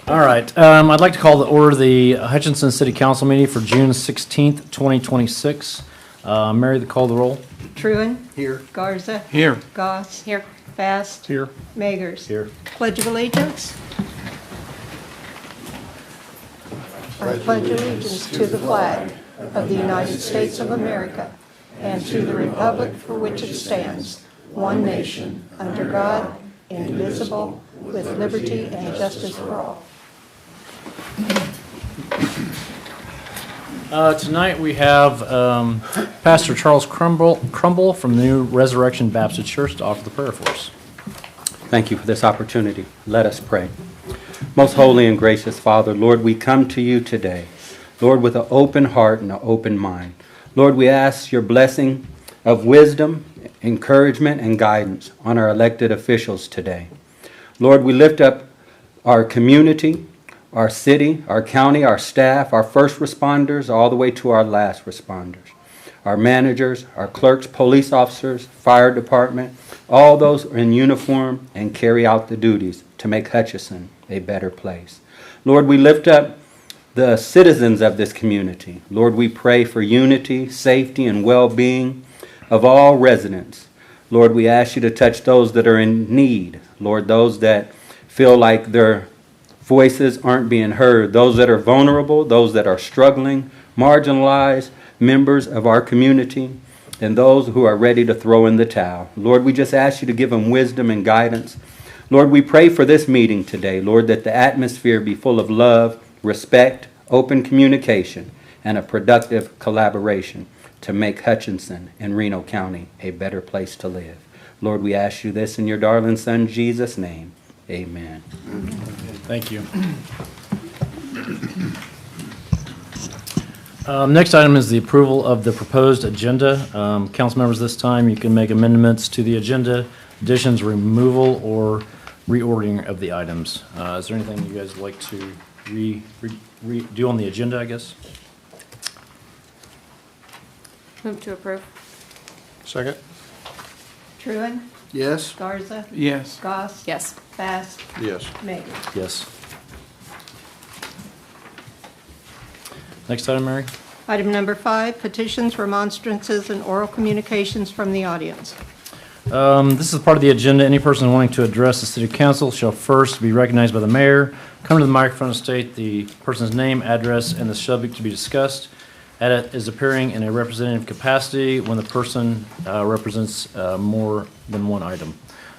All right. I'd like to call to order the Hutchinson City Council meeting for June 16th, 2026. Mary, call the roll. Truen. Here. Garza. Here. Goss. Here. Fast. Here. Magers. Here. Pledge of Allegiance. I pledge allegiance to the flag of the United States of America and to the republic for which it stands, one nation, under God, indivisible, with liberty and justice for all. Tonight we have Pastor Charles Crumble from the New Resurrection Baptist Church to offer the prayer for us. Thank you for this opportunity. Let us pray. Most holy and gracious Father, Lord, we come to you today, Lord, with an open heart and an open mind. Lord, we ask your blessing of wisdom, encouragement, and guidance on our elected officials today. Lord, we lift up our community, our city, our county, our staff, our first responders, all the way to our last responders, our managers, our clerks, police officers, fire department, all those in uniform and carry out the duties to make Hutchinson a better place. Lord, we lift up the citizens of this community. Lord, we pray for unity, safety, and well-being of all residents. Lord, we ask you to touch those that are in need. Lord, those that feel like their voices aren't being heard, those that are vulnerable, those that are struggling, marginalized members of our community, and those who are ready to throw in the towel. Lord, we just ask you to give them wisdom and guidance. Lord, we pray for this meeting today, Lord, that the atmosphere be full of love, respect, open communication, and a productive collaboration to make Hutchinson and Reno County a better place to live. Lord, we ask you this in your darling Son, Jesus' name. Amen. Thank you. Next item is the approval of the proposed agenda. Council members, this time you can make amendments to the agenda, additions, removal, or reordering of the items. Is there anything you guys would like to do on the agenda, I guess? Move to approve. Second. Truen. Yes. Garza. Yes. Goss. Yes. Fast. Yes. Magers. Yes. Next item, Mary. Item number 5, petitions, remonstrances, and oral communications from the audience. This is part of the agenda. Any person wanting to address the city council shall first be recognized by the mayor. Come to the microphone and state the person's name, address, and the subject to be discussed. Is appearing in a representative capacity when the person represents more than one item.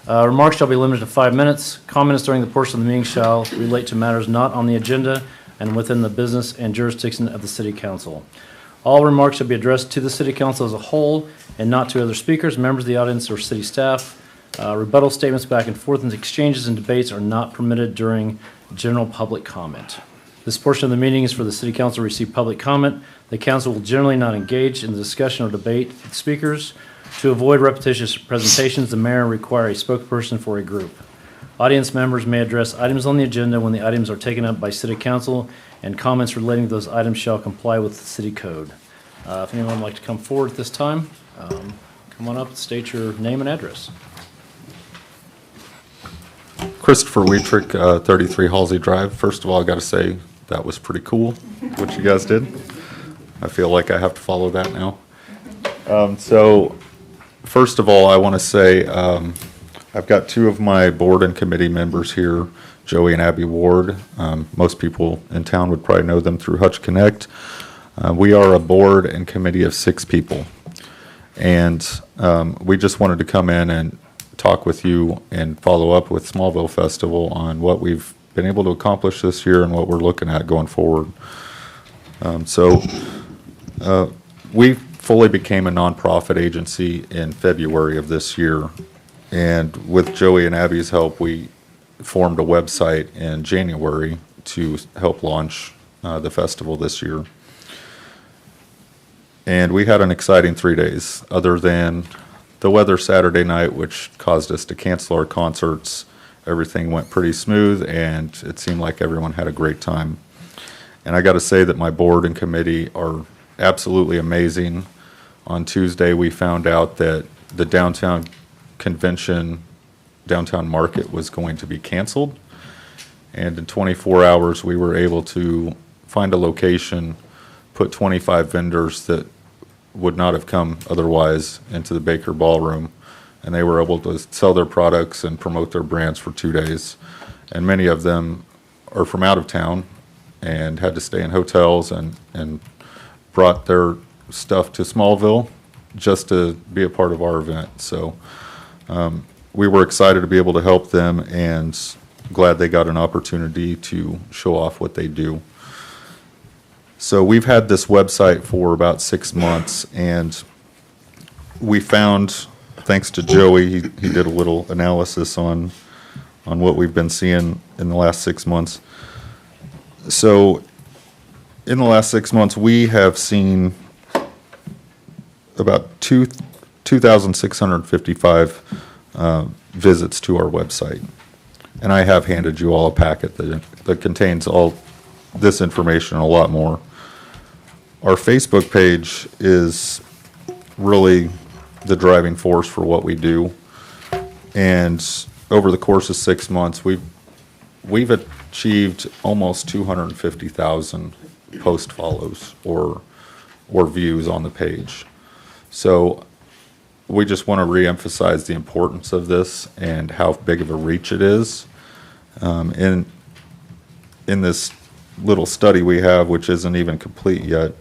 Remarks shall be limited to 5 minutes. Comments during the portion of the meeting shall relate to matters not on the agenda and within the business and jurisdiction of the city council. All remarks shall be addressed to the city council as a whole and not to other speakers, members of the audience, or city staff. Rebuttal statements back and forth and exchanges and debates are not permitted during general public comment. This portion of the meeting is for the city council to receive public comment. The council will generally not engage in the discussion or debate with speakers. To avoid repetitious presentations, the mayor will require a spokesperson for a group. Audience members may address items on the agenda when the items are taken up by city council, and comments relating to those items shall comply with the city code. If anyone would like to come forward at this time, come on up, state your name and address. Christopher Wietrick, 33 Halsey Drive. First of all, I got to say that was pretty cool, what you guys did. I feel like I have to follow that now. So, first of all, I want to say I've got 2 of my board and committee members here, Joey and Abby Ward. Most people in town would probably know them through Hutch Connect. We are a board and committee of 6 people, and we just wanted to come in and talk with you and follow up with Smallville Festival on what we've been able to accomplish this year and what we're looking at going forward. We fully became a nonprofit agency in February of this year, and with Joey and Abby's help, we formed a website in January to help launch the festival this year. And we had an exciting 3 days, other than the weather Saturday night, which caused us to cancel our concerts. Everything went pretty smooth, and it seemed like everyone had a great time. And I got to say that my board and committee are absolutely amazing. On Tuesday, we found out that the downtown convention, downtown market was going to be canceled. And in 24 hours, we were able to find a location, put 25 vendors that would not have come otherwise into the Baker Ballroom. And they were able to sell their products and promote their brands for 2 days. And many of them are from out of town and had to stay in hotels and brought their stuff to Smallville just to be a part of our event. So we were excited to be able to help them and glad they got an opportunity to show off what they do. So we've had this website for about 6 months, and we found, thanks to Joey, he did a little analysis on what we've been seeing in the last 6 months. So in the last 6 months, we have seen about 2,655 visits to our website. And I have handed you all a packet that contains all this information and a lot more. Our Facebook page is really the driving force for what we do. And over the course of 6 months, we've achieved almost 250,000 post follows or views on the page. So we just want to reemphasize the importance of this and how big of a reach it is. In this little study we have, which isn't even complete yet,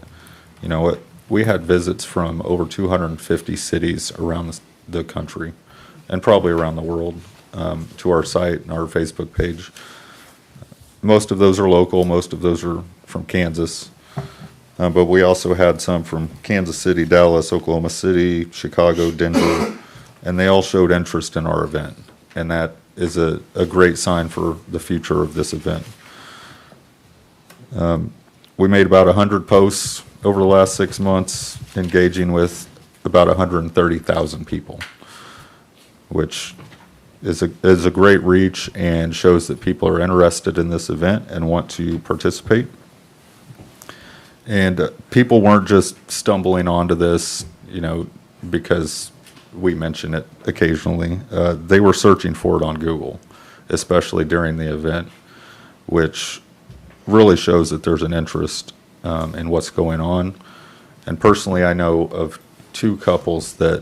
we had visits from over 250 cities around the country and probably around the world to our site and our Facebook page. Most of those are local, most of those are from Kansas. But we also had some from Kansas City, Dallas, Oklahoma City, Chicago, Denver, and they all showed interest in our event. And that is a great sign for the future of this event. We made about 100 posts over the last 6 months, engaging with about 130,000 people, which is a great reach and shows that people are interested in this event and want to participate. And people weren't just stumbling onto this, because we mention it occasionally. They were searching for it on Google, especially during the event, which really shows that there's an interest in what's going on. And personally, I know of 2 couples that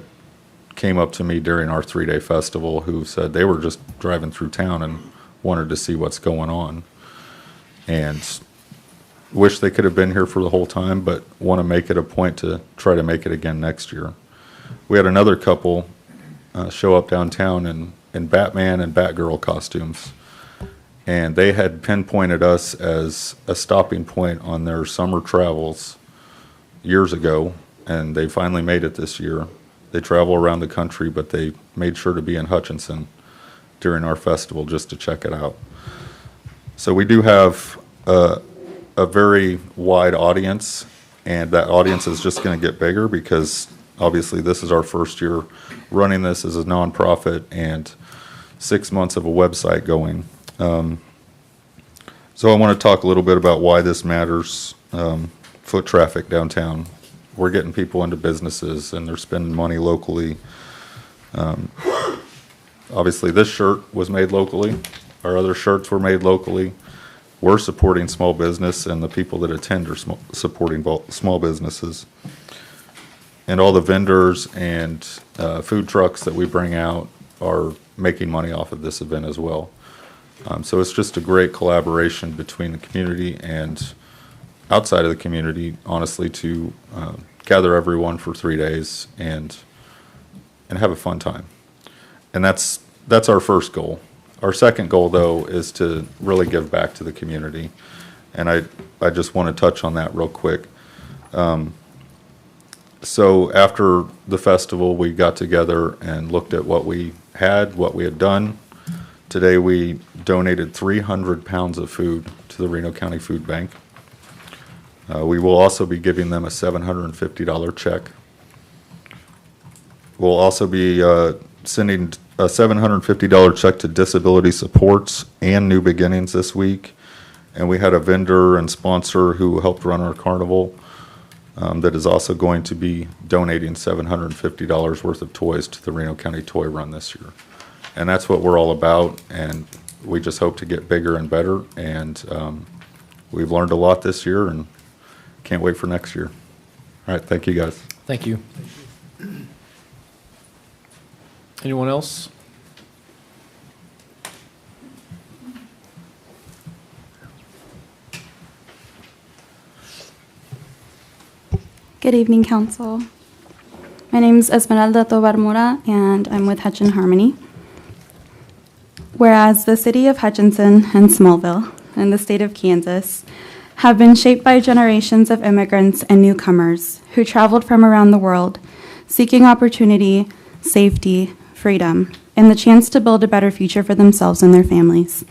came up to me during our 3-day festival who said they were just driving through town and wanted to see what's going on. And wish they could have been here for the whole time, but want to make it a point to try to make it again next year. We had another couple show up downtown in Batman and Batgirl costumes, and they had pinpointed us as a stopping point on their summer travels years ago, and they finally made it this year. They travel around the country, but they made sure to be in Hutchinson during our festival just to check it out. So we do have a very wide audience, and that audience is just going to get bigger because obviously this is our first year running this as a nonprofit and 6 months of a website going. So I want to talk a little bit about why this matters. Foot traffic downtown. We're getting people into businesses and they're spending money locally. Obviously this shirt was made locally. Our other shirts were made locally. We're supporting small business, and the people that attend are supporting small businesses. And all the vendors and food trucks that we bring out are making money off of this event as well. So it's just a great collaboration between the community and outside of the community, honestly, to gather everyone for 3 days and have a fun time. And that's our first goal. Our second goal, though, is to really give back to the community. And I just want to touch on that real quick. So after the festival, we got together and looked at what we had done. Today, we donated 300 pounds of food to the Reno County Food Bank. We will also be giving them a $750 check. We'll also be sending a $750 check to Disability Supports and New Beginnings this week. And we had a vendor and sponsor who helped run our carnival that is also going to be donating $750 worth of toys to the Reno County Toy Run this year. And that's what we're all about. And we just hope to get bigger and better, and we've learned a lot this year and can't wait for next year. All right, thank you, guys. Thank you. Anyone else? Good evening, Council. My name is Esmeralda Tobar Mora, and I'm with Hutchin Harmony. Whereas the city of Hutchinson and Smallville in the state of Kansas have been shaped by generations of immigrants and newcomers who traveled from around the world seeking opportunity, safety, freedom, and the chance to build a better future for themselves and their families.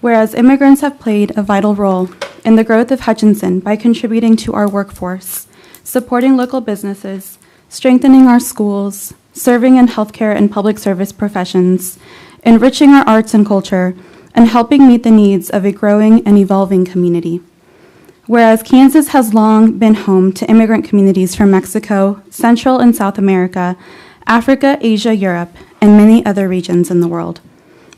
Whereas immigrants have played a vital role in the growth of Hutchinson by contributing to our workforce, supporting local businesses, strengthening our schools, serving in healthcare and public service professions, enriching our arts and culture, and helping meet the needs of a growing and evolving community. Whereas Kansas has long been home to immigrant communities from Mexico, Central and South America, Africa, Asia, Europe, and many other regions in the world,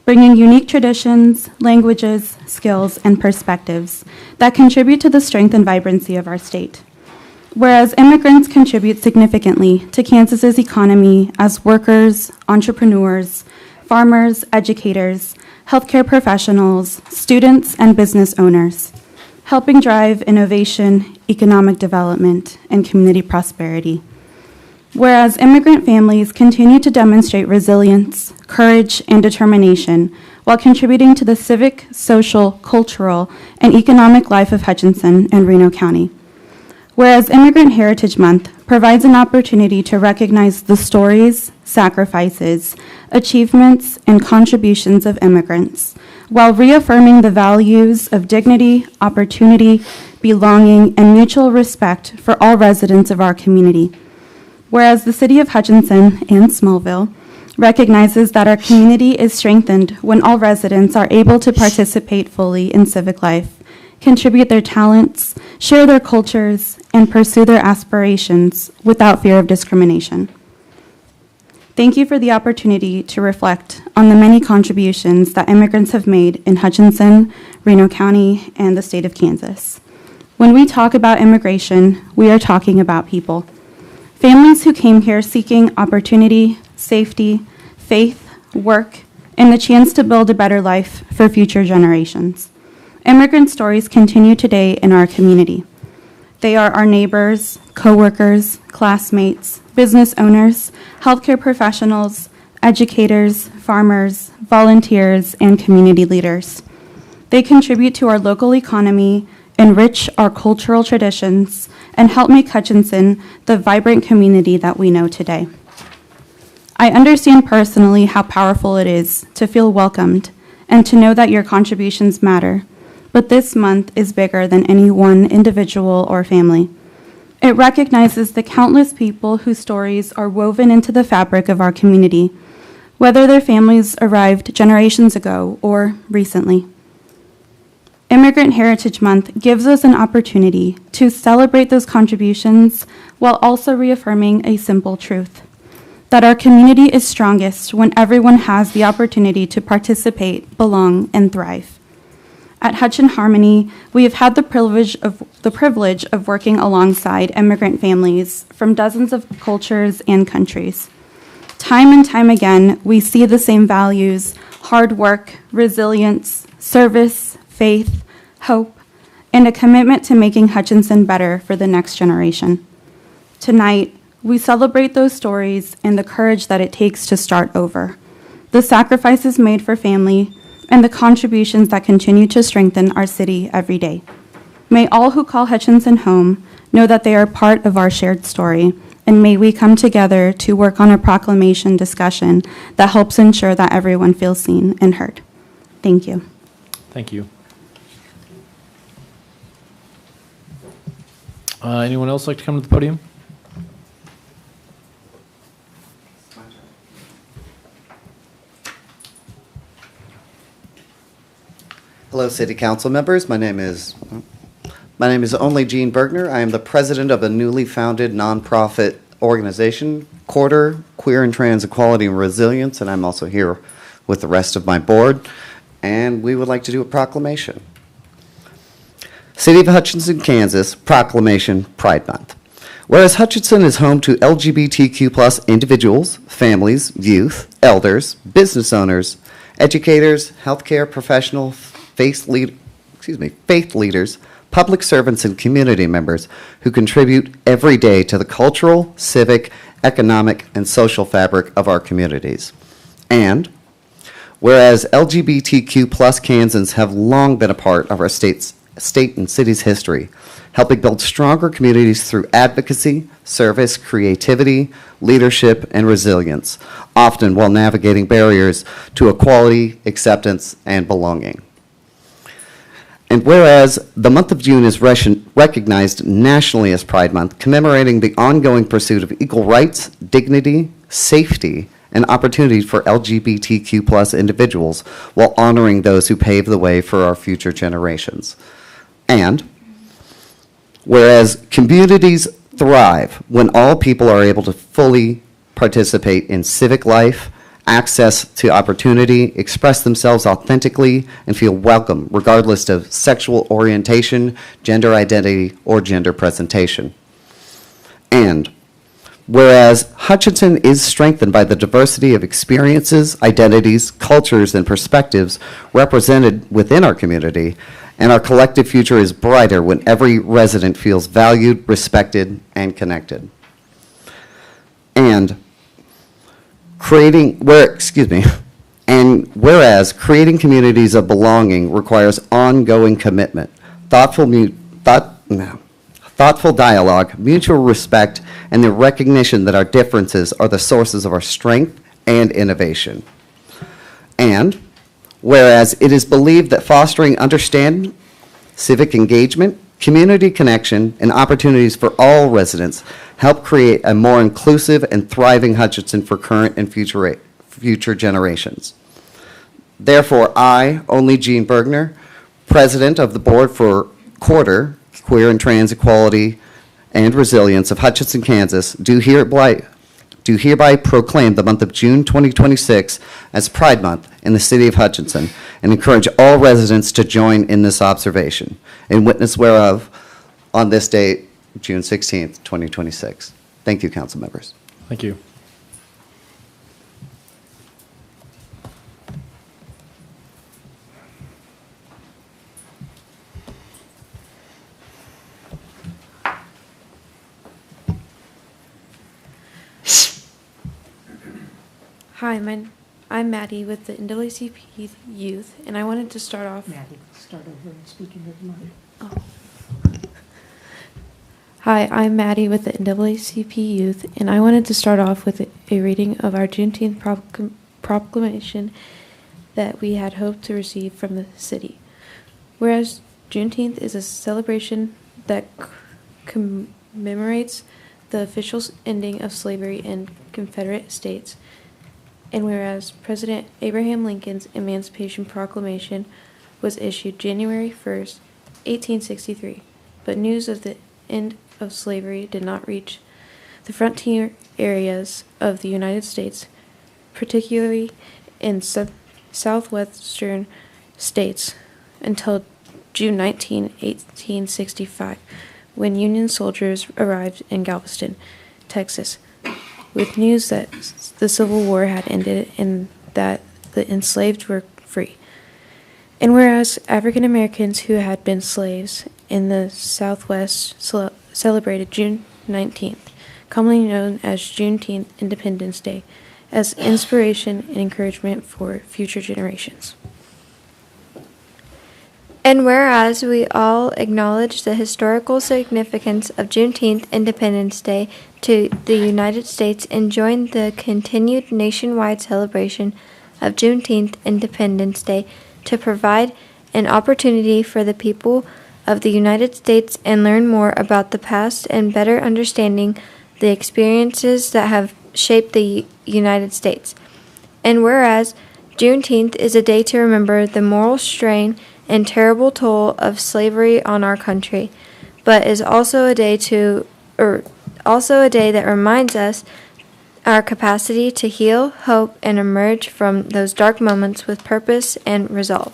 bringing unique traditions, languages, skills, and perspectives that contribute to the strength and vibrancy of our state. Whereas immigrants contribute significantly to Kansas's economy as workers, entrepreneurs, farmers, educators, healthcare professionals, students, and business owners, helping drive innovation, economic development, and community prosperity. Whereas immigrant families continue to demonstrate resilience, courage, and determination while contributing to the civic, social, cultural, and economic life of Hutchinson and Reno County. Whereas Immigrant Heritage Month provides an opportunity to recognize the stories, sacrifices, achievements, and contributions of immigrants, while reaffirming the values of dignity, opportunity, belonging, and mutual respect for all residents of our community. Whereas the City of Hutchinson and Smallville recognizes that our community is strengthened when all residents are able to participate fully in civic life, contribute their talents, share their cultures, and pursue their aspirations without fear of discrimination. Thank you for the opportunity to reflect on the many contributions that immigrants have made in Hutchinson, Reno County, and the state of Kansas. When we talk about immigration, we are talking about people. Families who came here seeking opportunity, safety, faith, work, and the chance to build a better life for future generations. Immigrant stories continue today in our community. They are our neighbors, coworkers, classmates, business owners, healthcare professionals, educators, farmers, volunteers, and community leaders. They contribute to our local economy, enrich our cultural traditions, and help make Hutchinson the vibrant community that we know today. I understand personally how powerful it is to feel welcomed and to know that your contributions matter. But this month is bigger than any one individual or family. It recognizes the countless people whose stories are woven into the fabric of our community, whether their families arrived generations ago or recently. Immigrant Heritage Month gives us an opportunity to celebrate those contributions while also reaffirming a simple truth, that our community is strongest when everyone has the opportunity to participate, belong, and thrive. At Hutchin Harmony, we have had the privilege of working alongside immigrant families from dozens of cultures and countries. Time and time again, we see the same values: hard work, resilience, service, faith, hope, and a commitment to making Hutchinson better for the next generation. Tonight, we celebrate those stories and the courage that it takes to start over, the sacrifices made for family, and the contributions that continue to strengthen our city every day. May all who call Hutchinson home know that they are part of our shared story, and may we come together to work on a proclamation discussion that helps ensure that everyone feels seen and heard. Thank you. Thank you. Anyone else like to come to the podium? Hello, City Council members. My name is Only Gene Bergner. I am the president of a newly founded nonprofit organization, Quarter Queer and Trans Equality and Resilience, and I'm also here with the rest of my board. and we would like to do a proclamation. City of Hutchinson, Kansas, Proclamation Pride Month. Whereas Hutchinson is home to LGBTQ+ individuals, families, youth, elders, business owners, educators, healthcare professionals, faith leaders, public servants, and community members who contribute every day to the cultural, civic, economic, and social fabric of our communities. And whereas LGBTQ+ Kansans have long been a part of our state and city's history, helping build stronger communities through advocacy, service, creativity, leadership, and resilience, often while navigating barriers to equality, acceptance, and belonging. And whereas the month of June is recognized nationally as Pride Month, commemorating the ongoing pursuit of equal rights, dignity, safety, and opportunity for LGBTQ+ individuals, while honoring those who pave the way for our future generations. And whereas communities thrive when all people are able to fully participate in civic life, access to opportunity, express themselves authentically, and feel welcome regardless of sexual orientation, gender identity, or gender presentation. And whereas Hutchinson is strengthened by the diversity of experiences, identities, cultures, and perspectives represented within our community, and our collective future is brighter when every resident feels valued, respected, and connected. And whereas creating communities of belonging requires ongoing commitment, thoughtful dialogue, mutual respect, and the recognition that our differences are the sources of our strength and innovation. And whereas it is believed that fostering understanding, civic engagement, community connection, and opportunities for all residents help create a more inclusive and thriving Hutchinson for current and future generations. Therefore, I, only Gene Bergner, President of the Board for Quarter, Queer and Trans Equality and Resilience of Hutchinson, Kansas, do hereby proclaim the month of June 2026 as Pride Month in the city of Hutchinson and encourage all residents to join in this observation, in witness whereof on this date, June 16th, 2026. Thank you, council members. Thank you. Hi, I'm Maddie with the NAACP Youth, and I wanted to start off. Maddie, start over and speak into the mic. Hi, I'm Maddie with the NAACP Youth, and I wanted to start off with a reading of our Juneteenth proclamation that we had hoped to receive from the city. Whereas Juneteenth is a celebration that commemorates the official ending of slavery in Confederate States, and whereas President Abraham Lincoln's Emancipation Proclamation was issued January 1st, 1863, but news of the end of slavery did not reach the frontier areas of the United States, particularly in southwestern states, until June 19, 1865, when Union soldiers arrived in Galveston, Texas, with news that the Civil War had ended and that the enslaved were free. And whereas African Americans who had been slaves in the Southwest celebrated June 19th, commonly known as Juneteenth Independence Day, as inspiration and encouragement for future generations. And whereas we all acknowledge the historical significance of Juneteenth Independence Day to the United States and join the continued nationwide celebration of Juneteenth Independence Day to provide an opportunity for the people of the United States and learn more about the past and better understanding the experiences that have shaped the United States. And whereas Juneteenth is a day to remember the moral strain and terrible toll of slavery on our country, but is also a day that reminds us our capacity to heal, hope, and emerge from those dark moments with purpose and resolve.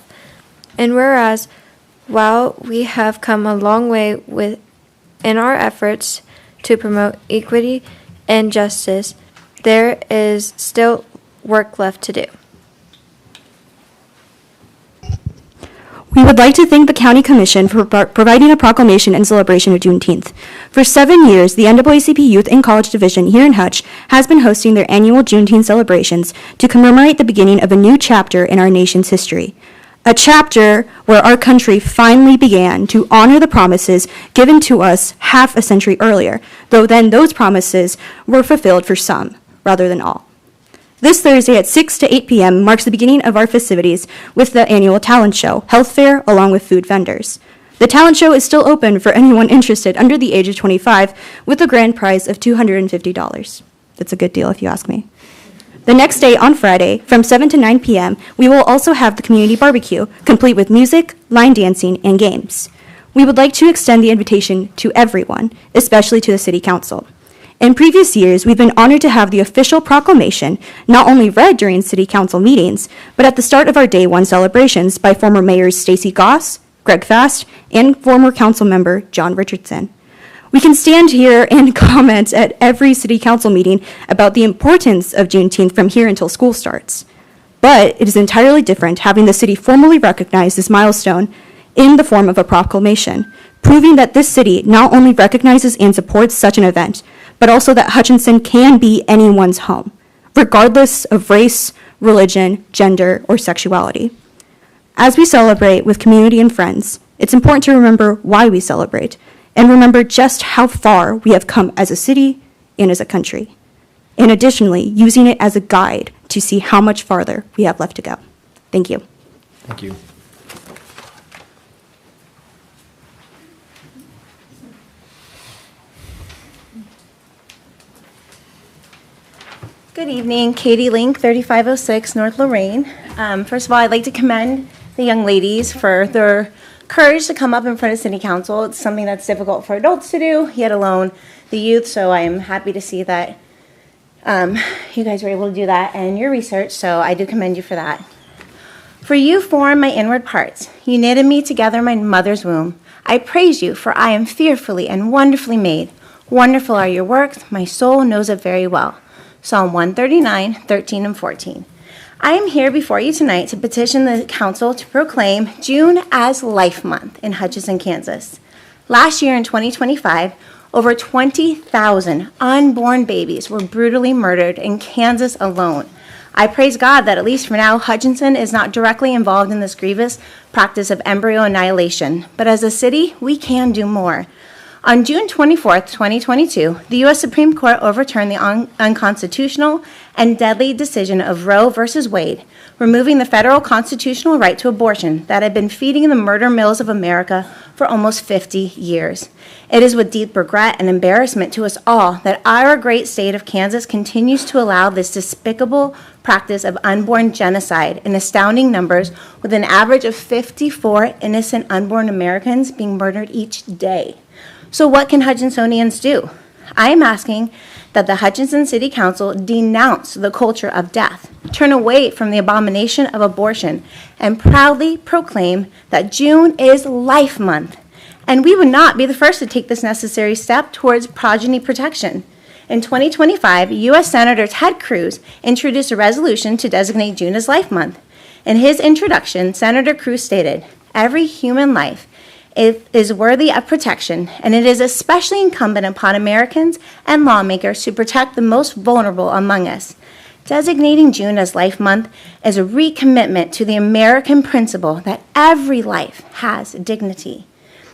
And whereas, while we have come a long way in our efforts to promote equity and justice, there is still work left to do. We would like to thank the County Commission for providing a proclamation in celebration of Juneteenth. For 7 years, the NAACP Youth and College Division here in Hutch has been hosting their annual Juneteenth celebrations to commemorate the beginning of a new chapter in our nation's history. A chapter where our country finally began to honor the promises given to us half a century earlier, though then those promises were fulfilled for some rather than all. This Thursday at 6 to 8 p.m. marks the beginning of our festivities with the annual talent show, health fair, along with food vendors. The talent show is still open for anyone interested under the age of 25 with a grand prize of $250. That's a good deal if you ask me. The next day, on Friday, from 7 to 9 p.m., we will also have the community barbecue, complete with music, line dancing, and games. We would like to extend the invitation to everyone, especially to the City Council. In previous years, we've been honored to have the official proclamation not only read during City Council meetings, but at the start of our Day 1 celebrations by former mayors Stacy Goss, Greg Fast, and former council member John Richardson. We can stand here and comment at every City Council meeting about the importance of Juneteenth from here until school starts. But it is entirely different having the city formally recognize this milestone in the form of a proclamation, proving that this city not only recognizes and supports such an event, but also that Hutchinson can be anyone's home, regardless of race, religion, gender, or sexuality. As we celebrate with community and friends, it's important to remember why we celebrate, and remember just how far we have come as a city and as a country, and additionally, using it as a guide to see how much farther we have left to go. Thank you. Thank you. Good evening, Katie Link, 3506 North Lorraine. First of all, I'd like to commend the young ladies for their courage to come up in front of City Council. It's something that's difficult for adults to do, yet alone the youth, so I am happy to see that you guys were able to do that and your research, so I do commend you for that. For you formed my inward parts. You knitted me together in my mother's womb. I praise you, for I am fearfully and wonderfully made. Wonderful are your works, my soul knows it very well. Psalm 139, 13, and 14. I am here before you tonight to petition the council to proclaim June as Life Month in Hutchinson, Kansas. Last year in 2025, over 20,000 unborn babies were brutally murdered in Kansas alone. I praise God that at least for now, Hutchinson is not directly involved in this grievous practice of embryo annihilation, but as a city, we can do more. On June 24, 2022, the U.S. Supreme Court overturned the unconstitutional and deadly decision of Roe v. Wade, removing the federal constitutional right to abortion that had been feeding the murder mills of America for almost 50 years. It is with deep regret and embarrassment to us all that our great state of Kansas continues to allow this despicable practice of unborn genocide in astounding numbers, with an average of 54 innocent unborn Americans being murdered each day. So what can Hutchinsonians do? I am asking that the Hutchinson City Council denounce the culture of death, turn away from the abomination of abortion, and proudly proclaim that June is Life Month. And we would not be the first to take this necessary step towards progeny protection. In 2025, U.S. Senator Ted Cruz introduced a resolution to designate June as Life Month. In his introduction, Senator Cruz stated, "Every human life is worthy of protection, and it is especially incumbent upon Americans and lawmakers to protect the most vulnerable among us. Designating June as Life Month is a recommitment to the American principle that every life has dignity.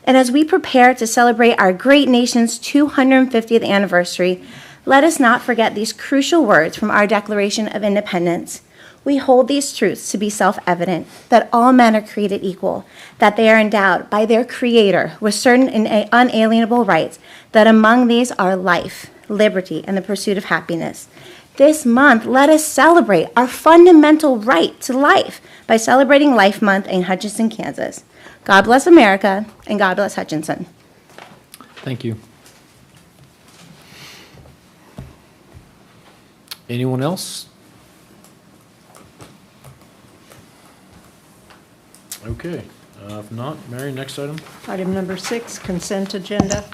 And as we prepare to celebrate our great nation's 250th anniversary, let us not forget these crucial words from our Declaration of Independence. We hold these truths to be self-evident, that all men are created equal, that they are endowed by their Creator with certain unalienable rights, that among these are life, liberty, and the pursuit of happiness. This month, let us celebrate our fundamental right to life by celebrating Life Month in Hutchinson, Kansas. God bless America, and God bless Hutchinson." Thank you. Anyone else? Okay, if not, Mary, next item. Item number 6, consent agenda.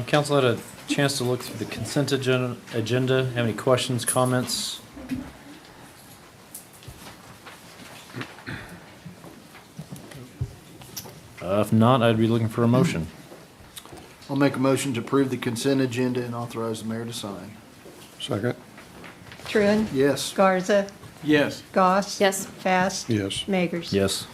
Council had a chance to look through the consent agenda. Have any questions, comments? If not, I'd be looking for a motion. I'll make a motion to approve the consent agenda and authorize the mayor to sign. Second. Truen? Yes. Garza? Yes. Goss? Yes. Fast? Yes. Magers? Yes.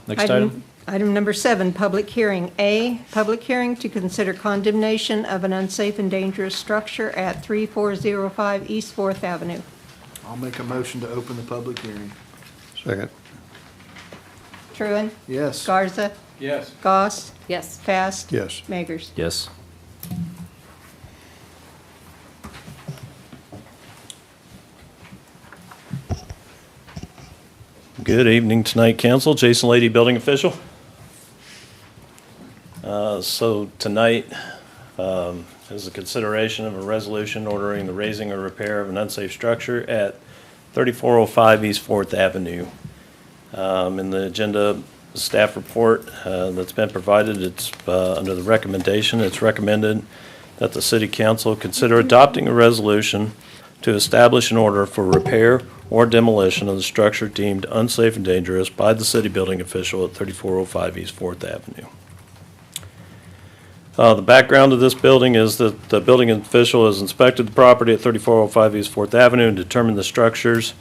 Next item. Item number 7, public hearing. A, public hearing to consider condemnation of an unsafe and dangerous structure at 3405 East 4th Avenue. I'll make a motion to open the public hearing. Second. Truen? Yes. Garza? Yes. Goss? Yes. Fast? Yes. Magers? Yes. Good evening tonight, council. Jason Lady, building official. So tonight is a consideration of a resolution ordering the raising or repair of an unsafe structure at 3405 East 4th Avenue. In the agenda staff report that's been provided, it's under the recommendation. It's recommended that the city council consider adopting a resolution to establish an order for repair or demolition of the structure deemed unsafe and dangerous by the city building official at 3405 East 4th Avenue. The background of this building is that the building official has inspected the property at 3405 East 4th Avenue and determined the structures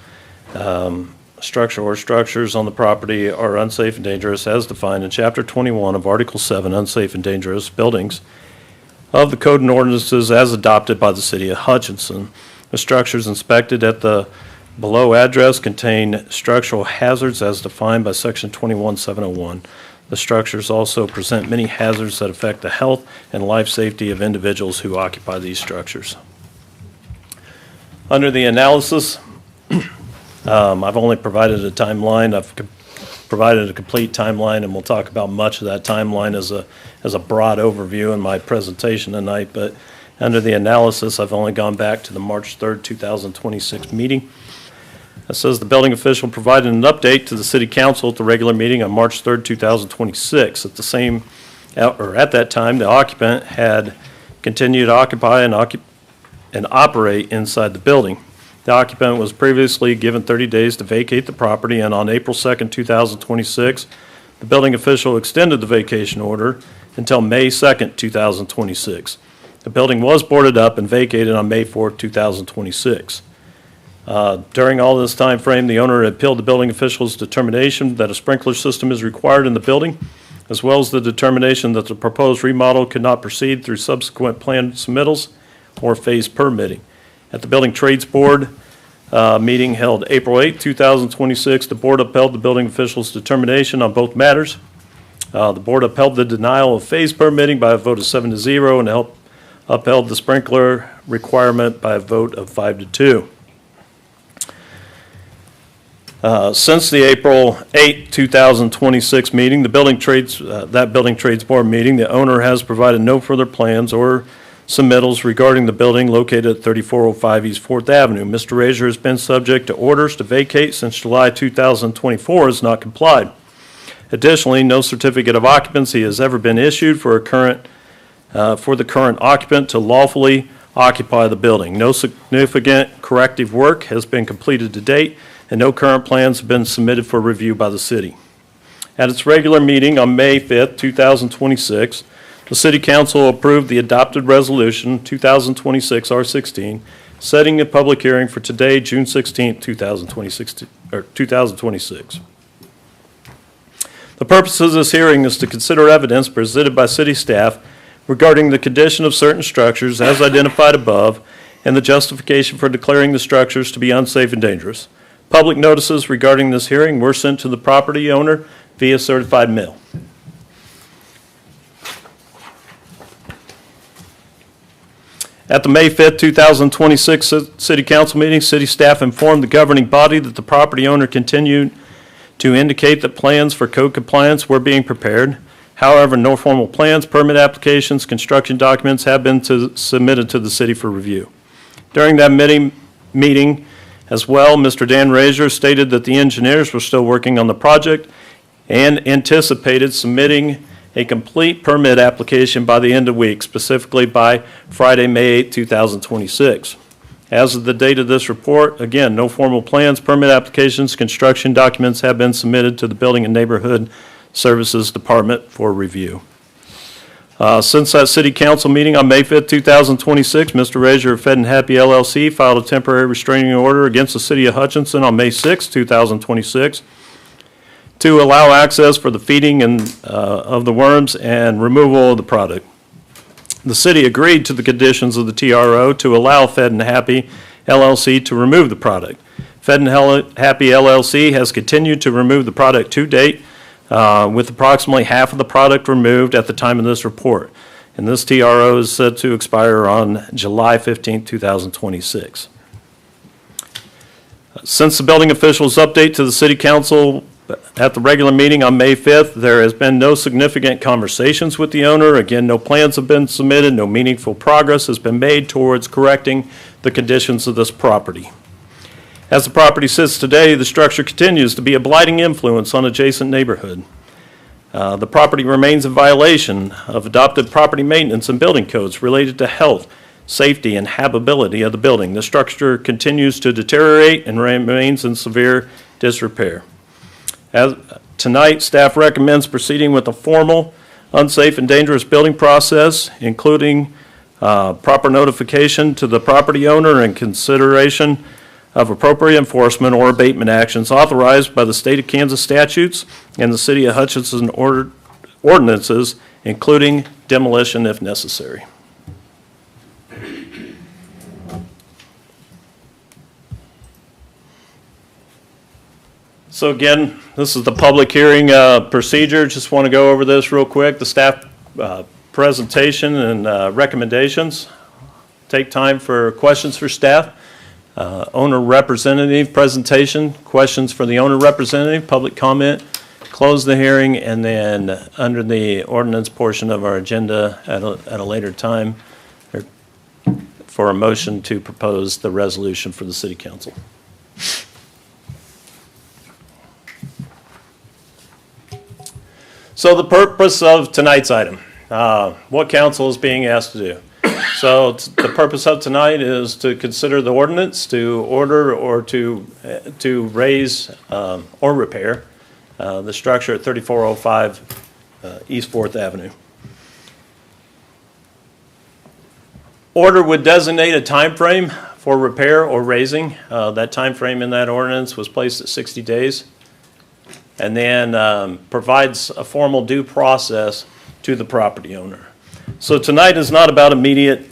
on the property are unsafe and dangerous as defined in Chapter 21 of Article 7, Unsafe and Dangerous Buildings of the Code and Ordinances as adopted by the city of Hutchinson. The structures inspected at the below address contain structural hazards as defined by Section 21701. The structures also present many hazards that affect the health and life safety of individuals who occupy these structures. Under the analysis, I've only provided a timeline. I've provided a complete timeline, and we'll talk about much of that timeline as a broad overview in my presentation tonight. But under the analysis, I've only gone back to the March 3rd, 2026 meeting. It says the building official provided an update to the city council at the regular meeting on March 3rd, 2026. At that time, the occupant had continued to occupy and operate inside the building. The occupant was previously given 30 days to vacate the property, and on April 2nd, 2026, the building official extended the vacation order until May 2nd, 2026. The building was boarded up and vacated on May 4th, 2026. During all this time frame, the owner appealed the building official's determination that a sprinkler system is required in the building, as well as the determination that the proposed remodel could not proceed through subsequent plan submittals or phase permitting. At the Building Trades Board meeting held April 8, 2026, the board upheld the building official's determination on both matters. The board upheld the denial of phase permitting by a vote of 7-0 and upheld the sprinkler requirement by a vote of 5-2. Since the April 8, 2026 meeting, the Building Trades Board meeting, the owner has provided no further plans or submittals regarding the building located at 3405 East 4th Avenue. Mr. Razor has been subject to orders to vacate since July 2024 has not complied. Additionally, no certificate of occupancy has ever been issued for the current occupant to lawfully occupy the building. No significant corrective work has been completed to date, and no current plans have been submitted for review by the city. At its regular meeting on May 5th, 2026, the City Council approved the adopted resolution 2026 R16, setting a public hearing for today, June 16th, 2026. The purpose of this hearing is to consider evidence presented by city staff regarding the condition of certain structures as identified above and the justification for declaring the structures to be unsafe and dangerous. Public notices regarding this hearing were sent to the property owner via certified mail. At the May 5th, 2026 City Council meeting, city staff informed the governing body that the property owner continued to indicate that plans for code compliance were being prepared. However, no formal plans, permit applications, construction documents have been submitted to the city for review. During that meeting as well, Mr. Dan Razor stated that the engineers were still working on the project and anticipated submitting a complete permit application by the end of the week, specifically by Friday, May 8, 2026. As of the date of this report, again, no formal plans, permit applications, construction documents have been submitted to the Building and Neighborhood Services Department for review. Since that city council meeting on May 5th, 2026, Mr. Razor of Fed and Happy LLC filed a temporary restraining order against the city of Hutchinson on May 6th, 2026 to allow access for the feeding of the worms and removal of the product. The city agreed to the conditions of the TRO to allow Fed and Happy LLC to remove the product. Fed and Happy LLC has continued to remove the product to date, with approximately half of the product removed at the time of this report. And this TRO is set to expire on July 15, 2026. Since the building officials' update to the city council at the regular meeting on May 5th, there has been no significant conversations with the owner. Again, no plans have been submitted, no meaningful progress has been made towards correcting the conditions of this property. As the property sits today, the structure continues to be a blighting influence on adjacent neighborhood. The property remains in violation of adopted property maintenance and building codes related to health, safety, and habitability of the building. The structure continues to deteriorate and remains in severe disrepair. Tonight, staff recommends proceeding with a formal, unsafe, and dangerous building process, including proper notification to the property owner and consideration of appropriate enforcement or abatement actions authorized by the state of Kansas statutes and the city of Hutchinson ordinances, including demolition if necessary. So again, this is the public hearing procedure. Just want to go over this real quick. The staff presentation and recommendations. Take time for questions for staff. Owner representative presentation, questions for the owner representative, public comment, close the hearing, and then under the ordinance portion of our agenda at a later time for a motion to propose the resolution for the city council. So the purpose of tonight's item, what council is being asked to do. So the purpose of tonight is to consider the ordinance to order or to raise or repair the structure at 3405 East 4th Avenue. Order would designate a time frame for repair or raising. That time frame in that ordinance was placed at 60 days. And then provides a formal due process to the property owner. So tonight is not about immediate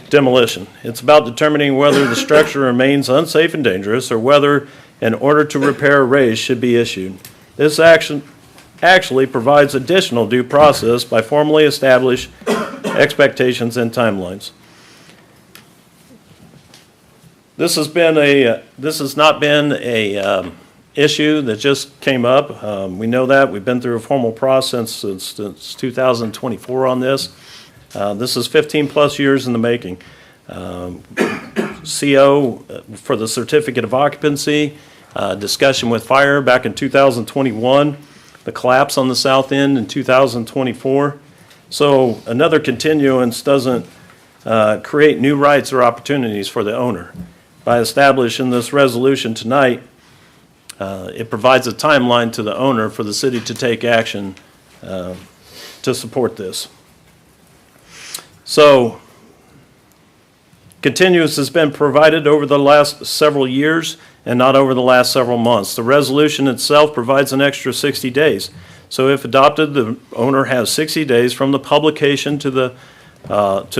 demolition. It's about determining whether the structure remains unsafe and dangerous or whether an order to repair or raise should be issued. This action actually provides additional due process by formally establish expectations and timelines. This has not been a issue that just came up. We know that. We've been through a formal process since 2024 on this. This is 15 plus years in the making. CO for the certificate of occupancy, discussion with fire back in 2021, the collapse on the south end in 2024. So another continuance doesn't create new rights or opportunities for the owner. By establishing this resolution tonight, it provides a timeline to the owner for the city to take action to support this. So, continuance has been provided over the last several years and not over the last several months. The resolution itself provides an extra 60 days. So if adopted, the owner has 60 days from the publication to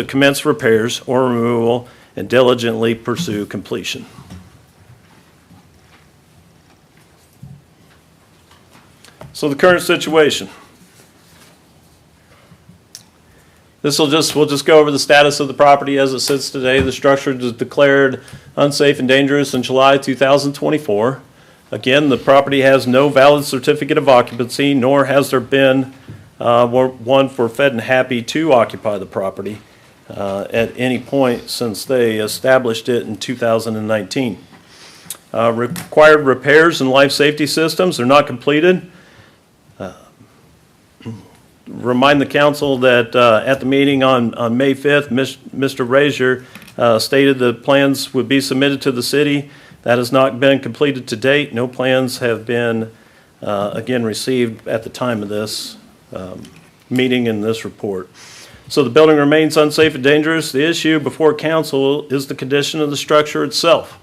commence repairs or removal and diligently pursue completion. So the current situation. We'll just go over the status of the property as it sits today. The structure was declared unsafe and dangerous in July 2024. Again, the property has no valid certificate of occupancy, nor has there been one for Fed and Happy to occupy the property. at any point since they established it in 2019. Required repairs and life safety systems are not completed. Remind the council that at the meeting on May 5th, Mr. Razier stated the plans would be submitted to the city. That has not been completed to date. No plans have been, again, received at the time of this meeting in this report. So the building remains unsafe and dangerous. The issue before council is the condition of the structure itself,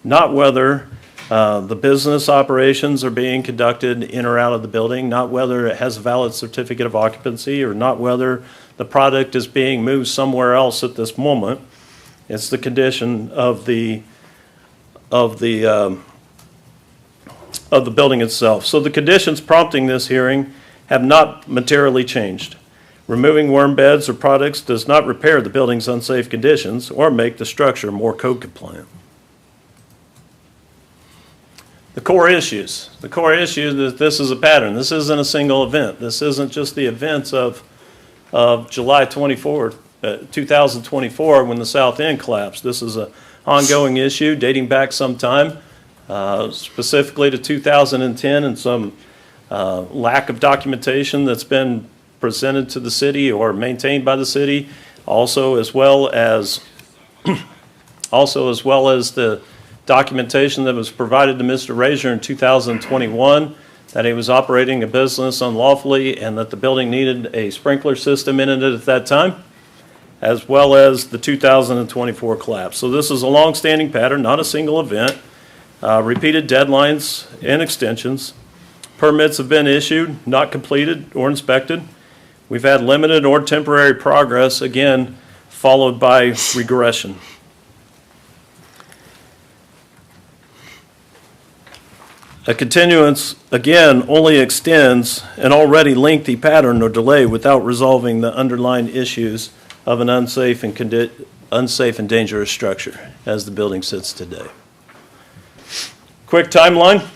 not whether the business operations are being conducted in or out of the building, not whether it has a valid certificate of occupancy, or not whether the product is being moved somewhere else at this moment. It's the condition of the building itself. So the conditions prompting this hearing have not materially changed. Removing worm beds or products does not repair the building's unsafe conditions or make the structure more code compliant. The core issues is that this is a pattern. This isn't a single event. This isn't just the events of July 24, 2024 when the south end collapsed. This is an ongoing issue dating back some time, specifically to 2010, and some lack of documentation that's been presented to the city or maintained by the city, also as well as the documentation that was provided to Mr. Razier in 2021 that he was operating a business unlawfully and that the building needed a sprinkler system in it at that time, as well as the 2024 collapse. So this is a long-standing pattern, not a single event. Repeated deadlines and extensions. Permits have been issued, not completed or inspected. We've had limited or temporary progress, again, followed by regression. A continuance, again, only extends an already lengthy pattern or delay without resolving the underlying issues of an unsafe and dangerous structure as the building sits today. Quick timeline.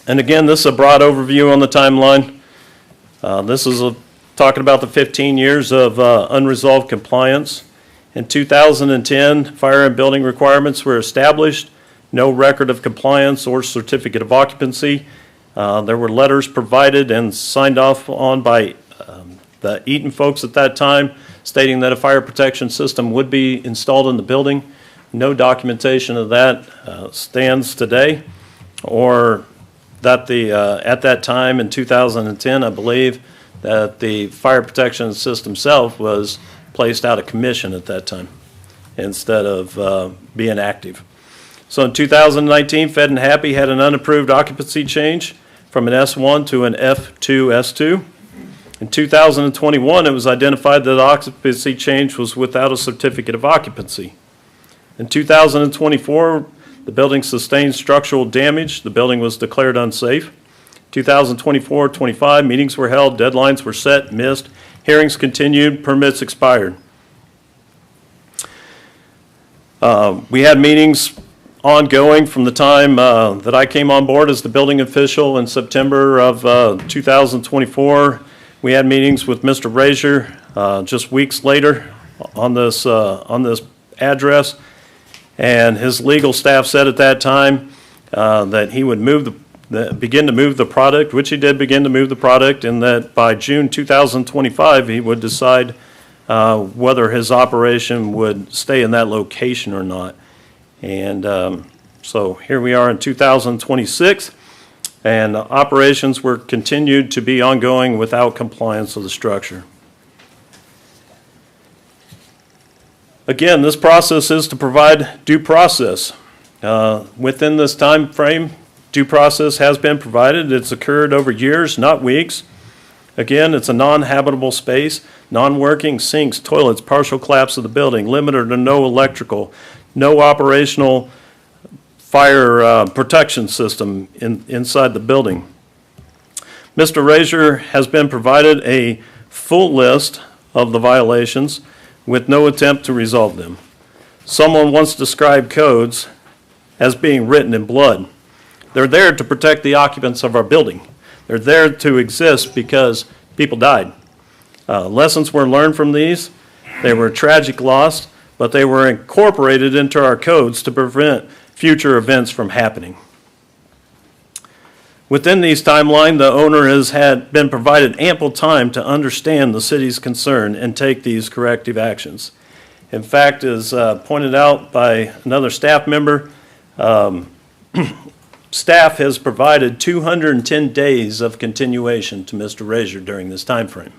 And again, this is a broad overview on the timeline. This is talking about the 15 years of unresolved compliance. In 2010, fire and building requirements were established. No record of compliance or certificate of occupancy. There were letters provided and signed off on by the Eaton folks at that time stating that a fire protection system would be installed in the building. No documentation of that stands today, or that at that time in 2010, I believe that the fire protection system itself was placed out of commission at that time instead of being active. So in 2019, Fed and Happy had an unapproved occupancy change from an S1 to an F2 S2. In 2021, it was identified that the occupancy change was without a certificate of occupancy. In 2024, the building sustained structural damage. The building was declared unsafe. 2024-25, meetings were held, deadlines were set, missed, hearings continued, permits expired. We had meetings ongoing from the time that I came on board as the building official in September of 2024. We had meetings with Mr. Razier just weeks later on this address, and his legal staff said at that time that he would begin to move the product, which he did begin to move the product, and that by June 2025 he would decide whether his operation would stay in that location or not. And so here we are in 2026, and operations were continued to be ongoing without compliance of the structure. Again, this process is to provide due process. Within this time frame, due process has been provided. It's occurred over years, not weeks. Again, it's a non-habitable space, non-working sinks, toilets, partial collapse of the building, limited or no electrical, no operational fire protection system inside the building. Mr. Razier has been provided a full list of the violations with no attempt to resolve them. Someone once described codes as being written in blood. They're there to protect the occupants of our building. They're there to exist because people died. Lessons were learned from these, They were a tragic loss, but they were incorporated into our codes to prevent future events from happening. Within these timelines, the owner has been provided ample time to understand the city's concern and take these corrective actions. In fact, as pointed out by another staff member, staff has provided 210 days of continuation to Mr. Razier during this time frame.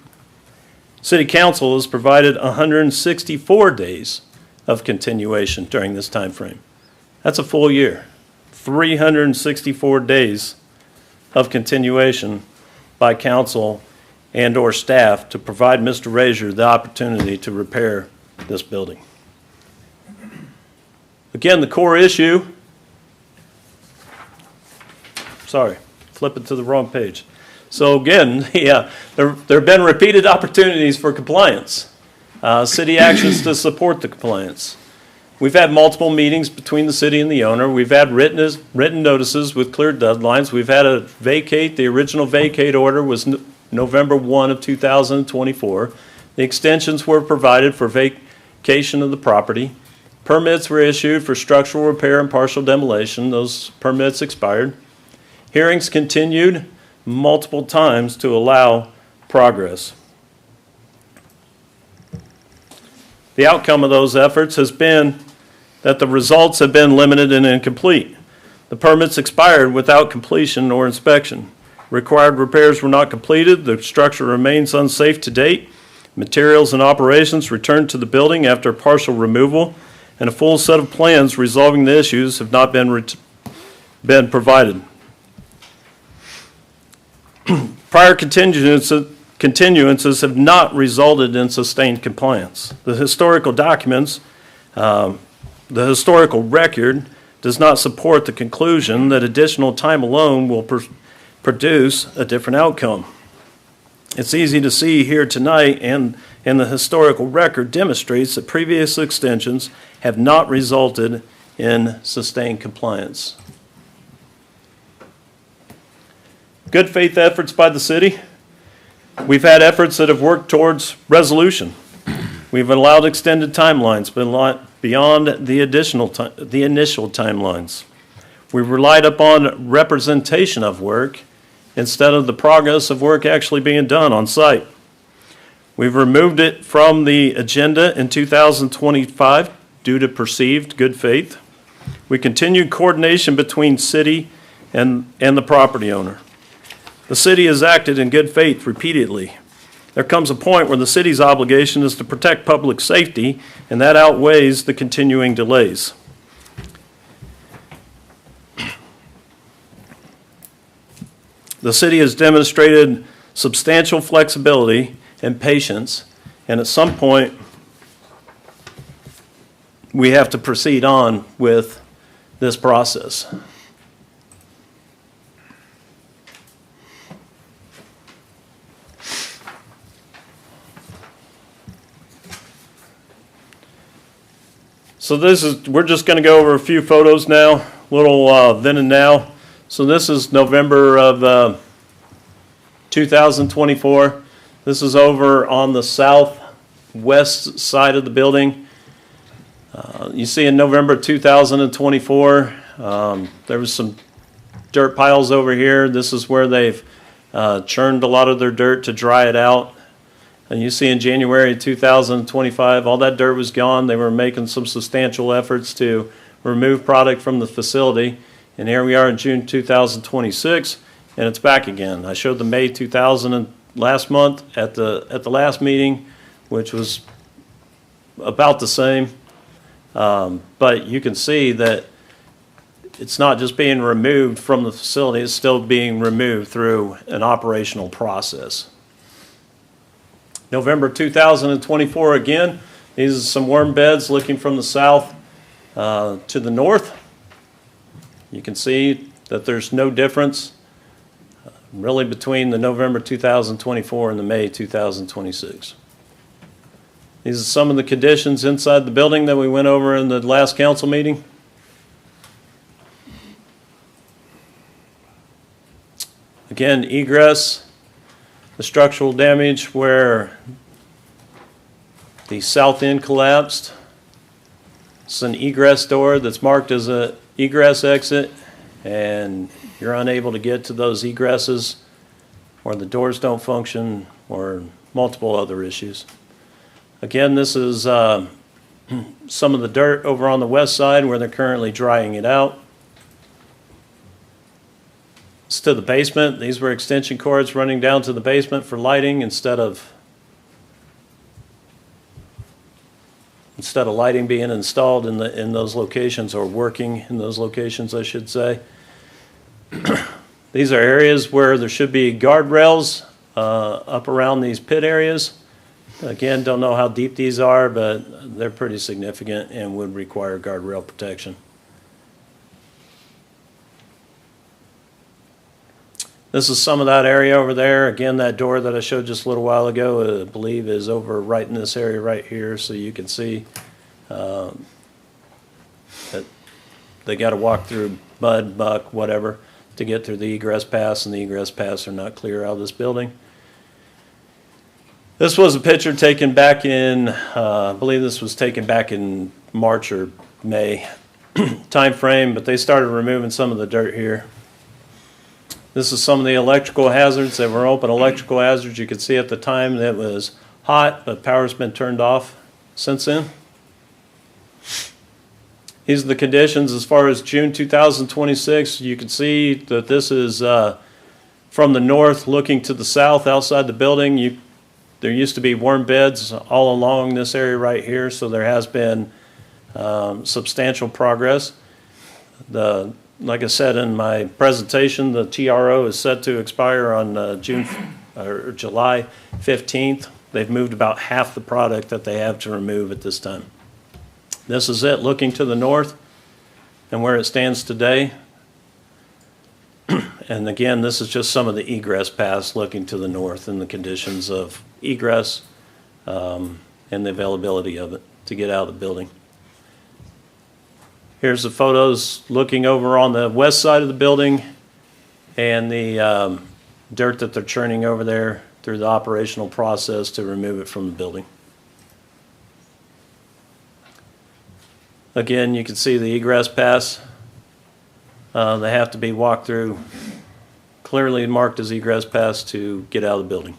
City Council has provided 164 days of continuation during this time frame. That's a full year, 364 days of continuation by council and or staff to provide Mr. Razier the opportunity to repair this building. Again, the core issue, sorry, flip it to the wrong page. So again, there have been repeated opportunities for compliance, city actions to support the compliance. We've had multiple meetings between the city and the owner. We've had written notices with clear deadlines. We've had a vacate. The original vacate order was November 1 of 2024. The extensions were provided for vacation of the property. Permits were issued for structural repair and partial demolition. Those permits expired. Hearings continued multiple times to allow progress. The outcome of those efforts has been that the results have been limited and incomplete. The permits expired without completion or inspection. Required repairs were not completed. The structure remains unsafe to date. Materials and operations returned to the building after partial removal, and a full set of plans resolving the issues have not been provided. Prior continuances have not resulted in sustained compliance. The historical documents, the historical record does not support the conclusion that additional time alone will produce a different outcome. It's easy to see here tonight, and the historical record demonstrates that previous extensions have not resulted in sustained compliance. Good faith efforts by the city. We've had efforts that have worked towards resolution. We've allowed extended timelines beyond the initial timelines. We've relied upon representation of work instead of the progress of work actually being done on site. We've removed it from the agenda in 2025 due to perceived good faith. We continued coordination between city and the property owner. The city has acted in good faith repeatedly. There comes a point where the city's obligation is to protect public safety, and that outweighs the continuing delays. The city has demonstrated substantial flexibility and patience, and at some point, we have to proceed on with this process. So we're just going to go over a few photos now, little then and now. So this is November of 2024. This is over on the southwest side of the building. You see in November 2024, there was some dirt piles over here. This is where they've churned a lot of their dirt to dry it out. And you see in January 2025, all that dirt was gone. They were making some substantial efforts to remove product from the facility. And here we are in June 2026, and it's back again. I showed the May 2000 last month at the last meeting, which was about the same. But you can see that it's not just being removed from the facility, it's still being removed through an operational process. November 2024 again, these are some worm beds looking from the south to the north. You can see that there's no difference really between the November 2024 and the May 2026. These are some of the conditions inside the building that we went over in the last council meeting. Again, egress, the structural damage where The south end collapsed. It's an egress door that's marked as a egress exit, and you're unable to get to those egresses, or the doors don't function, or multiple other issues. Again, this is some of the dirt over on the west side where they're currently drying it out. It's to the basement. These were extension cords running down to the basement for lighting instead of lighting being installed in those locations, or working in those locations, I should say. These are areas where there should be guardrails up around these pit areas. Again, don't know how deep these are, but they're pretty significant and would require guardrail protection. This is some of that area over there. Again, that door that I showed just a little while ago, I believe, is over right in this area right here, so you can see that they got to walk through mud, muck, whatever, to get through the egress pass, and the egress paths are not clear out of this building. This was a picture taken back in, I believe this was taken back in March or May time frame, but they started removing some of the dirt here. This is some of the electrical hazards. They were open electrical hazards. You could see at the time that it was hot, but power's been turned off since then. These are the conditions as far as June 2026. You can see that this is from the north looking to the south outside the building. There used to be worm beds all along this area right here, so there has been substantial progress. Like I said in my presentation, the TRO is set to expire on July 15th. They've moved about half the product that they have to remove at this time. This is it looking to the north and where it stands today. And again, this is just some of the egress paths looking to the north and the conditions of egress and the availability of it to get out of the building. Here's the photos looking over on the west side of the building and the dirt that they're churning over there through the operational process to remove it from the building. Again, you can see the egress paths. They have to be walked through, clearly marked as egress paths to get out of the building.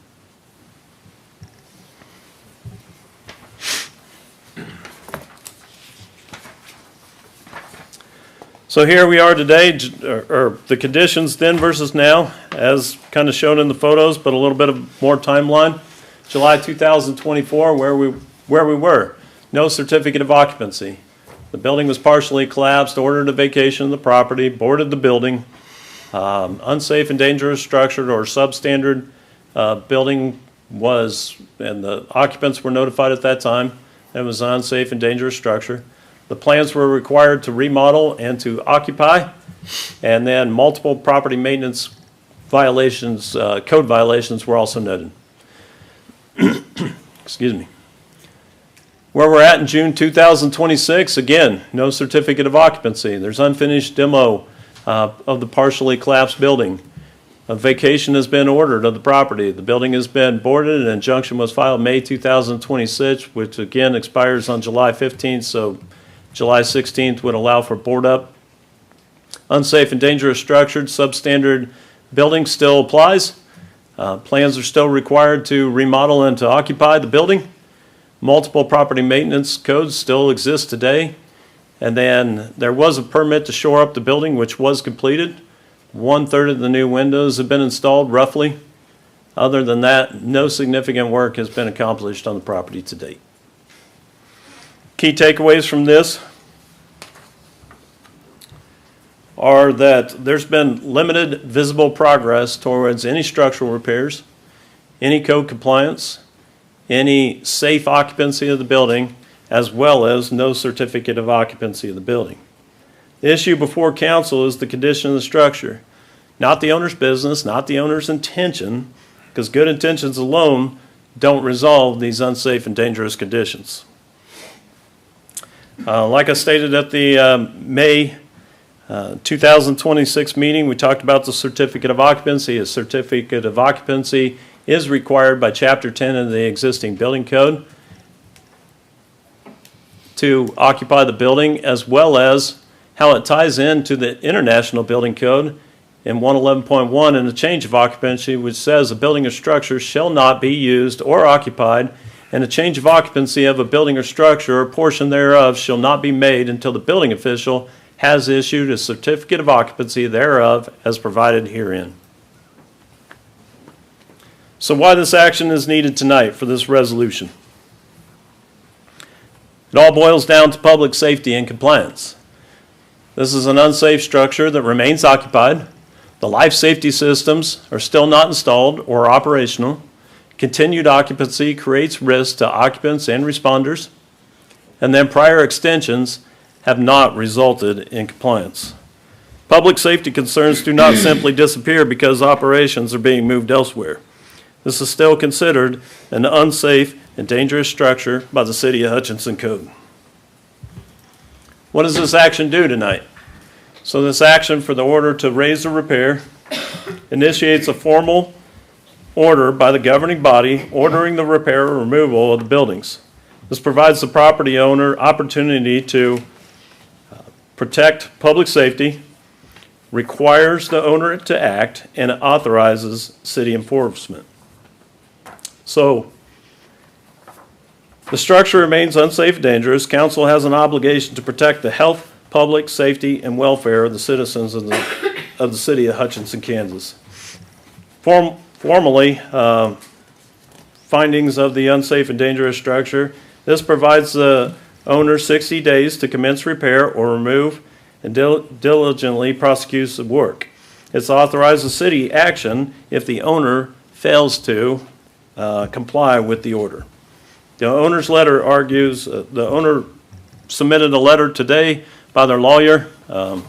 So here we are today, or the conditions then versus now, as kind of shown in the photos, but a little bit of more timeline. July 2024, where we were. No certificate of occupancy. The building was partially collapsed, ordered a vacation of the property, boarded the building. Unsafe and dangerous structure or substandard building was, and the occupants were notified at that time, it was an unsafe and dangerous structure. The plans were required to remodel and to occupy, and then multiple property maintenance violations, code violations were also noted. Excuse me. Where we're at in June 2026, again, no certificate of occupancy. There's unfinished demo of the partially collapsed building. A vacation has been ordered of the property. The building has been boarded. An injunction was filed May 2026, which again expires on July 15th, so July 16th would allow for board up. Unsafe and dangerous structured substandard building still applies. Plans are still required to remodel and to occupy the building. Multiple property maintenance codes still exist today. And then there was a permit to shore up the building, which was completed. 1/3 of the new windows have been installed, roughly. Other than that, no significant work has been accomplished on the property to date. Key takeaways from this are that there's been limited visible progress towards any structural repairs, any code compliance, any safe occupancy of the building, as well as no certificate of occupancy of the building. The issue before council is the condition of the structure, not the owner's business, not the owner's intention, because good intentions alone don't resolve these unsafe and dangerous conditions. Like I stated at the May 2026 meeting, we talked about the certificate of occupancy. A certificate of occupancy is required by Chapter 10 of the existing building code. to occupy the building, as well as how it ties into the International Building Code in 111.1 and the change of occupancy, which says a building or structure shall not be used or occupied, and a change of occupancy of a building or structure or portion thereof shall not be made until the building official has issued a certificate of occupancy thereof as provided herein. So why this action is needed tonight for this resolution? It all boils down to public safety and compliance. This is an unsafe structure that remains occupied. The life safety systems are still not installed or operational. Continued occupancy creates risk to occupants and responders. And then prior extensions have not resulted in compliance. Public safety concerns do not simply disappear because operations are being moved elsewhere. This is still considered an unsafe and dangerous structure by the City of Hutchinson Code. What does this action do tonight? So this action for the order to raise or repair initiates a formal order by the governing body ordering the repair or removal of the buildings. This provides the property owner opportunity to protect public safety, requires the owner to act, and authorizes city enforcement. So, the structure remains unsafe and dangerous. Council has an obligation to protect the health, public safety, and welfare of the citizens of the city of Hutchinson, Kansas. Formally, findings of the unsafe and dangerous structure. This provides the owner 60 days to commence repair or remove and diligently prosecutes the work. It's authorizes city action if the owner fails to comply with the order. The owner's letter argues, the owner submitted a letter today by their lawyer.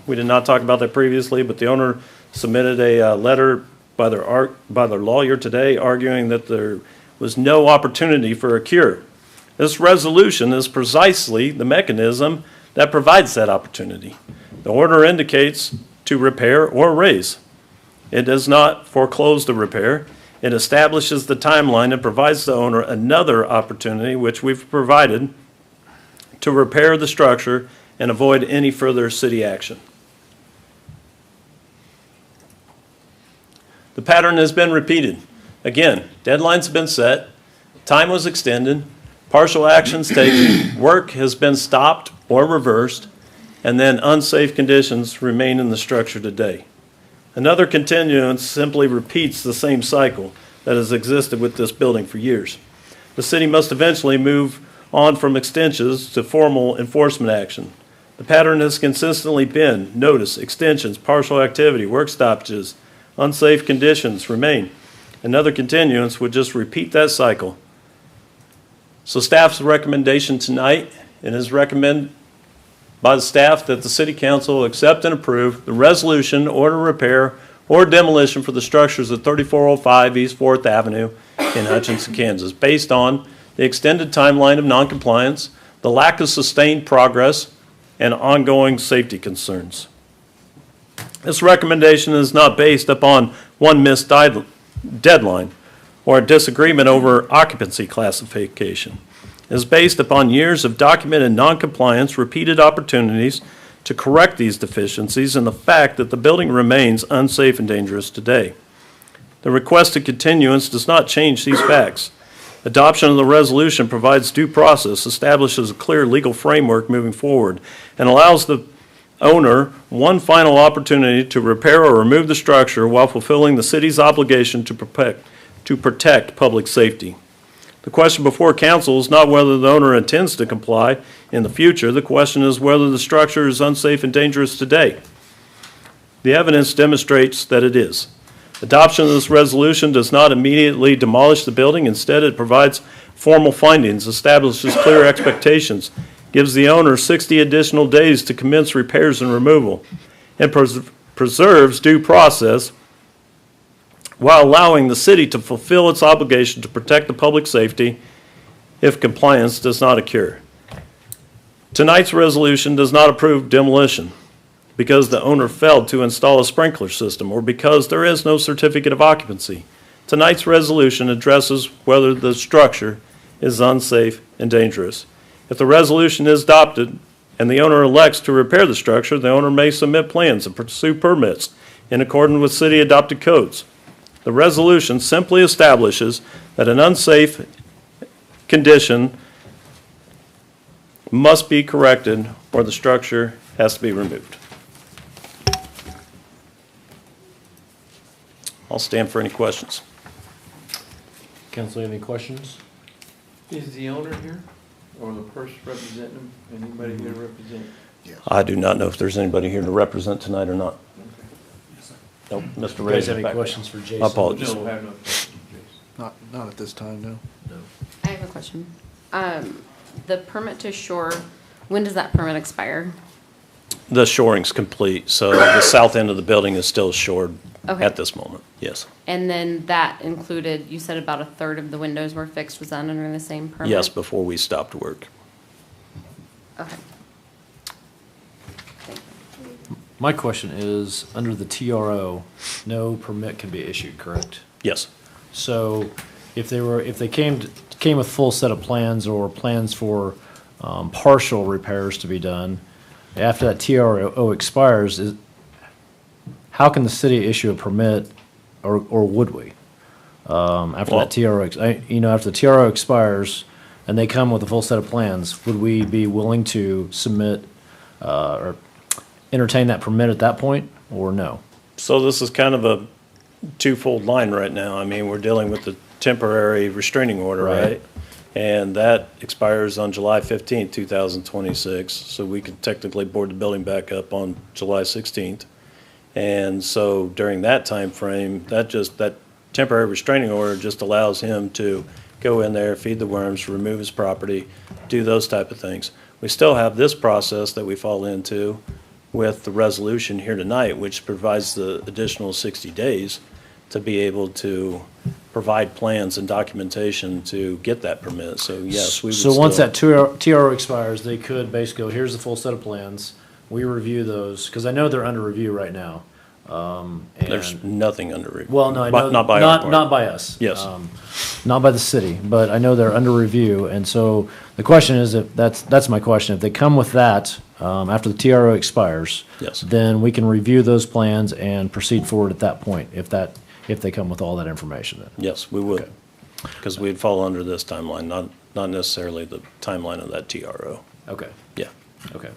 We did not talk about that previously, but the owner submitted a letter by their lawyer today arguing that there was no opportunity for a cure. This resolution is precisely the mechanism that provides that opportunity. The order indicates to repair or raise. It does not foreclose the repair. It establishes the timeline and provides the owner another opportunity, which we've provided, to repair the structure and avoid any further city action. The pattern has been repeated. Again, deadlines have been set, time was extended, partial actions taken, work has been stopped or reversed, and then unsafe conditions remain in the structure today. Another continuance simply repeats the same cycle that has existed with this building for years. The city must eventually move on from extensions to formal enforcement action. The pattern has consistently been notice, extensions, partial activity, work stoppages, unsafe conditions remain. Another continuance would just repeat that cycle. So staff's recommendation tonight, it is recommended by the staff that the City Council accept and approve the resolution, order repair, or demolition for the structures of 3405 East 4th Avenue in Hutchinson, Kansas, based on the extended timeline of noncompliance, the lack of sustained progress, and ongoing safety concerns. This recommendation is not based upon one missed deadline or a disagreement over occupancy classification. It is based upon years of documented noncompliance, repeated opportunities to correct these deficiencies, and the fact that the building remains unsafe and dangerous today. The requested continuance does not change these facts. Adoption of the resolution provides due process, establishes a clear legal framework moving forward, and allows the owner one final opportunity to repair or remove the structure while fulfilling the city's obligation to protect public safety. The question before council is not whether the owner intends to comply in the future. The question is whether the structure is unsafe and dangerous today. The evidence demonstrates that it is. Adoption of this resolution does not immediately demolish the building. Instead, it provides formal findings, establishes clear expectations, gives the owner 60 additional days to commence repairs and removal, and preserves due process while allowing the city to fulfill its obligation to protect the public safety if compliance does not occur. Tonight's resolution does not approve demolition because the owner failed to install a sprinkler system or because there is no certificate of occupancy. Tonight's resolution addresses whether the structure is unsafe and dangerous. If the resolution is adopted and the owner elects to repair the structure, the owner may submit plans and pursue permits in accordance with city adopted codes. The resolution simply establishes that an unsafe condition must be corrected or the structure has to be removed. I'll stand for any questions. Council, any questions? Is the owner here, or the person representing him, anybody here to represent? I do not know if there's anybody here to represent tonight or not. Nope, Mr. You guys Ray's have any back. questions for Jason? My apologies. No, have no questions, Jason. Not at this time, no. I have a question. The permit to shore, when does that permit expire? The shoring's complete, so the south end of the building is still shored Okay. at this moment, yes. And then that included, you said about a third of the windows were fixed. Was that under the same permit? Yes, before we stopped work. Okay. My question is, under the TRO, no permit can be issued, correct? Yes. So if they came with full set of plans or plans for partial repairs to be done, after that TRO expires, how can the city issue a permit, or would we? After that TRO, after the TRO expires and they come with a full set of plans, would we be willing to submit or entertain that permit at that point, or no? So this is kind of a twofold line right now. I mean, we're dealing with the temporary restraining order, right? And that expires on July 15th, 2026. So we could technically board the building back up on July 16th. And so during that time frame, that temporary restraining order just allows him to go in there, feed the worms, remove his property, do those type of things. We still have this process that we fall into with the resolution here tonight, which provides the additional 60 days to be able to provide plans and documentation to get that permit. So yes, we would So once still- that TRO expires, they could basically go, here's the full set of plans, we review those, because I know they're under review right now. There's nothing under review. Well, no, I know. Not by our part. Not by us. Yes. Not by the city, but I know they're under review, and so the question is, if that's my question, if they come with that, after the TRO expires. Yes. Then we can review those plans and proceed forward at that point, if they come with all that information then. Yes, we would, because we'd fall under this timeline, not necessarily the timeline of that TRO. Okay, Yeah. okay.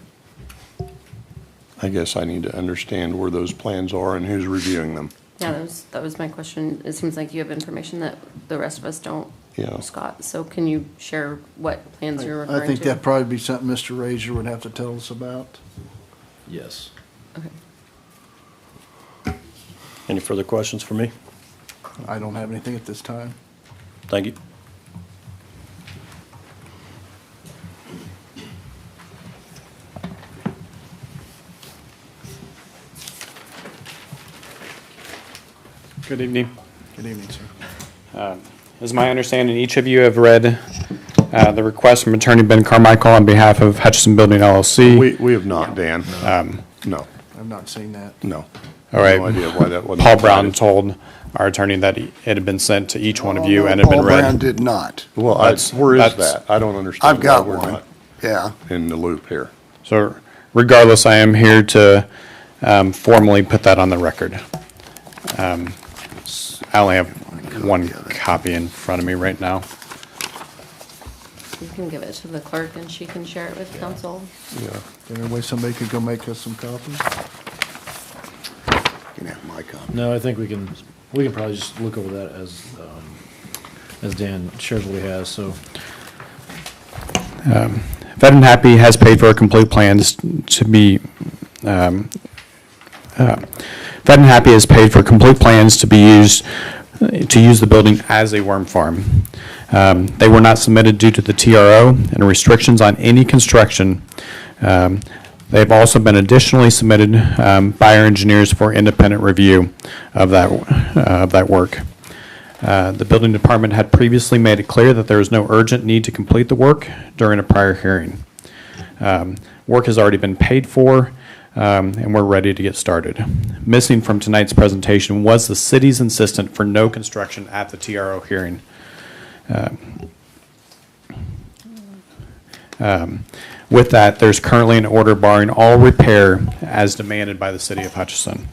I guess I need to understand where those plans are and who's reviewing them. Yeah, that was my question. It seems like you have information that the rest of us don't, Yeah. Scott. So can you share what plans you're referring to? I think that'd probably be something Mr. Razier would have to tell us about. Yes. Okay. Any further questions for me? I don't have anything at this time. Thank you. Good evening. Good evening, sir. As my understanding, each of you have read the request from Attorney Ben Carmichael on behalf of Hutchinson Building LLC. We have not, Dan. No, I've not seen that. no. All right. No idea why that wasn't. Paul Brown told our attorney that it had been sent to each one of you and had been Paul Brown read. did not. Well, That's- where is that's- that? I don't understand. I've got why we're one. not Yeah. in the loop here. So regardless, I am here to formally put that on the record. I only have one copy in front of me right now. You can give it to the clerk and she can share it with council. Yeah. Is there a way somebody could go make us some copies? You can have my copy. No, I think we can probably just look over that as Dan shares what he has, so. Vet and Happy has paid for complete plans to be, Vet and Happy has paid for complete plans to be used, to use the building as a worm farm. They were not submitted due to the TRO and restrictions on any construction. They've also been additionally submitted by our engineers for independent review of that work. The building department had previously made it clear that there is no urgent need to complete the work during a prior hearing. Work has already been paid for, and we're ready to get started. Missing from tonight's presentation was the city's insistence for no construction at the TRO hearing. With that, there's currently an order barring all repair as demanded by the city of Hutchinson.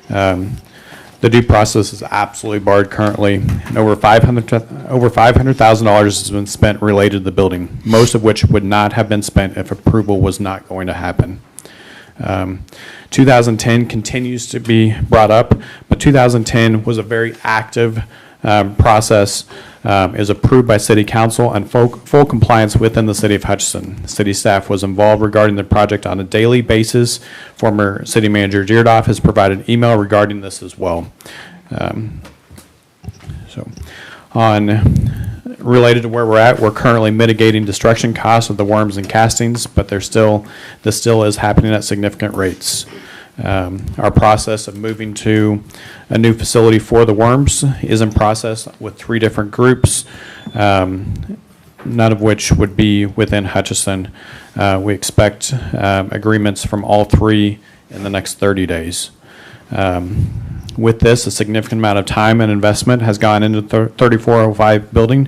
The due process is absolutely barred currently, and over $500,000 has been spent related to the building, most of which would not have been spent if approval was not going to happen. 2010 continues to be brought up, but 2010 was a very active process. Is approved by City Council and full compliance within the City of Hutchinson. City staff was involved regarding the project on a daily basis. Former City Manager Deardoff has provided email regarding this as well. Related to where we're at, we're currently mitigating destruction costs of the worms and castings, but this still is happening at significant rates. Our process of moving to a new facility for the worms is in process with 3 different groups, none of which would be within Hutchinson. We expect agreements from all 3 in the next 30 days. With this, a significant amount of time and investment has gone into the 3405 building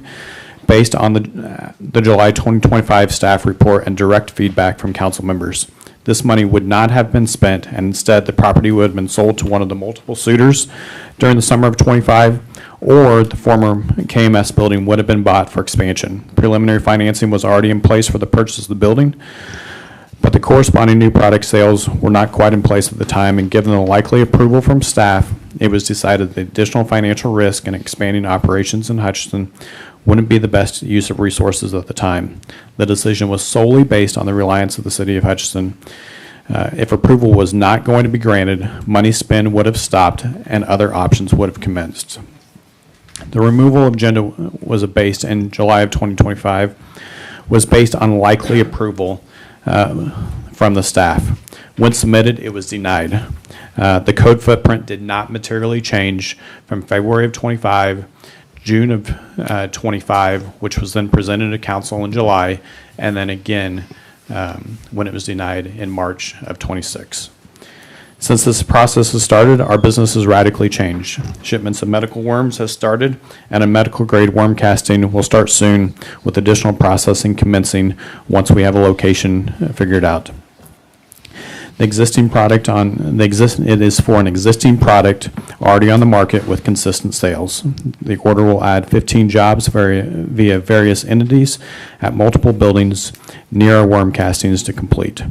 based on the July 2025 staff report and direct feedback from council members. This money would not have been spent, and instead the property would have been sold to one of the multiple suitors during the summer of 25, or the former KMS building would have been bought for expansion. Preliminary financing was already in place for the purchase of the building, but the corresponding new product sales were not quite in place at the time, and given the likely approval from staff, it was decided the additional financial risk in expanding operations in Hutchinson wouldn't be the best use of resources at the time. The decision was solely based on the reliance of the City of Hutchinson. If approval was not going to be granted, money spent would have stopped and other options would have commenced. The removal of agenda was based in July of 2025, was based on likely approval from the staff. When submitted, it was denied. The code footprint did not materially change from February of 25, June of 25, which was then presented to council in July, and then again when it was denied in March of 26. Since this process has started, our business has radically changed. Shipments of medical worms has started, and a medical grade worm casting will start soon, with additional processing commencing once we have a location figured out. The existing product it is for an existing product already on the market with consistent sales. The order will add 15 jobs via various entities at multiple buildings near our worm castings to complete.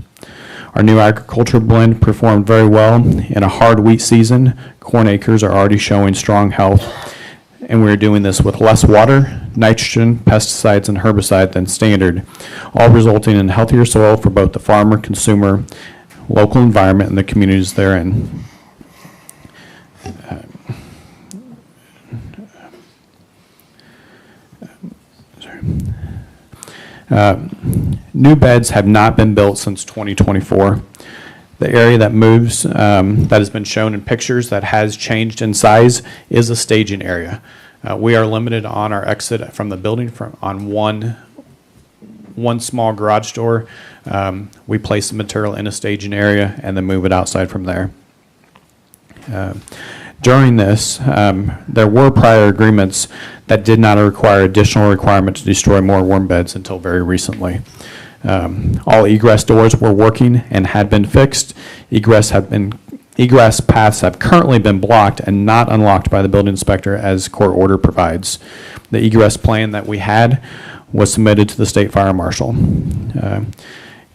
Our new agriculture blend performed very well in a hard wheat season. Corn acres are already showing strong health, and we're doing this with less water, nitrogen, pesticides, and herbicide than standard, all resulting in healthier soil for both the farmer, consumer, local environment, and the communities therein. New beds have not been built since 2024. The area that moves, that has been shown in pictures that has changed in size, is a staging area. We are limited on our exit from the building on one small garage door. We place the material in a staging area and then move it outside from there. During this, there were prior agreements that did not require additional requirement to destroy more worm beds until very recently. All egress doors were working and had been fixed. Egress paths have currently been blocked and not unlocked by the building inspector as court order provides. The egress plan that we had was submitted to the state fire marshal.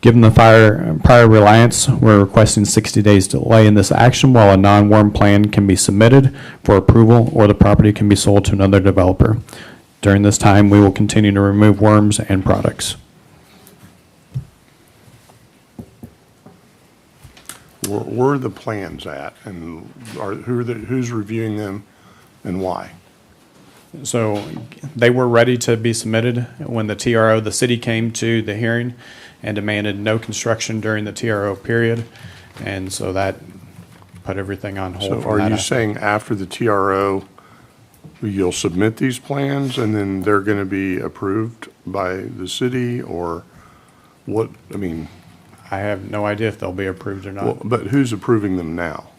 Given the prior reliance, we're requesting 60 days delay in this action while a non-worm plan can be submitted for approval or the property can be sold to another developer. During this time, we will continue to remove worms and products. Where are the plans at, and who's reviewing them, and why? So they were ready to be submitted when the city came to the hearing and demanded no construction during the TRO period, and so that put everything on hold. So are you saying after the TRO, you'll submit these plans and then they're going to be approved by the city, or what? I mean, I have no idea if they'll be approved or not. Well, but who's approving them now?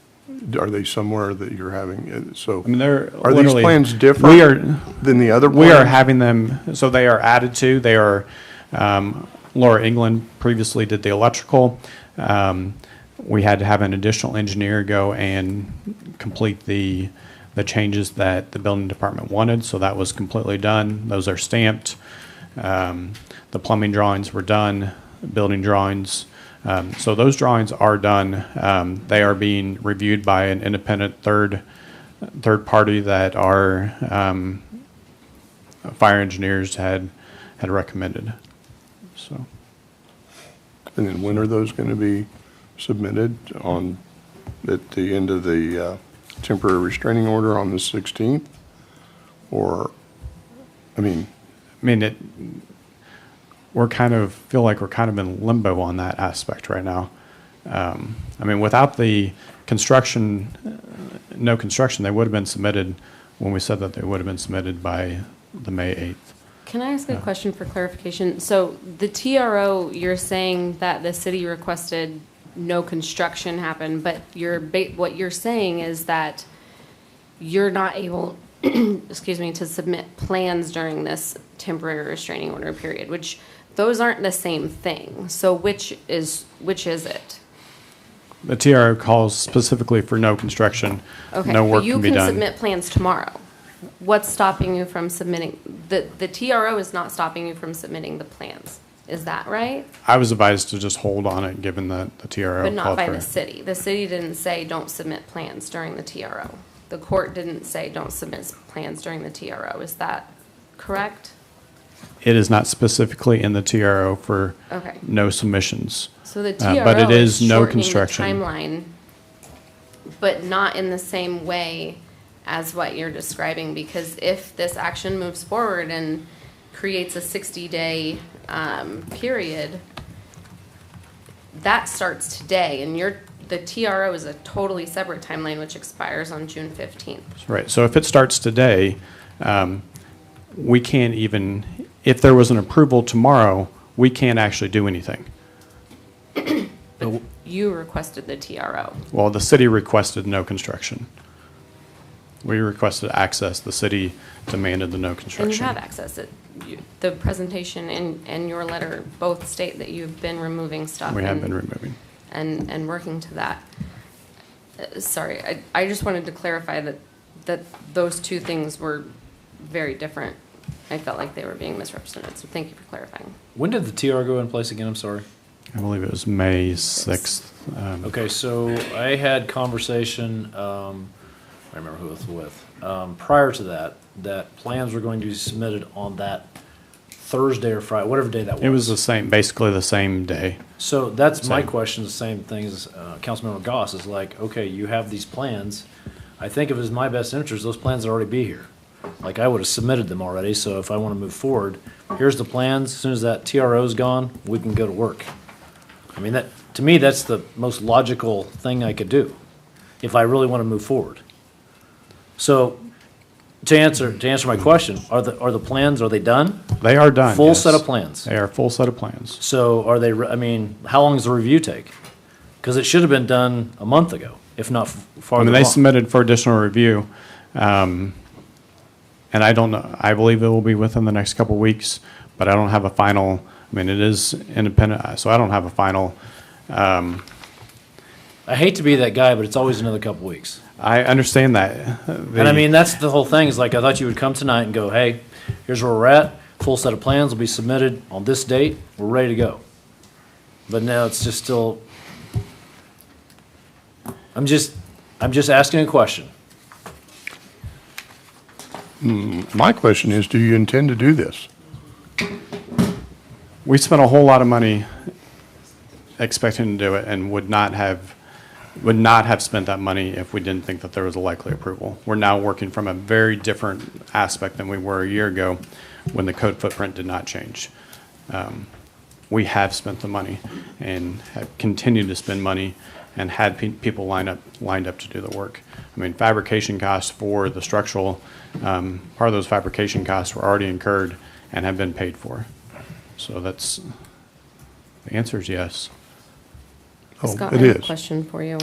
Are they somewhere that you're having? So I mean, are these plans different than the other plans? We are having them, so they are added to. They are Laura England previously did the electrical. We had to have an additional engineer go and complete the changes that the building department wanted, so that was completely done. Those are stamped. The plumbing drawings were done, building drawings. So those drawings are done. They are being reviewed by an independent third party that our fire engineers had recommended. So. And then when are those going to be submitted at the end of the temporary restraining order on the 16th? Or, we feel like we're kind of in limbo on that aspect right now. Without the construction, no construction, they would have been submitted when we said that they would have been submitted by the May 8th. Can I ask a question for clarification? So the TRO, you're saying that the city requested no construction happen, but what you're saying is that you're not able, excuse me, to submit plans during this temporary restraining order period, which those aren't the same thing. So which is it? The TRO calls specifically for no construction, Okay, no work but you can be can done. submit plans tomorrow. What's stopping you from submitting? The TRO is not stopping you from submitting the plans. Is that right? I was advised to just hold on it, given that the TRO But not called by for the it. city. The city didn't say don't submit plans during the TRO. The court didn't say don't submit plans during the TRO. Is that correct? It is not specifically in the TRO for Okay. no submissions. So the TRO but it is no shortening construction. the timeline, but not in the same way as what you're describing, because if this action moves forward and creates a 60-day period, that starts today, and the TRO is a totally separate timeline, which expires on June 15th. Right, so if it starts today, we can't even, if there was an approval tomorrow, we can't actually do anything. You requested the TRO. Well, the city requested no construction. We requested access. The city demanded the no construction. And you have access. The presentation and your letter both state that you've been removing stuff. We have been removing. And working to that. Sorry, I just wanted to clarify that those two things were very different. I felt like they were being misrepresented, so thank you for clarifying. When did the TR go in place again? I'm sorry. I believe it was May 6th. Okay, so I had conversation, I remember who it was with, prior to that plans were going to be submitted on that Thursday or Friday, whatever day that was. It was basically the same day. So that's my question, the same thing as Councilmember Goss, is like, okay, you have these plans. I think if it was my best interest, those plans would already be here. Like, I would have submitted them already, so if I want to move forward, here's the plans. As soon as that TRO's gone, we can go to work. I mean, to me, that's the most logical thing I could do if I really want to move forward. So, to answer my question, are the plans, are they done? They are done, Full yes. set of plans? They are full set of plans. So are they, how long does the review take? Because it should have been done a month ago, if not farther They along. submitted for additional review. And I don't know, I believe it will be within the next couple of weeks, but I don't have a final, it is independent, so I don't have a final. I hate to be that guy, but it's always another couple weeks. I understand that. And that's the whole thing, is like, I thought you would come tonight and go, hey, here's where we're at, full set of plans will be submitted on this date, we're ready to go. But now it's just still, I'm just asking a question. My question is, do you intend to do this? We spent a whole lot of money expecting to do it and would not have spent that money if we didn't think that there was a likely approval. We're now working from a very different aspect than we were a year ago when the code footprint did not change. We have spent the money and have continued to spend money and had people lined up to do the work. Fabrication costs for the structural, part of those fabrication costs were already incurred and have been paid for. So the answer is yes. Scott, it I have a is. question for you.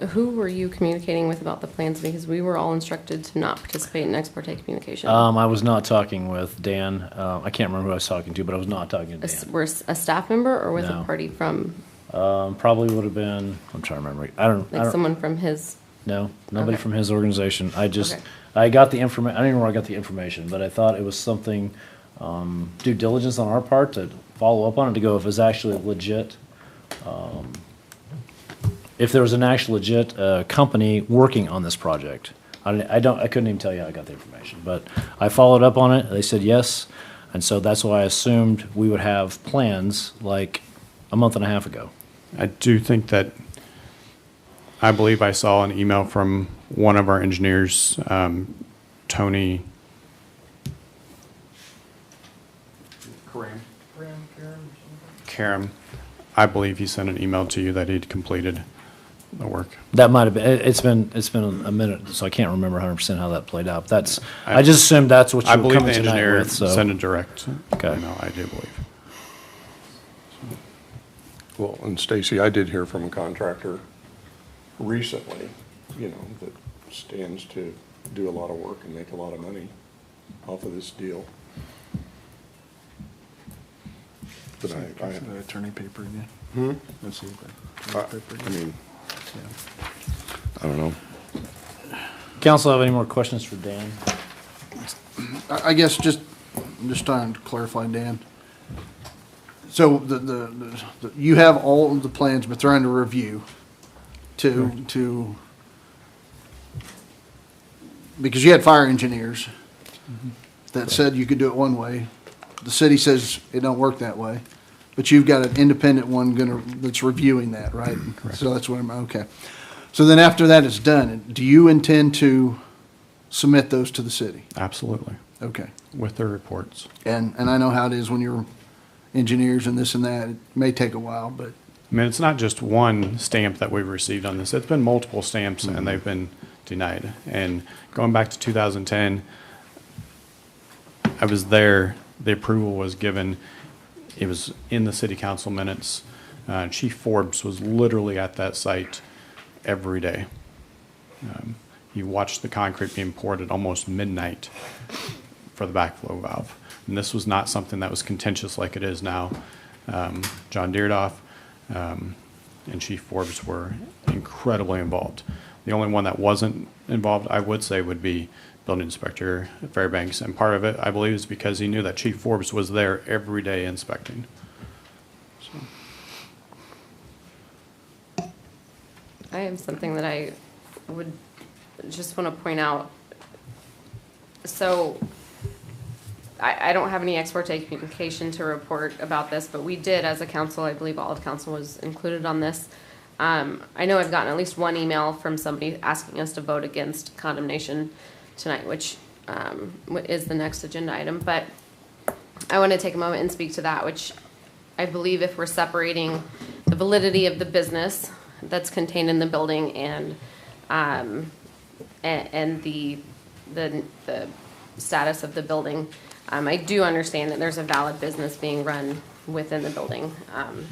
Who were you communicating with about the plans? Because we were all instructed to not participate in ex parte communication. I was not talking with Dan. I can't remember who I was talking to, but I was not talking to Dan. Were a staff member or with No. a party from, Probably would have been, I'm trying to remember. I like don't, someone from his? no, nobody Okay. from his organization. I just, Okay. I got the information, I don't even know where I got the information, but I thought it was something, due diligence on our part to follow up on it, to go if it's actually legit. If there was an actual legit, company working on this project. I couldn't even tell you how I got the information, but I followed up on it. They said yes. And so that's why I assumed we would have plans like a month and a half ago. I do think that, I believe I saw an email from one of our engineers, Tony. Karam. I believe he sent an email to you that he'd completed the work. That might have been, it's been a minute, so I can't remember 100% how that played out. That's, I just assumed that's what I you were believe coming the tonight engineer with, so. sent a direct Okay. email, I do believe. Well, and Stacy, I did hear from a contractor recently, that stands to do a lot of work and make a lot of money off of this deal. But That's the attorney paper again. Let's see. I mean, I don't know. Council have any more questions for Dan? I guess I'm just trying to clarify, Dan. So you have all of the plans, but they're under review to, because you had fire engineers that said you could do it one way. The city says it don't work that way, but you've got an independent one that's reviewing that, right? Correct. So that's what okay. So then after that is done, do you intend to submit those to the city? Absolutely. Okay. With their reports. And I know how it is when you're engineers and this and that. It may take a while, but I mean, it's not just one stamp that we've received on this. It's been multiple stamps, and they've been denied. And going back to 2010, I was there. The approval was given. It was in the city council minutes. Chief Forbes was literally at that site every day. You watched the concrete being poured at almost midnight for the backflow valve. And this was not something that was contentious like it is now. John Deerdoff and Chief Forbes were incredibly involved. The only one that wasn't involved, I would say, would be Building Inspector Fairbanks. And part of it, I believe, is because he knew that Chief Forbes was there every day inspecting. So. I have something that I would just want to point out. So I don't have any ex parte communication to report about this, but we did, as a council, I believe all of council was included on this. I know I've gotten at least one email from somebody asking us to vote against condemnation tonight, which is the next agenda item. But I want to take a moment and speak to that, which I believe if we're separating the validity of the business that's contained in the building and the status of the building, I do understand that there's a valid business being run within the building,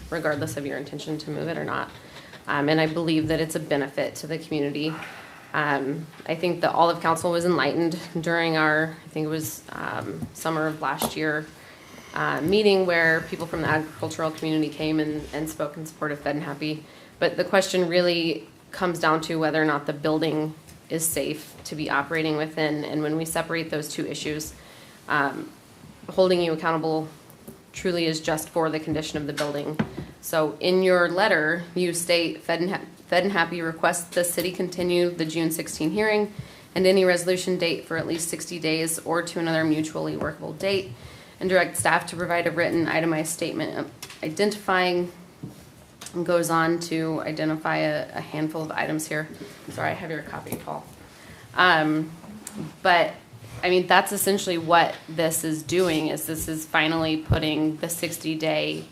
regardless of your intention to move it or not. And I believe that it's a benefit to the community. I think that all of council was enlightened during our, I think it was summer of last year, meeting where people from the agricultural community came and spoke in support of Fed and Happy. But the question really comes down to whether or not the building is safe to be operating within. And when we separate those two issues, holding you accountable truly is just for the condition of the building. So in your letter, you state Fed and Happy requests the city continue the June 16 hearing and any resolution date for at least 60 days or to another mutually workable date, and direct staff to provide a written itemized statement identifying, and goes on to identify a handful of items here. Sorry, I have your copy, Paul. But I mean, that's essentially what this is doing, is this is finally putting the 60-day,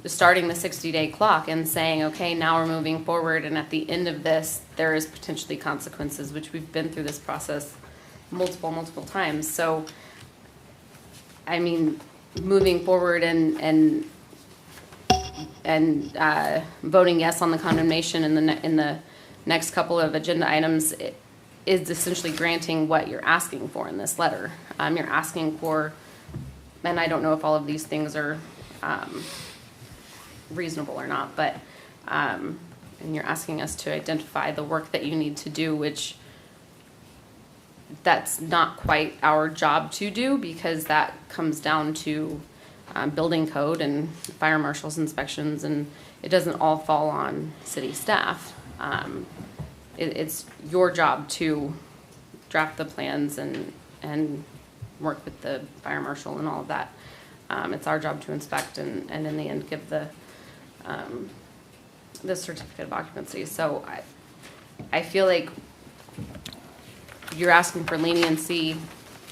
starting the 60-day clock and saying, okay, now we're moving forward, and at the end of this, there is potentially consequences, which we've been through this process multiple times. So, I mean, moving forward and voting yes on the condemnation in the next couple of agenda items is essentially granting what you're asking for in this letter. You're asking for, and I don't know if all of these things are reasonable or not, but and you're asking us to identify the work that you need to do, which that's not quite our job to do, because that comes down to building code and fire marshal's inspections, and it doesn't all fall on city staff. It's your job to draft the plans and work with the fire marshal and all of that. It's our job to inspect and in the end give the certificate of occupancy. So I feel like you're asking for leniency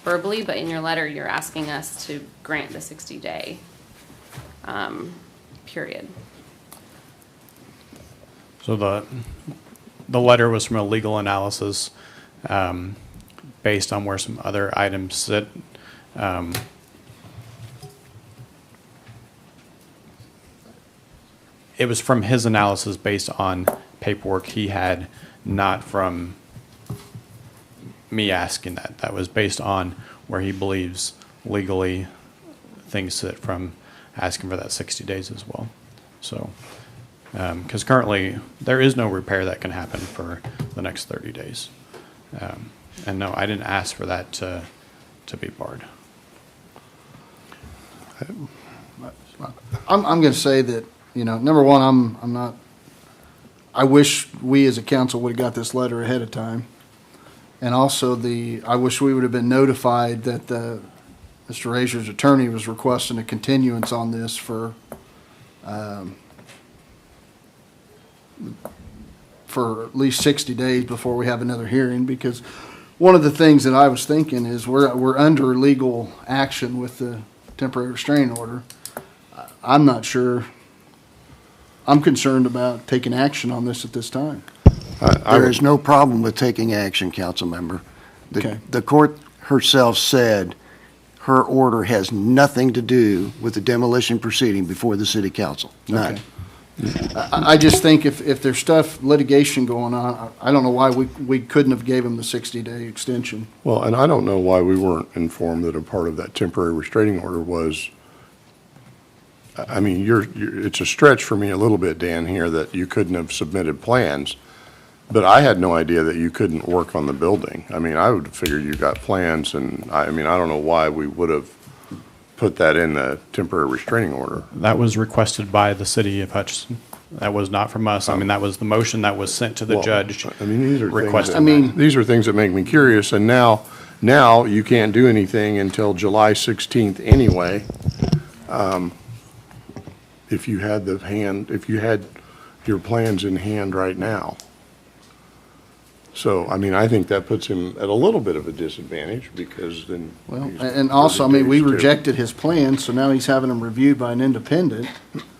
verbally, but in your letter you're asking us to grant the 60-day period. So the letter was from a legal analysis based on where some other items sit. It was from his analysis based on paperwork he had, not from me asking that. That was based on where he believes legally things sit, from asking for that 60 days as well. So, because currently there is no repair that can happen for the next 30 days. And no, I didn't ask for that to be barred. I'm going to say that, number one, I'm not, I wish we as a council would have got this letter ahead of time. And also I wish we would have been notified that Mr. Razor's attorney was requesting a continuance on this for at least 60 days before we have another hearing, because one of the things that I was thinking is we're under legal action with the temporary restraining order. I'm not sure. I'm concerned about taking action on this at this time. There is no problem with taking action, council member. The court herself said her order has nothing to do with the demolition proceeding before the city council. None. Okay. I just think if there's litigation going on, I don't know why we couldn't have gave him the 60-day extension. Well, and I don't know why we weren't informed that a part of that temporary restraining order was, I mean, it's a stretch for me a little bit, Dan, here, that you couldn't have submitted plans, but I had no idea that you couldn't work on the building. I mean, I would figure you got plans, and I don't know why we would have put that in the temporary restraining order. That was requested by the city of Hutchinson. That was not from us. I mean, that was the motion that was sent to the judge. I mean, these are requesting these are things that make me curious, and now you can't do anything until July 16th anyway. If you had your plans in hand right now. So, I mean, I think that puts him at a little bit of a disadvantage, because then. Well, and also, I mean, we rejected his plan, so now he's having them reviewed by an independent.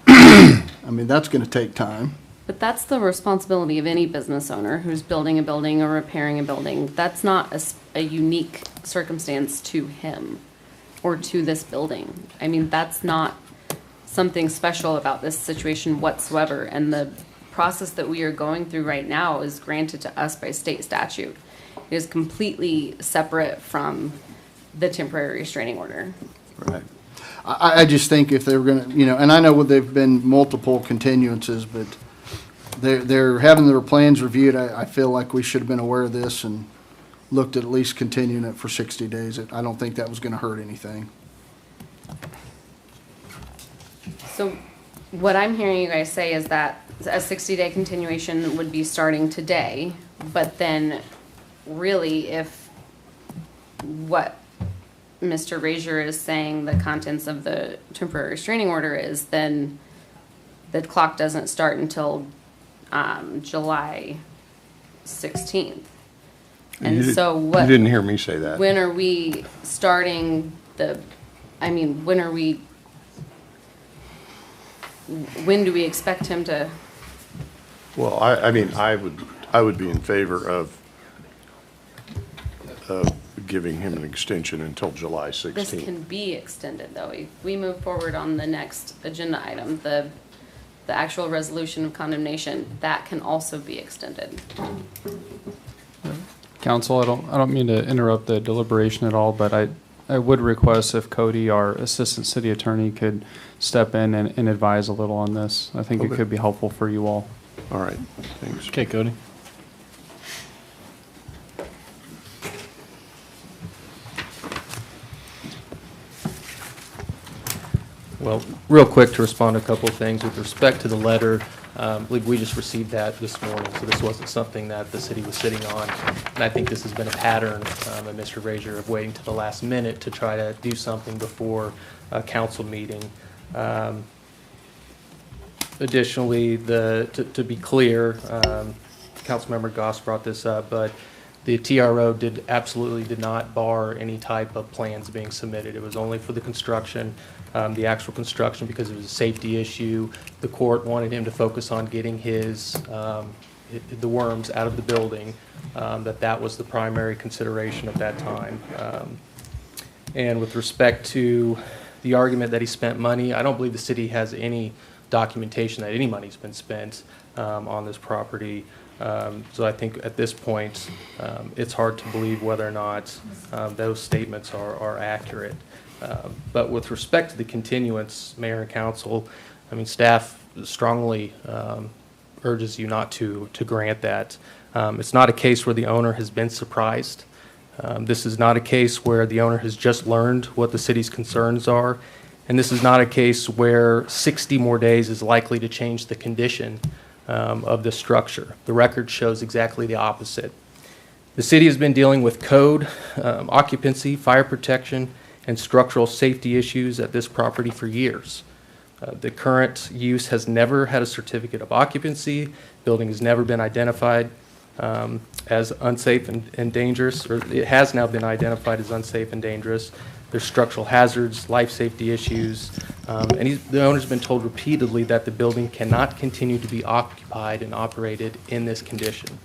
I mean, that's going to take time. But that's the responsibility of any business owner who's building a building or repairing a building. That's not a unique circumstance to him or to this building. I mean, that's not something special about this situation whatsoever. And the process that we are going through right now is granted to us by state statute. It is completely separate from the temporary restraining order. Right. I just think if they were going to, and I know they've been multiple continuances, but they're having their plans reviewed. I feel like we should have been aware of this and looked at least continuing it for 60 days. I don't think that was going to hurt anything. So what I'm hearing you guys say is that a 60-day continuation would be starting today, but then really if what Mr. Razor is saying the contents of the temporary restraining order is, then the clock doesn't start until July 16th. And so what? You didn't hear me say that. When are we starting when do we expect him to? Well, I mean, I would be in favor of giving him an extension until July 16th. This can be extended, though. If we move forward on the next agenda item, the the actual resolution of condemnation, that can also be extended. Council, I don't mean to interrupt the deliberation at all, but I would request if Cody, our Assistant City Attorney, could step in and advise a little on this. I think it could be helpful for you all. All right, thanks. Okay, Cody. Well, real quick to respond to a couple of things. With respect to the letter, I believe we just received that this morning, so this wasn't something that the city was sitting on. And I think this has been a pattern, of Mr. Frazier, of waiting to the last minute to try to do something before a council meeting. Additionally, to be clear, Councilmember Goss brought this up, but the TRO absolutely did not bar any type of plans being submitted. It was only for the construction, the actual construction, because it was a safety issue. The court wanted him to focus on getting the worms out of the building, that was the primary consideration at that time. And with respect to the argument that he spent money, I don't believe the city has any documentation that any money's been spent on this property. So I think at this point, it's hard to believe whether or not those statements are accurate. But with respect to the continuance, Mayor and Council, I mean, staff strongly urges you not to grant that. It's not a case where the owner has been surprised. This is not a case where the owner has just learned what the city's concerns are. And this is not a case where 60 more days is likely to change the condition of the structure. The record shows exactly the opposite. The city has been dealing with code, occupancy, fire protection, and structural safety issues at this property for years. The current use has never had a certificate of occupancy. Building has never been identified as unsafe and dangerous, or it has now been identified as unsafe and dangerous. There's structural hazards, life safety issues, and the owner's been told repeatedly that the building cannot continue to be occupied and operated in this condition.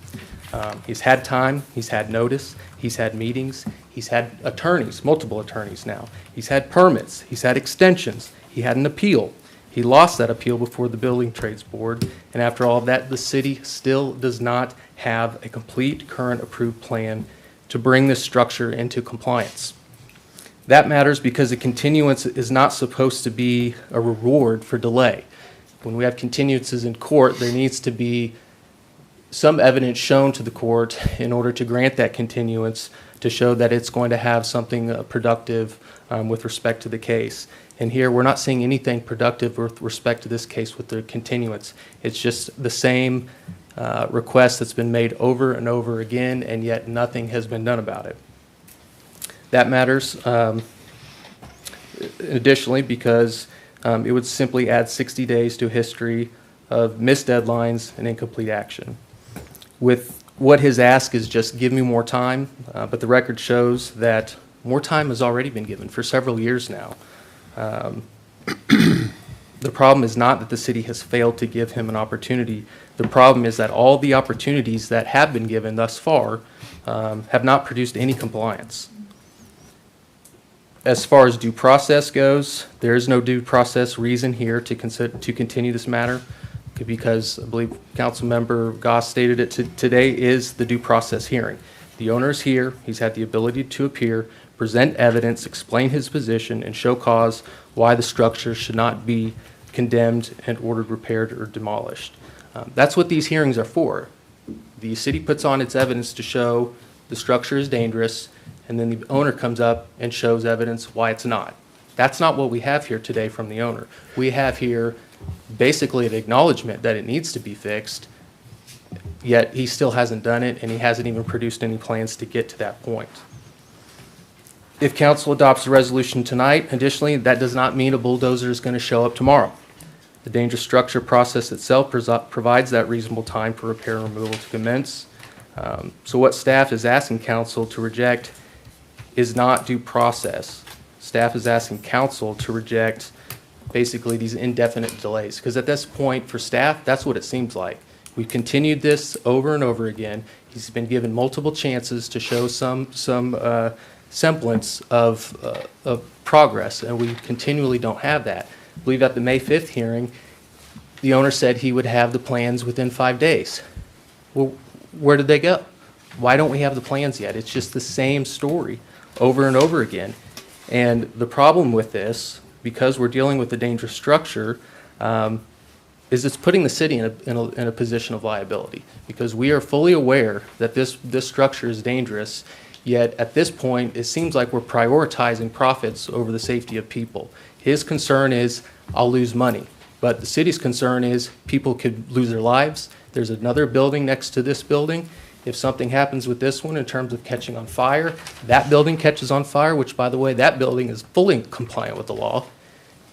He's had time, he's had notice, he's had meetings, he's had attorneys, multiple attorneys now. He's had permits, he's had extensions, he had an appeal. He lost that appeal before the Building Trades Board, and after all of that, the city still does not have a complete current approved plan to bring this structure into compliance. That matters because a continuance is not supposed to be a reward for delay. When we have continuances in court, there needs to be some evidence shown to the court in order to grant that continuance to show that it's going to have something productive with respect to the case. And here, we're not seeing anything productive with respect to this case with the continuance. It's just the same request that's been made over and over again, and yet nothing has been done about it. That matters additionally because it would simply add 60 days to a history of missed deadlines and incomplete action. With what his ask is just give me more time, but the record shows that more time has already been given for several years now. The problem is not that the city has failed to give him an opportunity. The problem is that all the opportunities that have been given thus far have not produced any compliance. As far as due process goes, there is no due process reason here to continue this matter, because I believe Councilmember Goss stated it today is the due process hearing. The owner is here. He's had the ability to appear, present evidence, explain his position, and show cause why the structure should not be condemned and ordered repaired or demolished. That's what these hearings are for. The city puts on its evidence to show the structure is dangerous, and then the owner comes up and shows evidence why it's not. That's not what we have here today from the owner. We have here basically an acknowledgement that it needs to be fixed, yet he still hasn't done it, and he hasn't even produced any plans to get to that point. If council adopts the resolution tonight, additionally, that does not mean a bulldozer is going to show up tomorrow. The dangerous structure process itself provides that reasonable time for repair and removal to commence. So what staff is asking council to reject is not due process. Staff is asking council to reject basically these indefinite delays, because at this point for staff, that's what it seems like. We've continued this over and over again. He's been given multiple chances to show some semblance of progress, and we continually don't have that. I believe at the May 5th hearing, the owner said he would have the plans within 5 days. Well, where did they go? Why don't we have the plans yet? It's just the same story over and over again. And the problem with this, because we're dealing with a dangerous structure, is it's putting the city in a position of liability, because we are fully aware that this structure is dangerous, yet at this point, it seems like we're prioritizing profits over the safety of people. His concern is, I'll lose money. But the city's concern is people could lose their lives. There's another building next to this building. If something happens with this one in terms of catching on fire, that building catches on fire, which, by the way, that building is fully compliant with the law.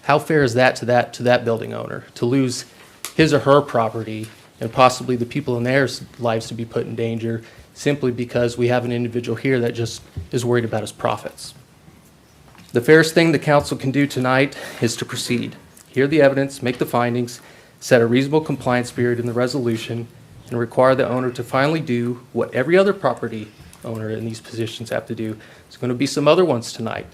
How fair is that to that building owner to lose his or her property and possibly the people in their lives to be put in danger simply because we have an individual here that just is worried about his profits? The fairest thing the council can do tonight is to proceed. Hear the evidence, make the findings, set a reasonable compliance period in the resolution, and require the owner to finally do what every other property owner in these positions have to do. There's going to be some other ones tonight.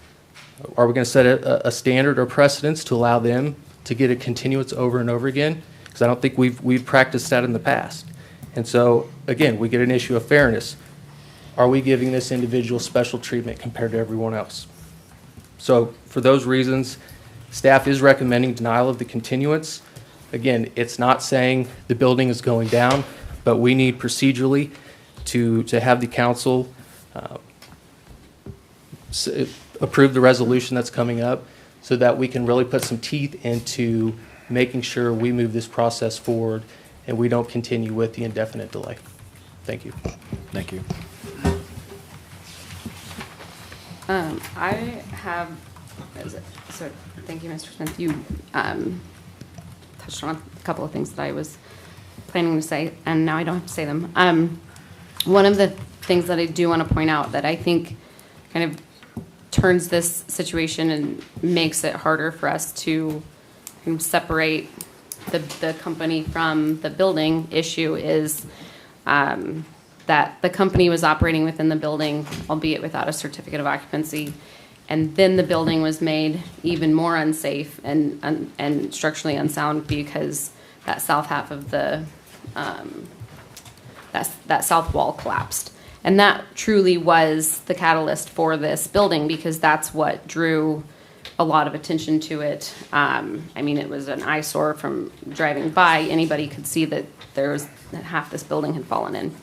Are we going to set a standard or precedence to allow them to get a continuance over and over again? Because I don't think we've practiced that in the past. And so, again, we get an issue of fairness. Are we giving this individual special treatment compared to everyone else? So for those reasons, staff is recommending denial of the continuance. Again, it's not saying the building is going down, but we need procedurally to have the council approve the resolution that's coming up so that we can really put some teeth into making sure we move this process forward and we don't continue with the indefinite delay. Thank you. Thank you. I have, so thank you, Mr. Smith. You touched on a couple of things that I was planning to say, and now I don't have to say them. One of the things that I do want to point out that I think kind of turns this situation and makes it harder for us to kind of separate the company from the building issue is that the company was operating within the building, albeit without a certificate of occupancy, and then the building was made even more unsafe and structurally unsound because that south half of the that south wall collapsed. And that truly was the catalyst for this building because that's what drew a lot of attention to it. I mean, it was an eyesore from driving by. Anybody could see that half this building had fallen in.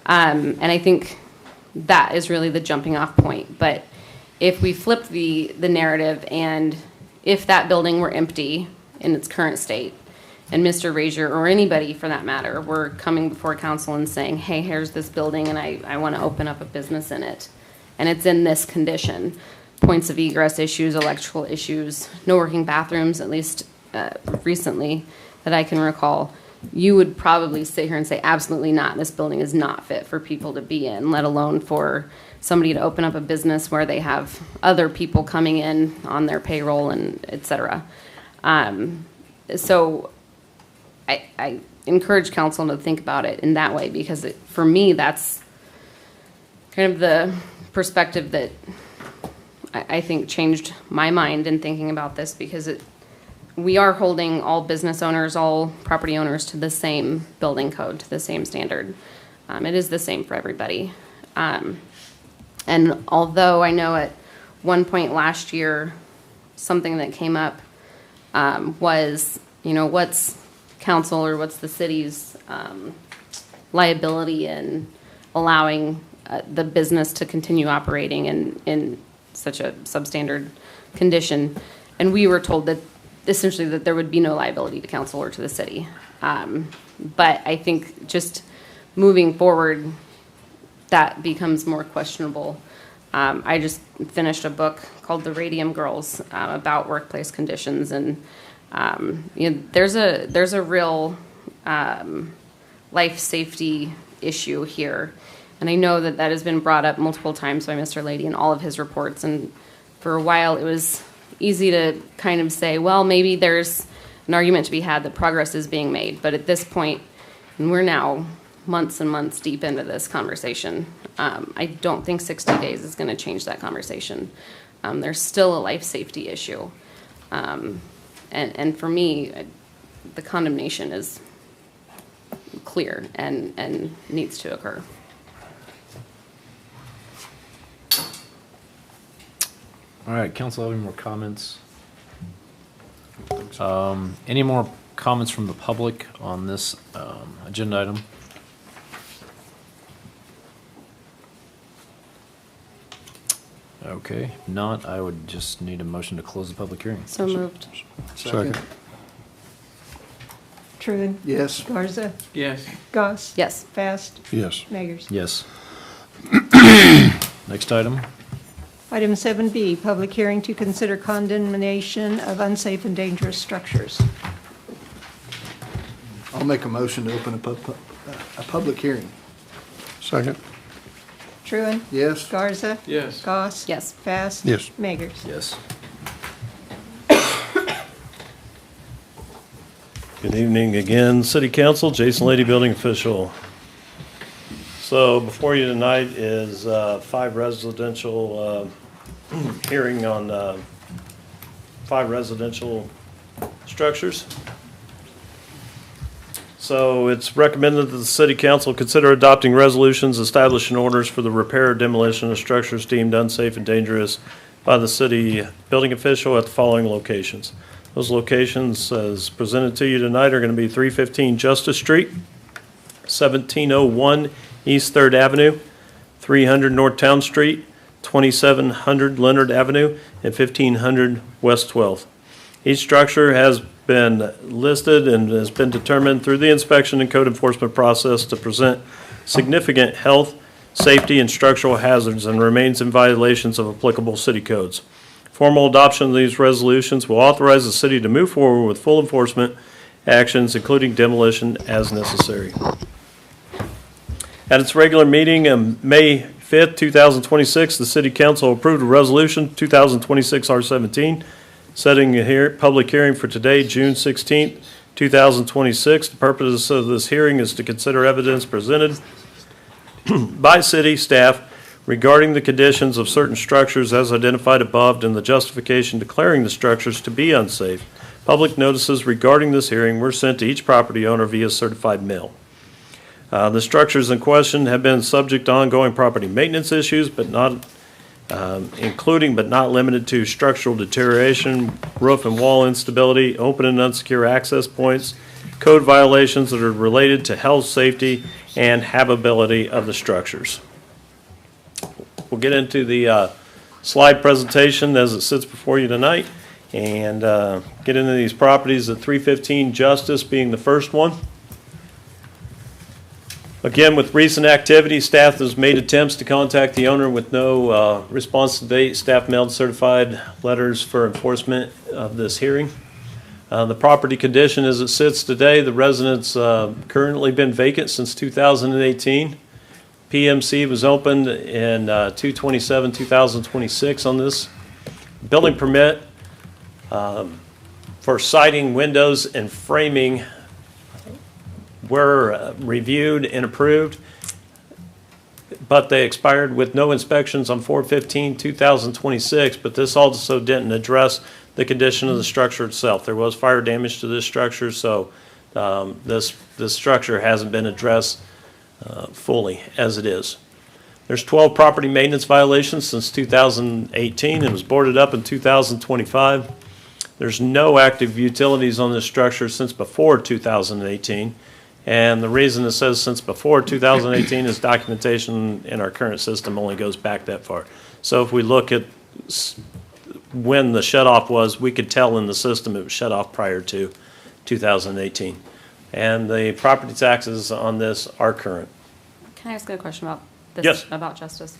And I think that is really the jumping off point. But if we flip the narrative and if that building were empty in its current state, and Mr. Razier, or anybody for that matter, were coming before council and saying, hey, here's this building and I want to open up a business in it, and it's in this condition, points of egress issues, electrical issues, no working bathrooms, at least recently that I can recall, you would probably sit here and say, absolutely not, this building is not fit for people to be in, let alone for somebody to open up a business where they have other people coming in on their payroll and et cetera. So I encourage council to think about it in that way because for me, that's kind of the perspective that I think changed my mind in thinking about this because we are holding all business owners, all property owners to the same building code, to the same standard. It is the same for everybody. And although I know at one point last year, something that came up was, what's council or what's the city's liability in allowing the business to continue operating in such a substandard condition. And we were told that essentially that there would be no liability to council or to the city. But I think just moving forward, that becomes more questionable. I just finished a book called The Radium Girls about workplace conditions, and there's a real life safety issue here, and I know that has been brought up multiple times by Mr. Lady in all of his reports. And for a while, it was easy to kind of say, well, maybe there's an argument to be had that progress is being made, but at this point, and we're now months and months deep into this conversation, I don't think 60 days is going to change that conversation. There's still a life safety issue. And for me, the condemnation is clear and needs to occur. All right, council, have any more comments? Any more comments from the public on this agenda item? Okay, if not, I would just need a motion to close the public hearing. So moved. Second. Truen? Yes. Garza? Yes. Goss? Yes. Fast? Yes. Meggers? Yes. Next item. Item 7B, public hearing to consider condemnation of unsafe and dangerous structures. I'll make a motion to open a public hearing. Second. Truen? Yes. Garza? Yes. Goss? Yes. Fast? Yes. Meggers? Yes. Good evening again, City Council, Jason Lady, Building Official. So before you tonight is 5 residential hearing on 5 residential structures. So it's recommended that the City Council consider adopting resolutions establishing orders for the repair or demolition of structures deemed unsafe and dangerous by the city building official at the following locations. Those locations, as presented to you tonight, are going to be 315 Justice Street, 1701 East 3rd Avenue, 300 North Town Street, 2700 Leonard Avenue, and 1500 West 12th. Each structure has been listed and has been determined through the inspection and code enforcement process to present significant health, safety, and structural hazards and remains in violations of applicable city codes. Formal adoption of these resolutions will authorize the city to move forward with full enforcement actions, including demolition as necessary. At its regular meeting on May 5th, 2026, the City Council approved a resolution 2026 R17 setting a public hearing for today, June 16th, 2026. The purpose of this hearing is to consider evidence presented by city staff regarding the conditions of certain structures as identified above and the justification declaring the structures to be unsafe. Public notices regarding this hearing were sent to each property owner via certified mail. The structures in question have been subject to ongoing property maintenance issues, but not including but not limited to structural deterioration, roof and wall instability, open and unsecure access points, code violations that are related to health, safety, and habitability of the structures. We'll get into the slide presentation as it sits before you tonight and get into these properties at 315 Justice being the first one. Again, with recent activity, staff has made attempts to contact the owner with no response to date. Staff mailed certified letters for enforcement of this hearing. The property condition as it sits today, the residence currently been vacant since 2018. PMC was opened in 2/27/2026 on this. Building permit for siding, windows, and framing were reviewed and approved, but they expired with no inspections on 4/15/2026, but this also didn't address the condition of the structure itself. There was fire damage to this structure, so this structure hasn't been addressed fully as it is. There's 12 property maintenance violations since 2018 and was boarded up in 2025. There's no active utilities on this structure since before 2018. And the reason it says since before 2018 is documentation in our current system only goes back that far. So if we look at when the shut-off was, we could tell in the system it was shut off prior to 2018. And the property taxes on this are current. Can I ask a question about this? Yes. About justice.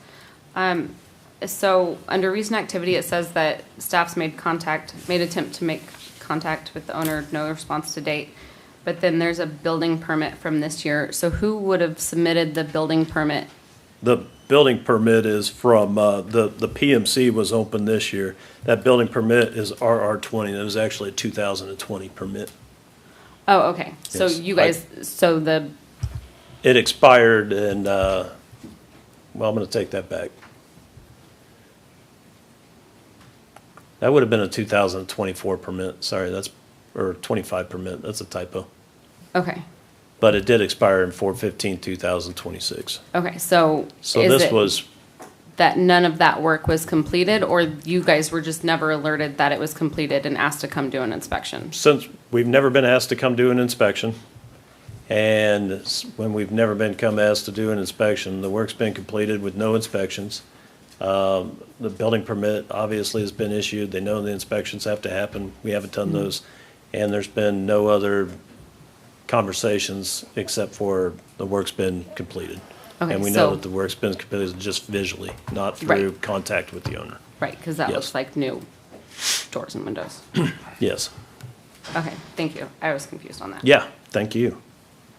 So under recent activity, it says that staff's made attempt to make contact with the owner, no response to date. But then there's a building permit from this year. So who would have submitted the building permit? The building permit is from, the PMC was open this year. That building permit is RR20. That was actually a 2020 permit. Oh, okay. So Yes. you guys, It expired and, well, I'm going to take that back. That would have been a 2024 permit. Sorry, that's or 25 permit. That's a typo. Okay. But it did expire in 4/15/2026. Okay, so So is this it was, that none of that work was completed, or you guys were just never alerted that it was completed and asked to come do an inspection? since we've never been asked to come do an inspection, and when we've never been asked to do an inspection, the work's been completed with no inspections. The building permit obviously has been issued. They know the inspections have to happen. We haven't done those. And there's been no other conversations except for the work's been completed. Okay, And we know so- that the work's been completed just visually, not through Right. contact with the owner. Right, because that Yes. looks like new doors and windows. Yes. Okay, thank you. I was confused on that. Yeah, thank you.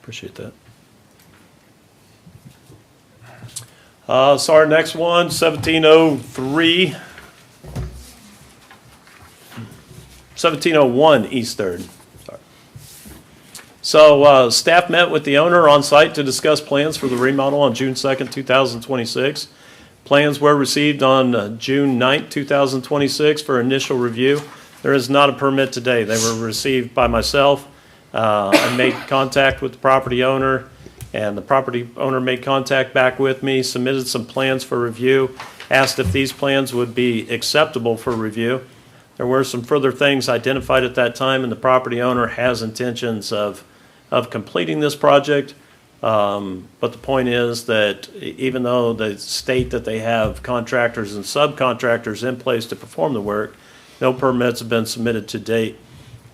Appreciate that. So our next one, 1703. 1701 East Third. Sorry. So staff met with the owner on site to discuss plans for the remodel on June 2nd, 2026. Plans were received on June 9th, 2026 for initial review. There is not a permit today. They were received by myself. I made contact with the property owner, and the property owner made contact back with me, submitted some plans for review, asked if these plans would be acceptable for review. There were some further things identified at that time, and the property owner has intentions of completing this project. But the point is that even though they state that they have contractors and subcontractors in place to perform the work, no permits have been submitted to date.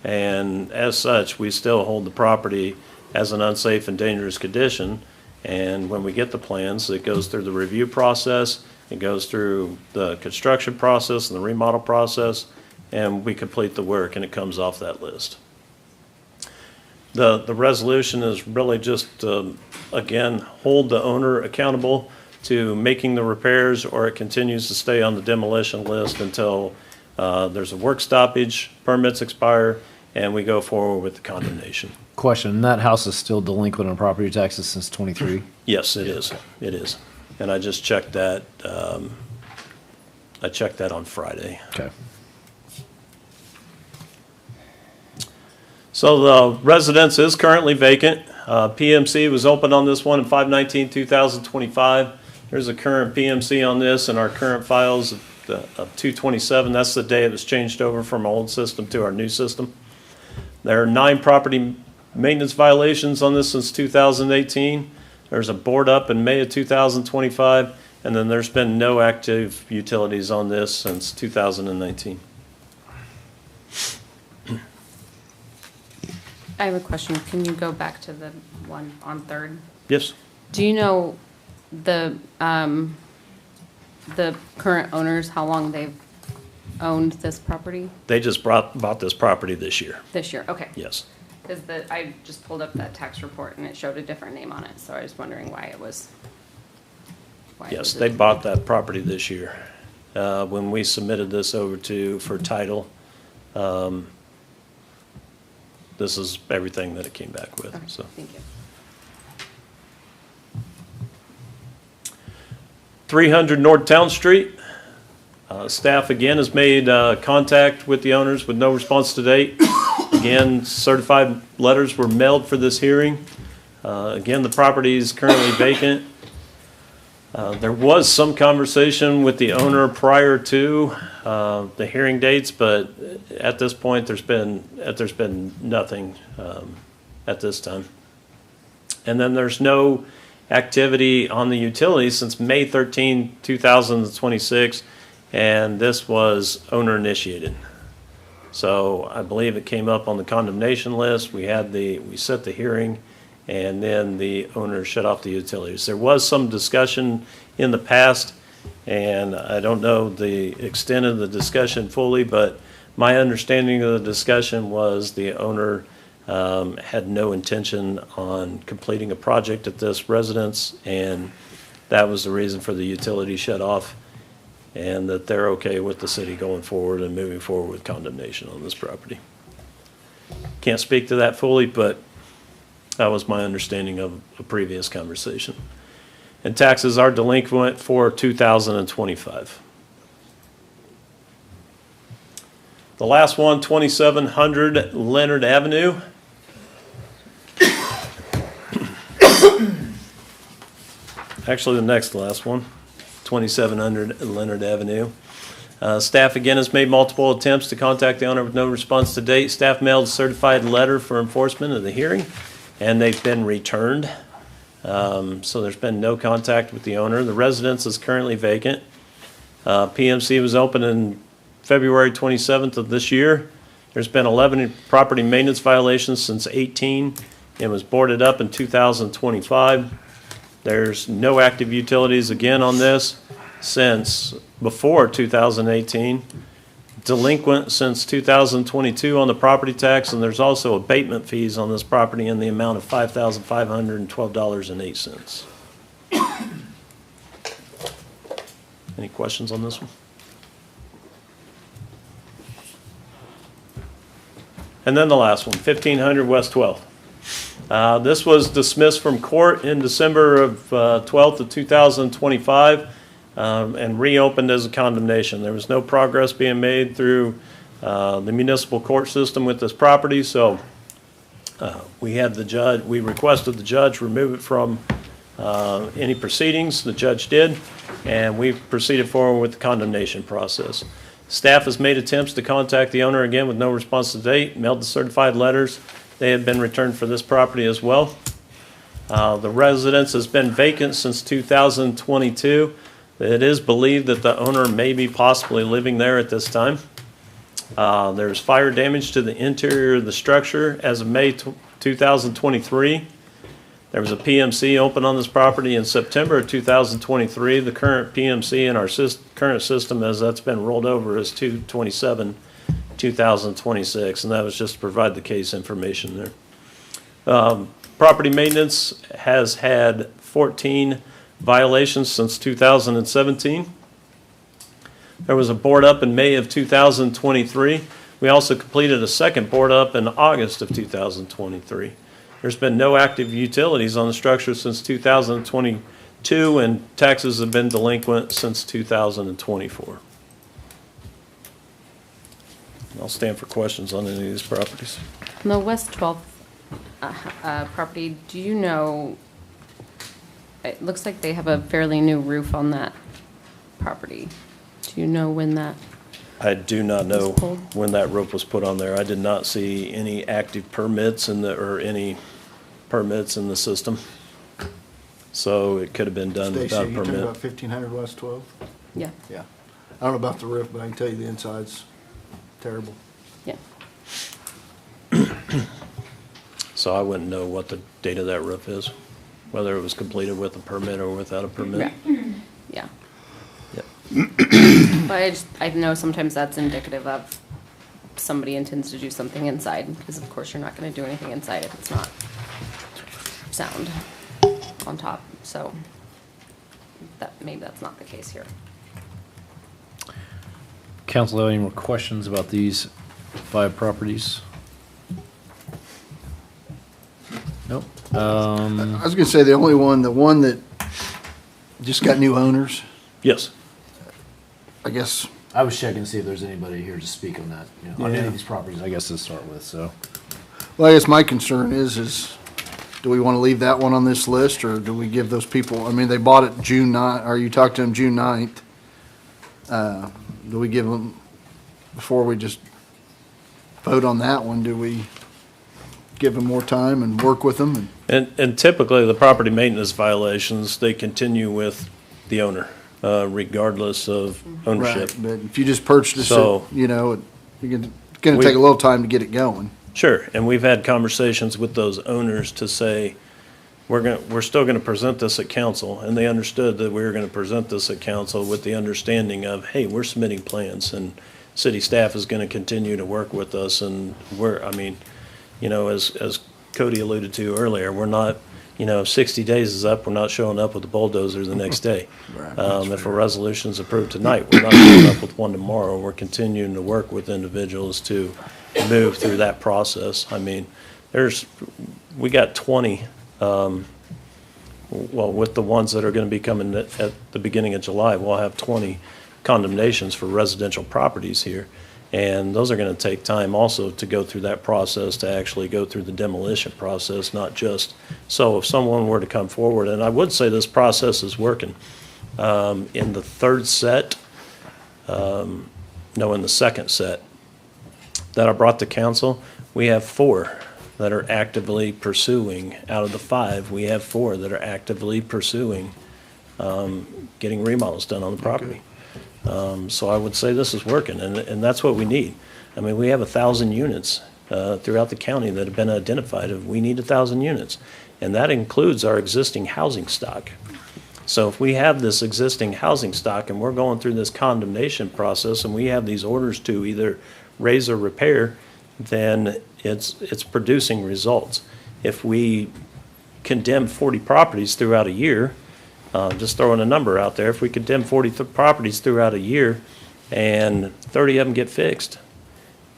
And as such, we still hold the property as an unsafe and dangerous condition. And when we get the plans, it goes through the review process, it goes through the construction process and the remodel process, and we complete the work, and it comes off that list. The resolution is really just, again, hold the owner accountable to making the repairs, or it continues to stay on the demolition list until there's a work stoppage, permits expire, and we go forward with the condemnation. Question, that house is still delinquent on property taxes since '23? Yes, it is. It is. And I just checked that, I checked that on Friday. Okay. So the residence is currently vacant. PMC was opened on this one in 5/19/2025. There's a current PMC on this in our current files of 2/27. That's the day it was changed over from our old system to our new system. There are 9 property maintenance violations on this since 2018. There's a board up in May of 2025, and then there's been no active utilities on this since 2019. I have a question. Can you go back to the one on Third? Yes. Do you know the current owners, how long they've owned this property? They just bought this property this year. This year, okay. Yes. Because I just pulled up that tax report and it showed a different name on it, so I was wondering why it was. Yes, they bought that property this year. When we submitted this over for title, this is everything that it came back with, Okay, so. thank you. 300 North Town Street. Staff again has made contact with the owners with no response to date. Again, certified letters were mailed for this hearing. Again, the property is currently vacant. There was some conversation with the owner prior to the hearing dates, but at this point, there's been nothing at this time. And then there's no activity on the utilities since May 13, 2026, and this was owner initiated. So I believe it came up on the condemnation list. We set the hearing, and then the owner shut off the utilities. There was some discussion in the past, and I don't know the extent of the discussion fully, but my understanding of the discussion was the owner had no intention on completing a project at this residence, and that was the reason for the utility shut off, and that they're okay with the city going forward and moving forward with condemnation on this property. Can't speak to that fully, but that was my understanding of a previous conversation. And taxes are delinquent for 2025. The last one, 2700 Leonard Avenue. Actually, the next to last one, 2700 Leonard Avenue. Staff again has made multiple attempts to contact the owner with no response to date. Staff mailed a certified letter for enforcement of the hearing, and they've been returned. So there's been no contact with the owner. The residence is currently vacant. PMC was opened in February 27th of this year. There's been 11 property maintenance violations since 18. It was boarded up in 2025. There's no active utilities again on this since before 2018. Delinquent since 2022 on the property tax, and there's also abatement fees on this property in the amount of $5,512.08. Any questions on this one? And then the last one, 1500 West 12th. This was dismissed from court in December of 12th of 2025 and reopened as a condemnation. There was no progress being made through the municipal court system with this property, so we requested the judge remove it from any proceedings. The judge did, and we proceeded forward with the condemnation process. Staff has made attempts to contact the owner again with no response to date, mailed the certified letters. They have been returned for this property as well. The residence has been vacant since 2022. It is believed that the owner may be possibly living there at this time. There's fire damage to the interior of the structure as of May 2023. There was a PMC open on this property in September of 2023. The current PMC in our current system, as that's been rolled over, is 2/27/2026, and that was just to provide the case information there. Property maintenance has had 14 violations since 2017. There was a board up in May of 2023. We also completed a second board up in August of 2023. There's been no active utilities on the structure since 2022, and taxes have been delinquent since 2024. I'll stand for questions on any of these properties. On the West 12th property, do you know, it looks like they have a fairly new roof on that property. Do you know when that? I do not know when that roof was put on there. I did not see any active permits or any permits in the system. So it could have been done without a Stacy, you permit. talking about 1500 West 12th? Yeah. Yeah. I don't know about the roof, but I can tell you the inside's terrible. Yeah. So I wouldn't know what the date of that roof is, whether it was completed with a permit or without a permit. Right. Yeah. Yep. But I know sometimes that's indicative of somebody intends to do something inside, because of course you're not going to do anything inside if it's not sound on top. So maybe that's not the case here. Council, have any more questions about these 5 properties? Nope. I was going to say the one that just got new owners. Yes. I guess. I was checking to see if there's anybody here to speak on that, on Yeah. any of these properties, I guess to start with, so. Well, I guess my concern is do we want to leave that one on this list, or do we give those people, I mean, they bought it June 9th, or you talked to them June 9th. Do we give them, before we just vote on that one, do we give them more time and work with them? And typically, the property maintenance violations, they continue with the owner, regardless of ownership. Right, but if you just purchase it, you know, it's going to take a little time to get it going. Sure, and we've had conversations with those owners to say, we're still gonna present this at council, and they understood that we were gonna present this at council with the understanding of, hey, we're submitting plans, and city staff is gonna continue to work with us, and as Cody alluded to earlier, we're not, 60 days is up, we're not showing up with the bulldozer the next day. Right. If a resolution's approved tonight, we're not showing up with one tomorrow. We're continuing to work with individuals to move through that process. I mean, we got 20, with the ones that are going to be coming at the beginning of July, we'll have 20 condemnations for residential properties here. And those are going to take time also to go through that process, to actually go through the demolition process, not just, so if someone were to come forward, and I would say this process is working. In the third set, in the second set that I brought to council, we have 4 that are actively pursuing. Out of the 5, we have 4 that are actively pursuing getting remodels done on the property. So I would say this is working, and that's what we need. I mean, we have 1,000 units throughout the county that have been identified of we need 1,000 units, and that includes our existing housing stock. So if we have this existing housing stock and we're going through this condemnation process and we have these orders to either raise or repair, then it's producing results. If we condemn 40 properties throughout a year, just throwing a number out there, if we condemn 40 properties throughout a year and 30 of them get fixed,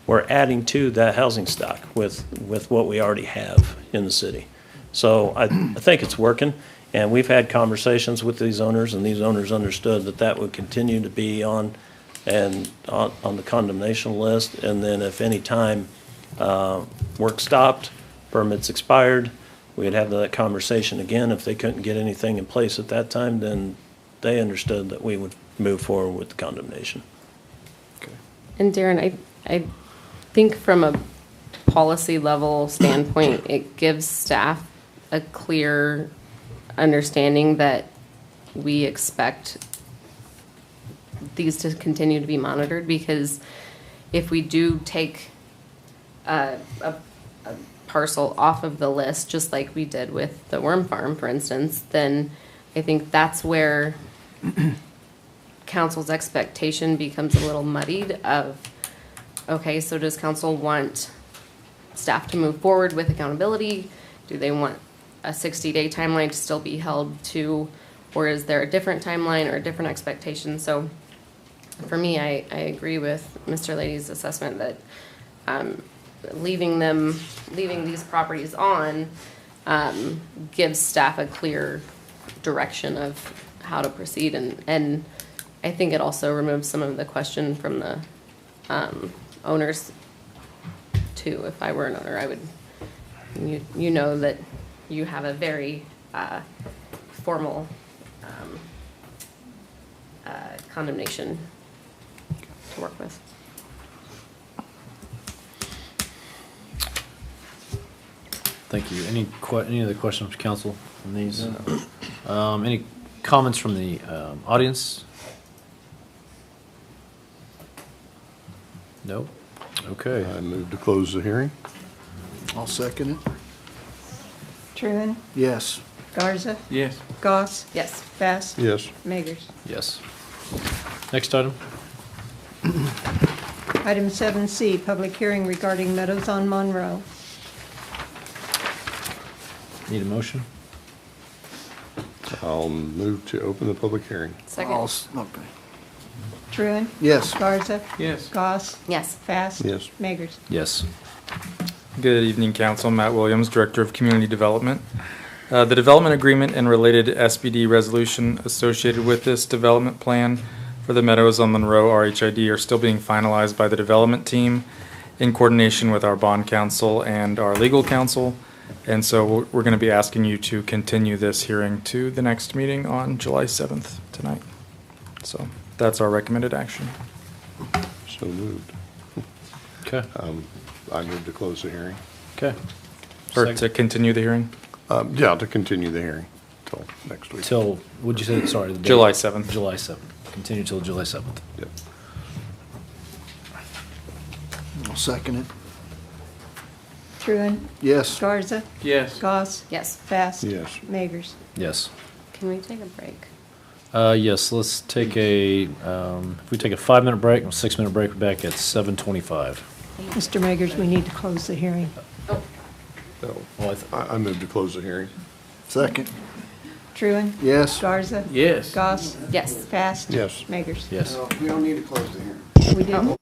we're adding to that housing stock with what we already have in the city. So I think it's working, and we've had conversations with these owners, and these owners understood that that would continue to be on the condemnation list. And then if any time work stopped, permits expired, we'd have that conversation again. If they couldn't get anything in place at that time, then they understood that we would move forward with the condemnation. And Darren, I think from a policy level standpoint, it gives staff a clear understanding that we expect these to continue to be monitored, because if we do take a parcel off of the list, just like we did with the worm farm, for instance, then I think that's where council's expectation becomes a little muddied of, okay, so does council want staff to move forward with accountability? Do they want a 60-day timeline to still be held to, or is there a different timeline or a different expectation? So for me, I agree with Mr. Lady's assessment that leaving these properties on gives staff a clear direction of how to proceed, and I think it also removes some of the question from the owners too. If I were an owner, I would, you know that you have a very formal condemnation to work with. Thank you. Any other questions from council on these? Any comments from the audience? No? Okay. I move to close the hearing. I'll second it. Truon, Yes. Garza, Yes. Goss, Yes. Best, Yes. Magers. Yes. Next item. Item 7C, public hearing regarding Meadows on Monroe. Need a motion? I'll move to open the public hearing. Second. Okay. Truon, Yes. Garza, Yes. Goss, Yes. Fast, Yes. Magers. Yes. Good evening, Council. Matt Williams, Director of Community Development. The development agreement and related SBD resolution associated with this development plan for the Meadows on Monroe RHID are still being finalized by the development team in coordination with our bond counsel and our legal counsel. And so we're going to be asking you to continue this hearing to the next meeting on July 7th tonight. So that's our recommended action. So moved. Okay. I move to close the hearing. Okay. Or to continue the hearing? Yeah, to continue the hearing till next week. Till, would you say, sorry? the date? July 7th. July 7th. Continue till July 7th. Yep. I'll second it. Truon, Yes. Garza, Yes. Goss, Yes. Fast, Yes. Magers. Yes. Can we take a break? Yes, let's take if we take a 5-minute break, a 6-minute break, we're back at 7:25. Mr. Magers, we need to close the hearing. So, Well, I move to close the hearing. Second. Truon, Yes. Garza, Yes. Goss, Yes. Fast, Yes. Magers. Yes. We don't need to close the hearing. We didn't.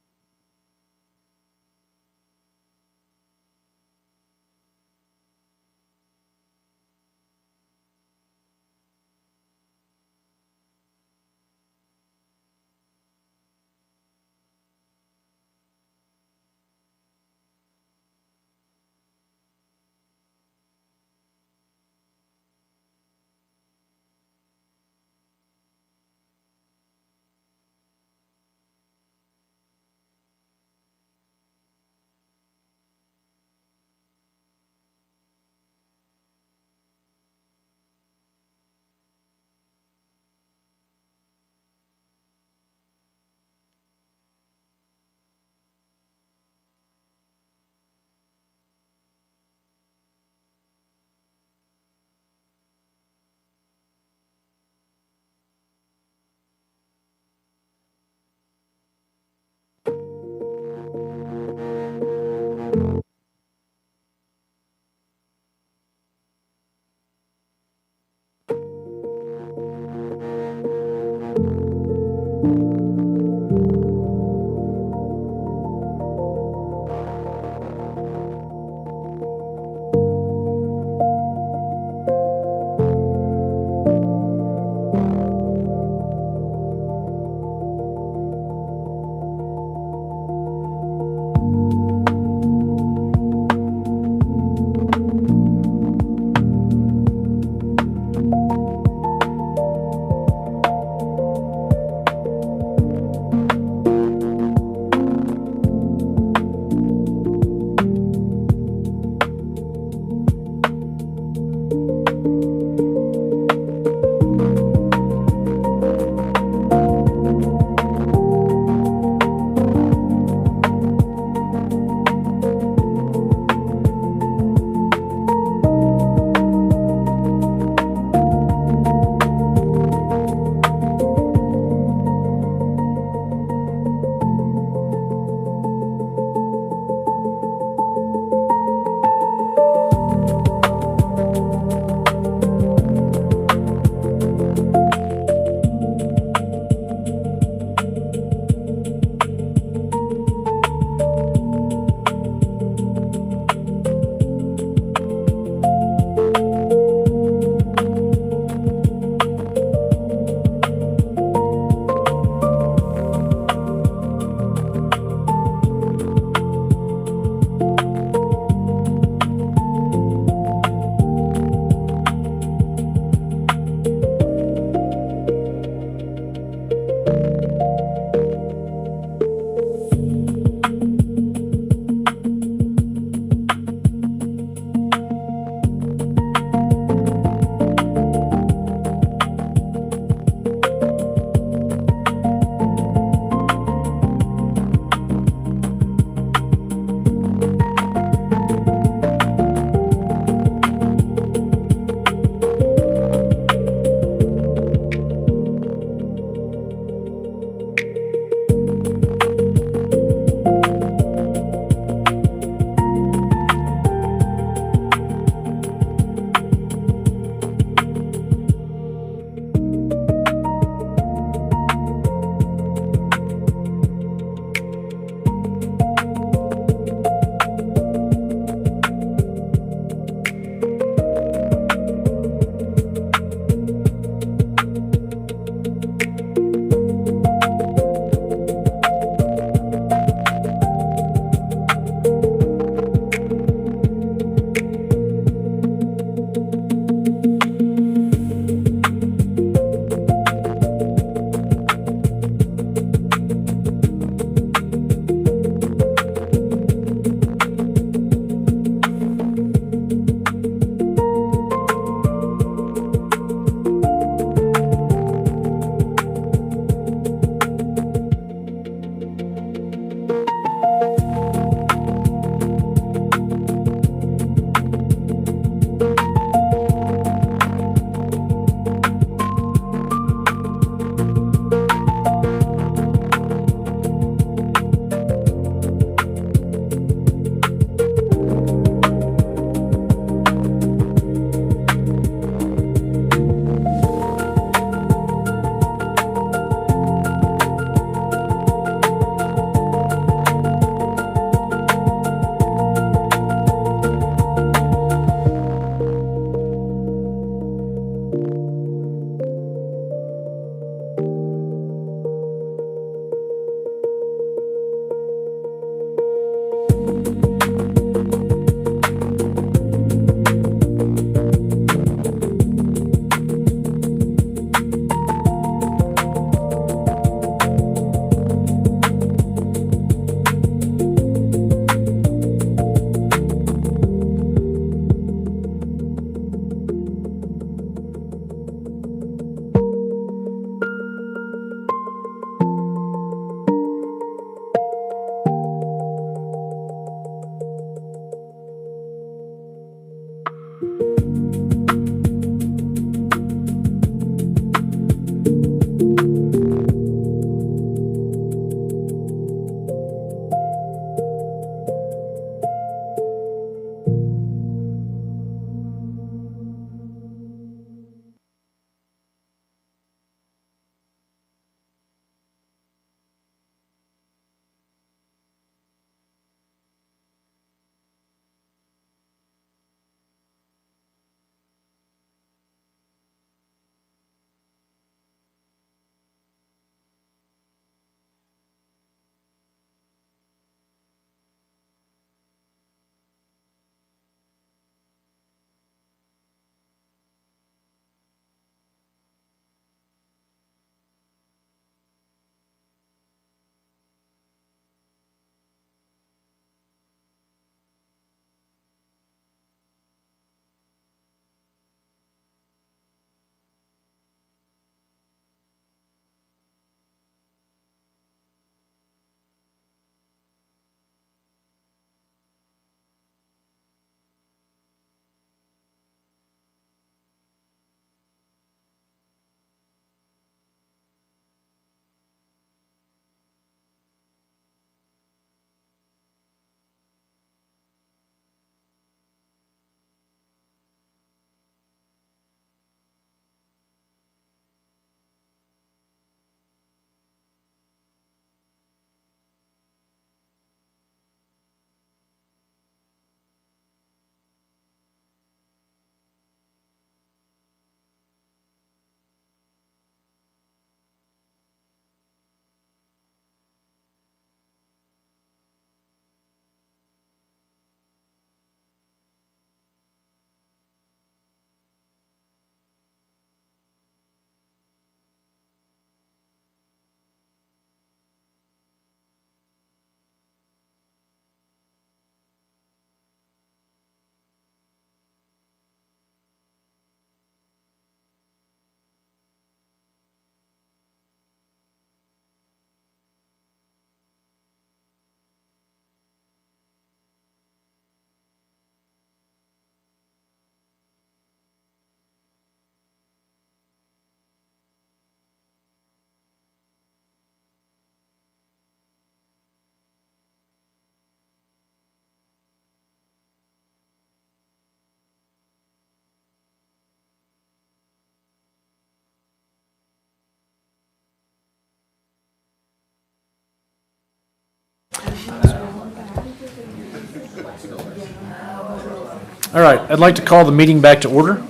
All right, I'd like to call the meeting back to order.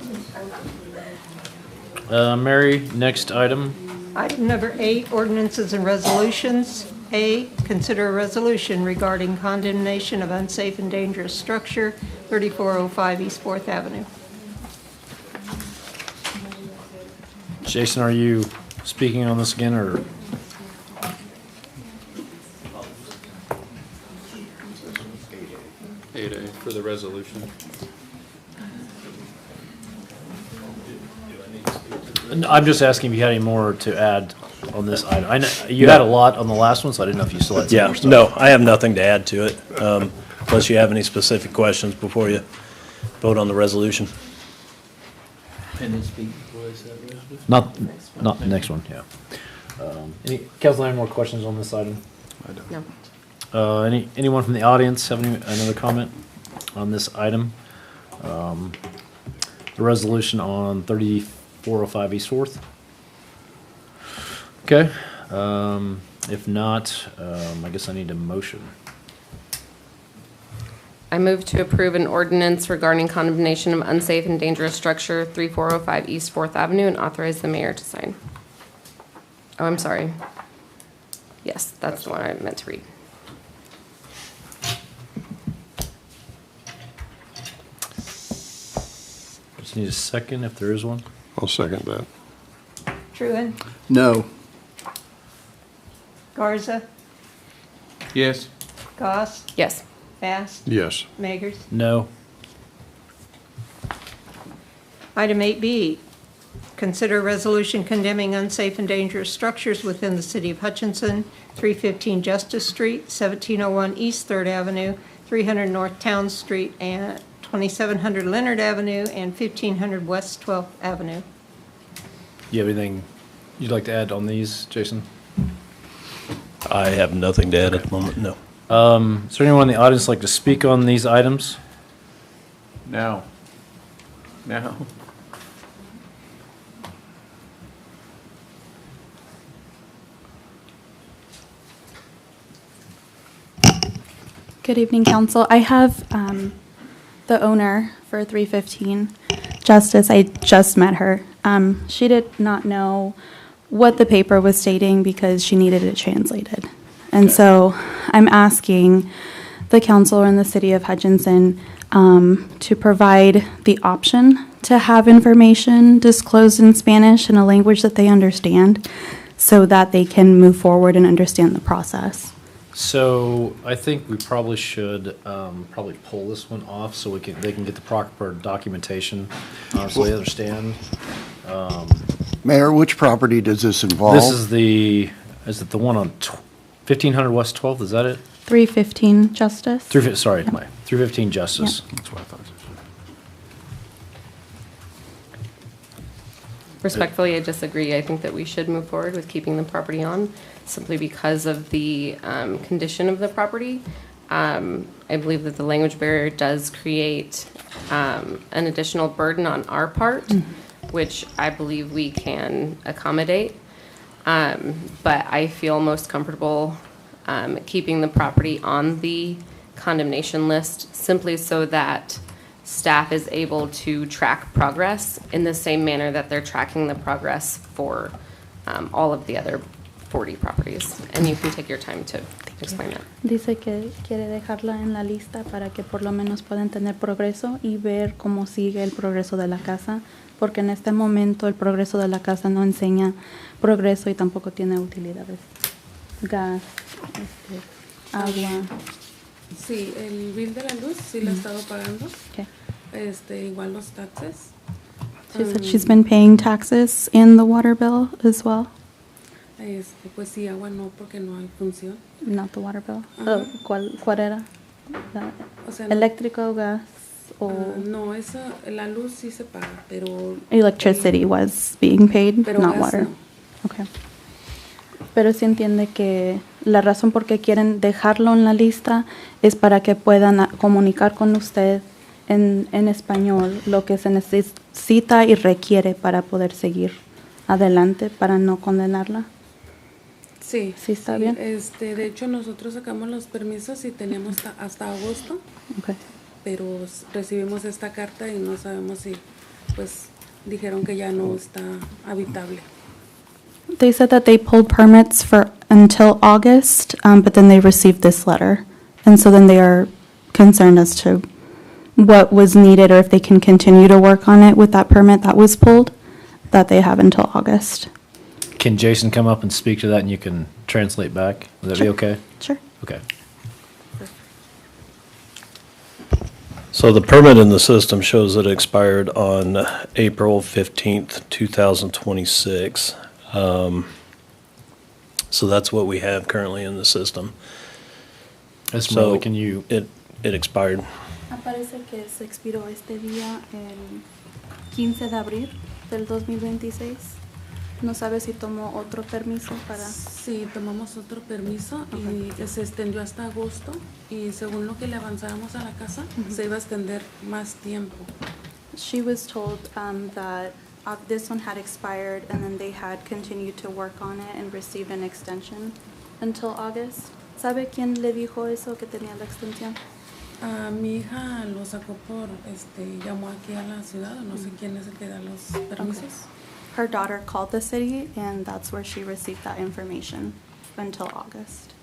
Mary, next item. Item number 8, ordinances and resolutions. A, consider a resolution regarding condemnation of unsafe and dangerous structure, 3405 East 4th Avenue. Jason, are you speaking on this again, or? 8A for the resolution. I'm just asking if you had any more to add on this item. I know you had a lot on the last one, so I didn't know if you still had some Yeah, more stuff. no, I have nothing to add to it, unless you have any specific questions before you vote on the resolution. Not the next one, yeah. Council, any more questions on this item? I don't. No. Anyone from the audience have another comment on this item? The resolution on 3405 East 4th? Okay, if not, I guess I need a motion. I move to approve an ordinance regarding condemnation of unsafe and dangerous structure, 3405 East 4th Avenue, and authorize the mayor to sign. Oh, I'm sorry. Yes, that's the one I meant to read. Just need a second if there is one. I'll second that. Truen, No. Garza, Yes. Goss, Yes. Bass, Yes. Magers. No. Item 8B, consider a resolution condemning unsafe and dangerous structures within the city of Hutchinson, 315 Justice Street, 1701 East 3rd Avenue, 300 North Town Street, and 2700 Leonard Avenue, and 1500 West 12th Avenue. You have anything you'd like to add on these, Jason? I have nothing to add at the moment, no. Is there anyone in the audience like to speak on these items? Now. Now. Good evening, council. I have the owner for 315 Justice. I just met her. She did not know what the paper was stating because she needed it translated. And so I'm asking the council in the city of Hutchinson to provide the option to have information disclosed in Spanish in a language that they understand so that they can move forward and understand the process. So I think we probably should probably pull this one off so they can get the proper documentation so they understand. Mayor, which property does this involve? This is is it the one on 1500 West 12th? Is that it? 315 Justice. 315 Justice. Yeah. That's what I thought. Respectfully, I disagree. I think that we should move forward with keeping the property on simply because of the condition of the property. I believe that the language barrier does create an additional burden on our part, which I believe we can accommodate. But I feel most comfortable keeping the property on the condemnation list simply so that staff is able to track progress in the same manner that they're tracking the progress for all of the other 40 properties. And you can take your time to explain that. Dice que quiere dejarla en la lista para que por lo menos puedan tener progreso y ver cómo sigue el progreso de la casa, porque en este momento el progreso de la casa no enseña progreso y tampoco tiene utilidades. Gas, agua. Sí, el bill de la luz sí lo he estado pagando. Okay. Igual los taxes. She said she's been paying taxes and the water bill as well. Pues sí, agua no, porque no hay función. Not the water bill. Ajá. ¿Cuál era? O sea, Eléctrico, gas, o no, la luz sí se paga, pero electricity was being paid, pero not gas water. no. Okay. Pero sí entiende que la razón por qué quieren dejarlo en la lista es para que puedan comunicar con usted en español lo que se necesita y requiere para poder seguir adelante, para no condenarla. Sí. ¿Sí está bien? De hecho, nosotros sacamos los permisos y teníamos hasta agosto, Okay. pero recibimos esta carta y no sabemos si, pues, dijeron que ya no está habitable. They said that they pulled permits for until August, but then they received this letter. And so then they are concerned as to what was needed or if they can continue to work on it with that permit that was pulled, that they have until August. Can Jason come up and speak to that and you can translate back? Would that be Sure. okay? Sure. Okay. So the permit in the system shows that it expired on April 15th, 2026. So that's what we have currently in the system. Esmeralda, can you? It expired. Aparece que se expiró este día el 15 de abril del 2026. No sabe si tomó otro permiso para... Sí, tomamos otro permiso y se extendió hasta agosto y según lo que le avanzábamos a la casa, se iba a extender más tiempo. She was told that this one had expired and then they had continued to work on it and received an extension until August. ¿Sabe quién le dijo eso, que tenía la extensión? Mi hija lo sacó llamó aquí a la ciudad, no sé quién es el que da los permisos. Okay. Her daughter called the city and that's where she received that information until August.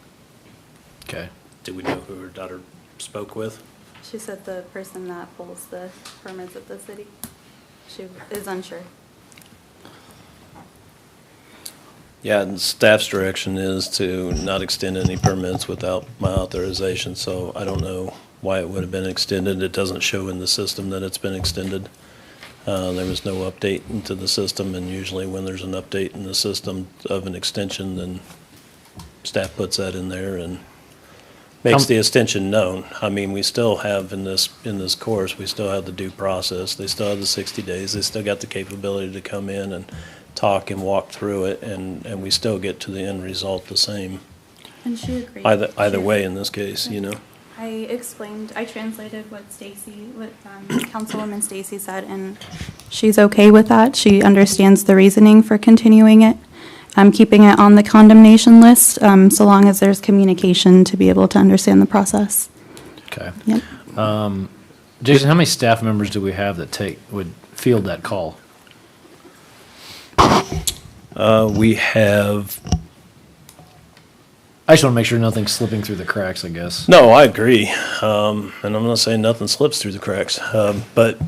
Okay. Do we know who her daughter spoke with? She said the person that pulls the permits at the city. She is unsure. Yeah, and staff's direction is to not extend any permits without my authorization, so I don't know why it would have been extended. It doesn't show in the system that it's been extended. There was no update into the system, and usually when there's an update in the system of an extension, then staff puts that in there and makes the extension known. I mean, we still have in this course, we still have the due process. They still have the 60 days. They still got the capability to come in and talk and walk through it, and we still get to the end result the same. And she agreed. Either way in this case, you know. I translated what Councilwoman Stacy said, and she's okay with that. She understands the reasoning for continuing it. I'm keeping it on the condemnation list, so long as there's communication to be able to understand the process. Okay. Yep. Jason, how many staff members do we have that would field that call? We have... I just want to make sure nothing's slipping through the cracks, I guess. No, I agree. And I'm not saying nothing slips through the cracks. But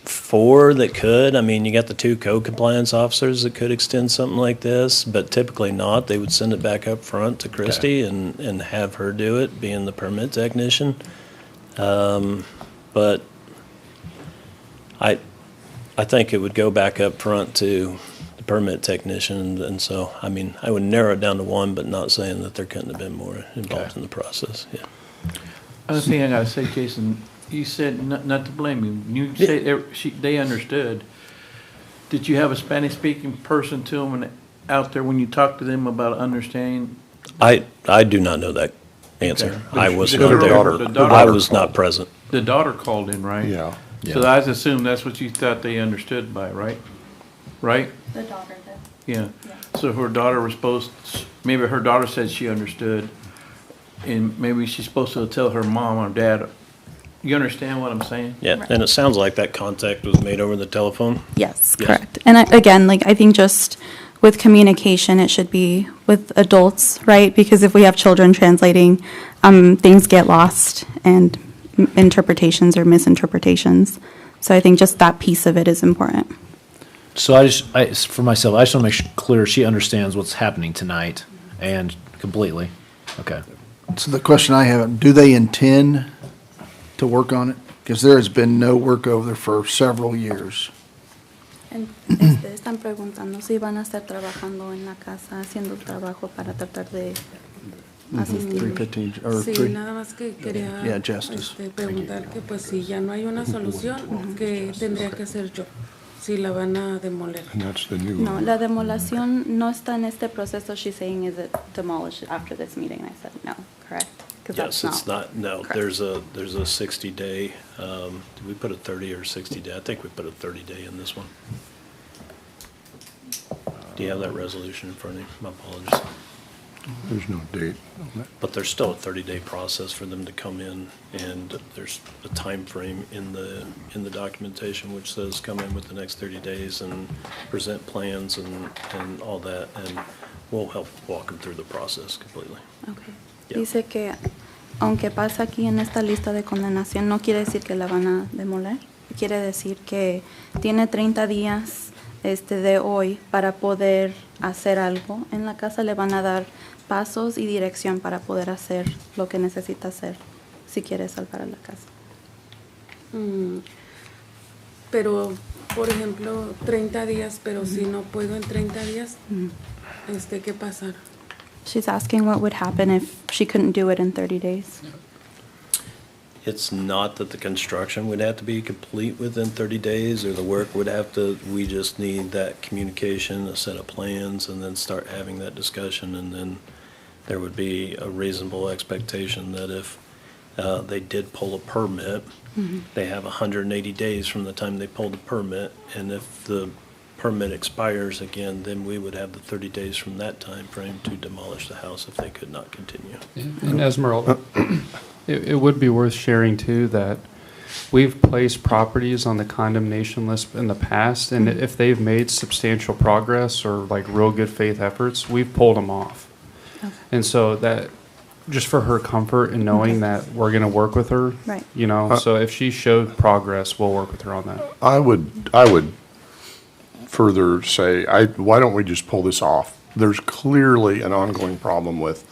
4 that could, I mean, you got the 2 code compliance officers that could extend something like this, but typically not. They would send it back up front to Christy and have her do it, being the permit technician. But I think it would go back up front to the permit technician, and so, I mean, I would narrow it down to 1, but not saying that there couldn't have been more involved in the process, yeah. Other thing I gotta say, Jason, you said, not to blame you, you said they understood. Did you have a Spanish-speaking person to them out there when you talked to them about understanding? I do not know that answer. Okay. I was The not daughter- there. the daughter I was called. not present. The daughter called in, right? Yeah. So I assume that's what you thought they understood by, right? Right? The daughter did. Yeah. So if her daughter was maybe her daughter said she understood, and maybe she's supposed to tell her mom or dad. You understand what I'm saying? Yeah, and it sounds like that contact was made over the telephone. Yes, correct. And again, I think just with communication, it should be with adults, right? Because if we have children translating, things get lost and interpretations or misinterpretations. So I think just that piece of it is important. So for myself, I just want to make clear she understands what's happening tonight and completely. Okay. So the question I have, do they intend to work on it? Because there has been no work over there for several years. Están preguntando si van a estar trabajando en la casa, haciendo trabajo para tratar de asistir. 315, or Sí, 3. nada más que quería Yeah, Justice. Preguntar que pues si ya no hay una solución, ¿qué tendría que hacer yo? Si la van a demoler. And that's the new No, one. la demolición no está en este proceso. She's saying, is it demolished after this meeting? I said, no, correct? 'Cause Yes, that's it's not, no, correct. there's a 60-day, did we put a 30 or 60-day? I think we put a 30-day in this one. Do you have that resolution in front of you? My apologies. There's no date on that. But there's still a 30-day process for them to come in, and there's a time frame in the documentation which says come in with the next 30 days and present plans and all that, and we'll help walk them through the process completely. Okay. Yeah. Dice que aunque pasa aquí en esta lista de condenación, no quiere decir que la van a demoler. Quiere decir que tiene 30 días de hoy para poder hacer algo. En la casa le van a dar pasos y dirección para poder hacer lo que necesita hacer si quiere salvar a la casa. Pero, por ejemplo, 30 días, pero si no puedo en 30 días, ¿qué pasará? She's asking what would happen if she couldn't do it in 30 days. It's not that the construction would have to be complete within 30 days, or the work would have to, we just need that communication, a set of plans, and then start having that discussion, and then there would be a reasonable expectation that if they did pull a permit, they have 180 days from the time they pull the permit, and if the permit expires again, then we would have the 30 days from that time frame to demolish the house if they could not continue. And Esmeralda, it would be worth sharing too that we've placed properties on the condemnation list in the past, and if they've made substantial progress or like real good faith efforts, we've pulled them off. And so that, just for her comfort in knowing that we're going to work with her, Right. you know, so if she showed progress, we'll work with her on that. I would further say, why don't we just pull this off? There's clearly an ongoing problem with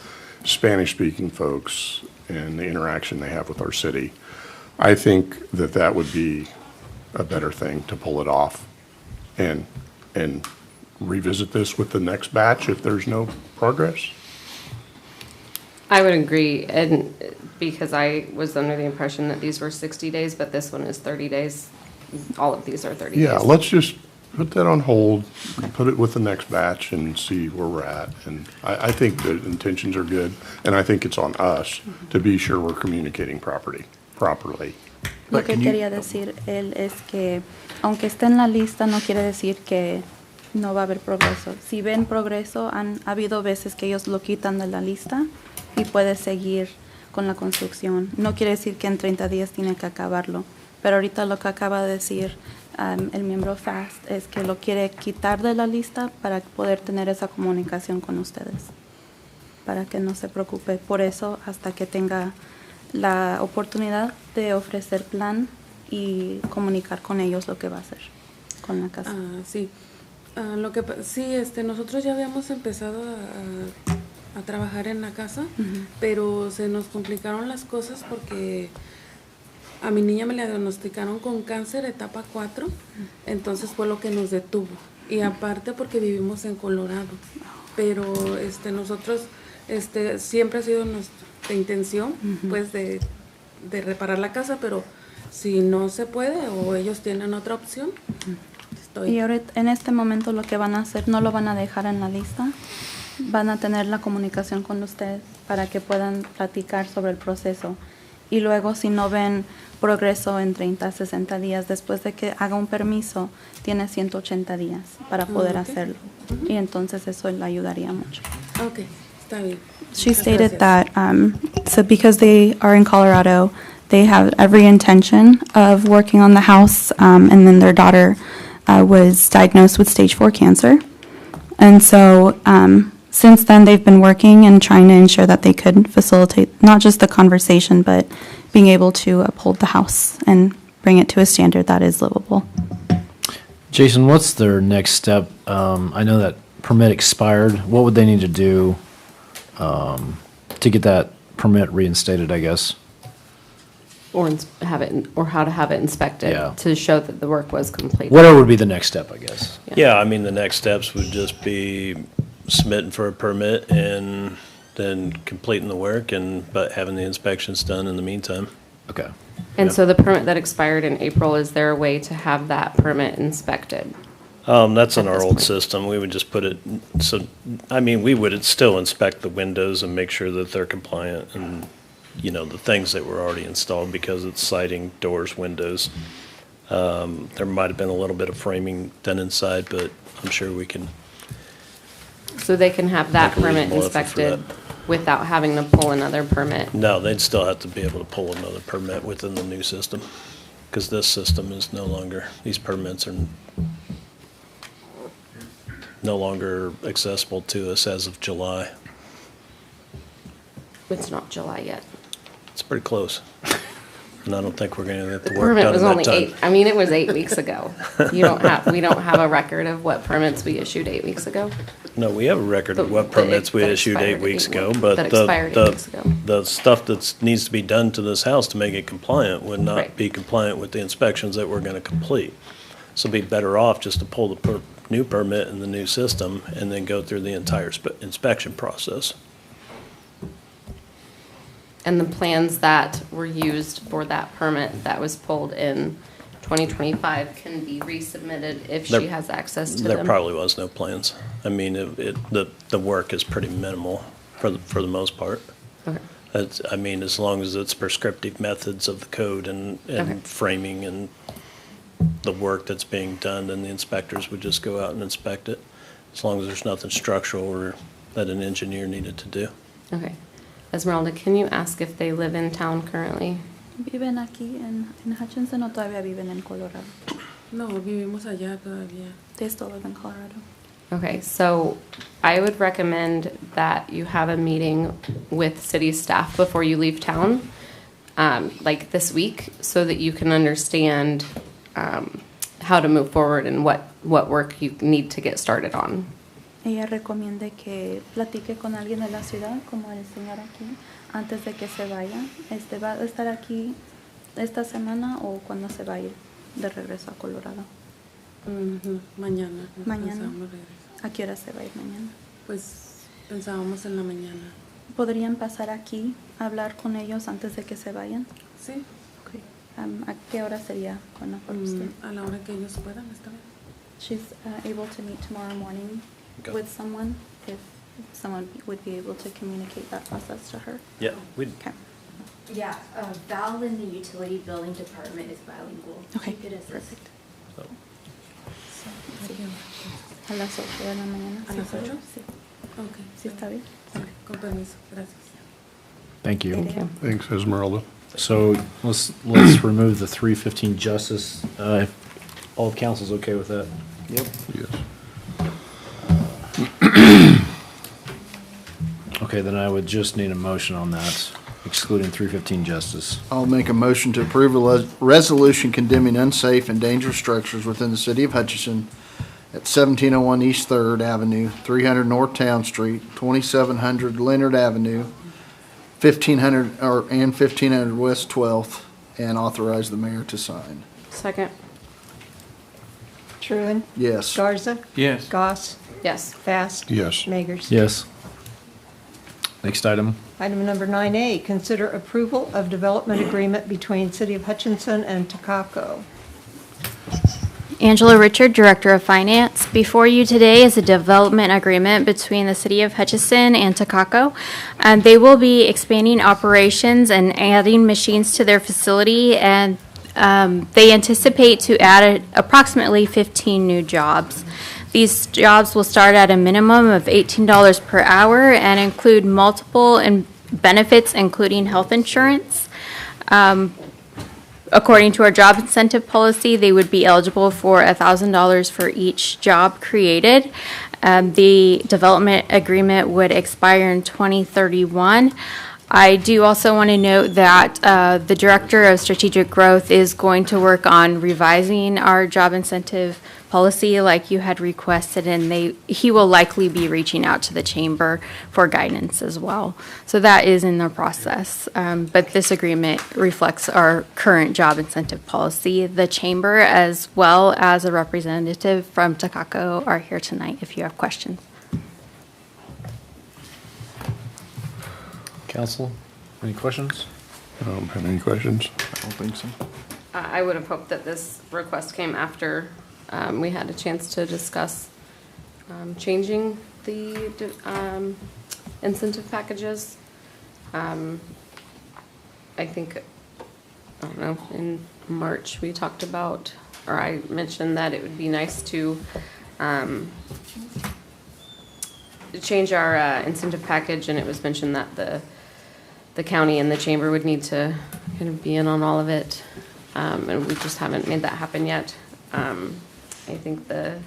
Spanish-speaking folks and the interaction they have with our city. I think that would be a better thing to pull it off and revisit this with the next batch if there's no progress. I would agree, and because I was under the impression that these were 60 days, but this one is 30 days. All of these are 30 days. Yeah, let's just put that on hold, put it with the next batch and see where we're at. And I think the intentions are good, and I think it's on us to be sure we're communicating properly. Lo que quería decir él es que aunque esté en la lista no quiere decir que no va a haber progreso. Si ven progreso, ha habido veces que ellos lo quitan de la lista y puede seguir con la construcción. No quiere decir que en 30 días tiene que acabarlo, pero ahorita lo que acaba de decir el miembro FAST es que lo quiere quitar de la lista para poder tener esa comunicación con ustedes, para que no se preocupe por eso hasta que tenga la oportunidad de ofrecer plan y comunicar con ellos lo que va a hacer con la casa. Sí. Nosotros ya habíamos empezado a trabajar en la casa, pero se nos complicaron las cosas porque a mi niña me la diagnosticaron con cáncer etapa 4, entonces fue lo que nos detuvo. Y aparte porque vivimos en Colorado, pero nosotros siempre ha sido nuestra intención pues de reparar la casa, pero si no se puede o ellos tienen otra opción, Y ahorita, en este momento lo que van a hacer, no lo van a dejar en la lista, van a tener la comunicación con ustedes para que puedan platicar sobre el proceso. Y luego si no ven progreso en 30, 60 días, después de que haga un permiso, tiene 180 días para poder hacerlo. Y entonces eso le ayudaría mucho. Ok, está bien. She stated that, so because they are in Colorado, they have every intention of working on the house, and then their daughter was diagnosed with stage 4 cancer. And so since then, they've been working and trying to ensure that they could facilitate not just the conversation, but being able to uphold the house and bring it to a standard that is livable. Jason, what's their next step? I know that permit expired. What would they need to do to get that permit reinstated, I guess? Or how to have it inspected to show that the work was completed. Whatever would be the next step, I guess. Yeah, I mean, the next steps would just be submitting for a permit and then completing the work but having the inspections done in the meantime. Okay. And so the permit that expired in April, is there a way to have that permit inspected? That's in our old system. We would just put it, we would still inspect the windows and make sure that they're compliant and, the things that were already installed because it's siding, doors, windows. There might have been a little bit of framing done inside, but I'm sure we can So they can have that Make a permit reasonable effort for inspected without having to pull another permit? No, they'd still have to be able to pull another permit within the new system, because this system is no longer, these permits are no longer accessible to us as of July. It's not July yet. It's pretty close. And I don't think we're gonna get The the work permit done was in that only time. 8, I mean, it was 8 weeks ago. We don't have a record of what permits we issued 8 weeks ago. No, we have a record of what But permits we that issued 8 expired weeks 8 ago, weeks- but that expired 8 weeks ago. the stuff that needs to be done to this house to make it compliant would not Right. be compliant with the inspections that we're gonna complete. So it'd be better off just to pull the new permit in the new system and then go through the entire inspection process. And the plans that were used for that permit that was pulled in 2025 can be resubmitted if she There- has access to There them? probably was no plans. I mean, the work is pretty minimal for the most part. Okay. I mean, as long as it's prescriptive methods of the code and Okay. framing and the work that's being done, then the inspectors would just go out and inspect it, as long as there's nothing structural or that an engineer needed to do. Okay. Esmeralda, can you ask if they live in town currently? ¿Viven aquí en Hutchinson o todavía viven en Colorado? No, vivimos allá todavía. They still live in Colorado. Okay, so I would recommend that you have a meeting with city staff before you leave town, like this week, so that you can understand how to move forward and what work you need to get started on. Ella recomienda que platique con alguien de la ciudad, como el señor aquí, antes de que se vaya. ¿Va a estar aquí esta semana o cuando se va a ir de regreso a Colorado? Mañana. Mañana. Pensábamos regresar. ¿A qué hora se va a ir mañana? Pues pensábamos en la mañana. ¿Podrían pasar aquí a hablar con ellos antes de que se vayan? Sí. Okay. ¿A qué hora sería bueno para usted? A la hora que ellos puedan, está bien. She's able to meet tomorrow morning with someone, if someone would be able to communicate that process to her. Yeah, Okay. Yeah, Val in the utility building department is bilingual. Okay, She could assist. perfect. So, A las 8 de la mañana. ¿A las 8? Sí. Ok. ¿Sí está bien? Sí, con permiso, gracias. Thank you. Thank you. Thanks, Esmeralda. So let's remove the 315 Justice. All of council's okay with that? Yep. Yes. Okay, then I would just need a motion on that, excluding 315 Justice. I'll make a motion to approve a resolution condemning unsafe and dangerous structures within the city of Hutchinson at 1701 East 3rd Avenue, 300 North Town Street, 2700 Leonard Avenue, 1500 West 12th, and authorize the mayor to sign. Second. Truen? Yes. Garza? Yes. Goss? Yes. Fast? Yes. Magers? Yes. Next item. Item number 9A, consider approval of development agreement between City of Hutchinson and Takako. Angela Richard, Director of Finance. Before you today is a development agreement between the City of Hutchinson and Takako. They will be expanding operations and adding machines to their facility, and they anticipate to add approximately 15 new jobs. These jobs will start at a minimum of $18 per hour and include multiple benefits, including health insurance. According to our job incentive policy, they would be eligible for $1,000 for each job created. The development agreement would expire in 2031. I do also want to note that the Director of Strategic Growth is going to work on revising our job incentive policy like you had requested, and he will likely be reaching out to the chamber for guidance as well. So that is in the process. But this agreement reflects our current job incentive policy. The chamber, as well as a representative from Takako, are here tonight if you have questions. Council, any questions? I don't have any questions. I don't think so. I would have hoped that this request came after we had a chance to discuss changing the incentive packages. I think, I don't know, in March we talked about, or I mentioned that it would be nice to change our incentive package, and it was mentioned that the county and the chamber would need to kind of be in on all of it, and we just haven't made that happen yet. I think the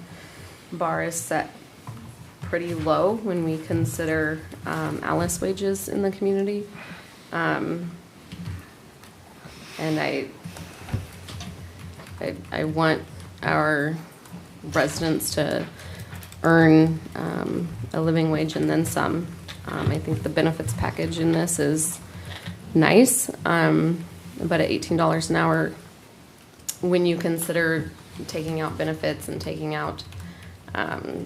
bar is set pretty low when we consider ALICE wages in the community. And I want our residents to earn a living wage and then some. I think the benefits package in this is nice, but at $18 an hour, when you consider taking out benefits and taking out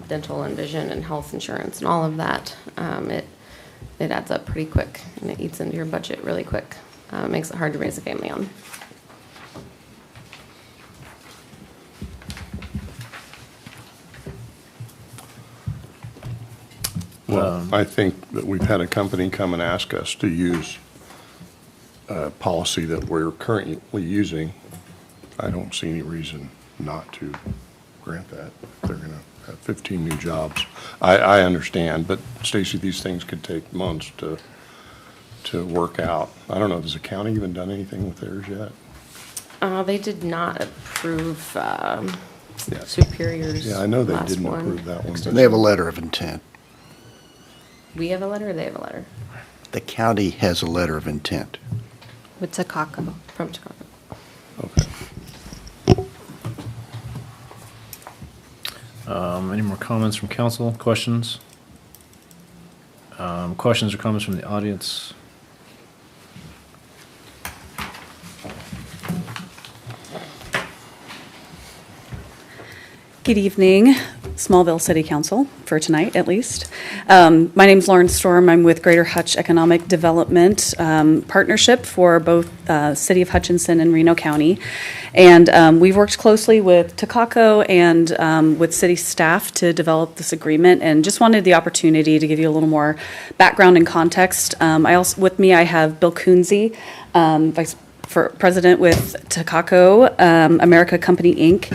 dental and vision and health insurance and all of that, it adds up pretty quick, and it eats into your budget really quick. It makes it hard to raise a family on. Well, I think that we've had a company come and ask us to use a policy that we're currently using. I don't see any reason not to grant that. They're going to have 15 new jobs. I understand, but Stacy, these things could take months to work out. I don't know, has the county even done anything with theirs yet? They did not approve Superior's Yeah, I know they last didn't one. approve that one. They have a letter of intent. We have a letter, or they have a letter? The county has a letter of intent. With Takako, from Takako. Any more comments from council? Questions? Questions or comments from the audience? Good evening, Smallville City Council, for tonight at least. My name's Lauren Storm. I'm with Greater Hutch Economic Development Partnership for both City of Hutchinson and Reno County. And we've worked closely with Takako and with city staff to develop this agreement, and just wanted the opportunity to give you a little more background and context. With me, I have Bill Coonsey, for president with Takako America Company, Inc.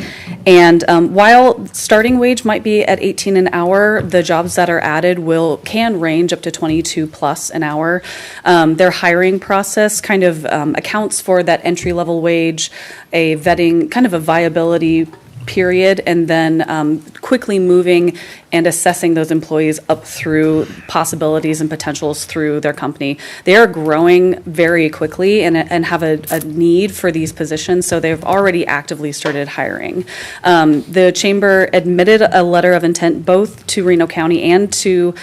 And while starting wage might be at 18 an hour, the jobs that are added can range up to 22 plus an hour. Their hiring process kind of accounts for that entry level wage, a vetting, kind of a viability period, and then quickly moving and assessing those employees up through possibilities and potentials through their company. They are growing very quickly and have a need for these positions, so they've already actively started hiring. The chamber admitted a letter of intent both to Reno County and to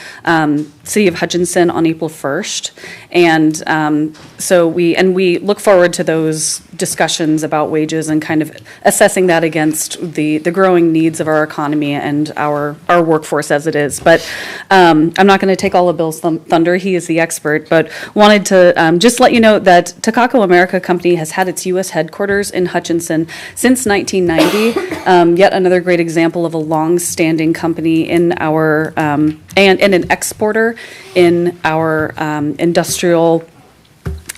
City of Hutchinson on April 1st, and so we look forward to those discussions about wages and kind of assessing that against the growing needs of our economy and our workforce as it is. But I'm not going to take all of Bill's thunder. He is the expert, but wanted to just let you know that Takako America Company has had its U.S. headquarters in Hutchinson since 1990. Yet another great example of a long-standing company in our and an exporter in our industrial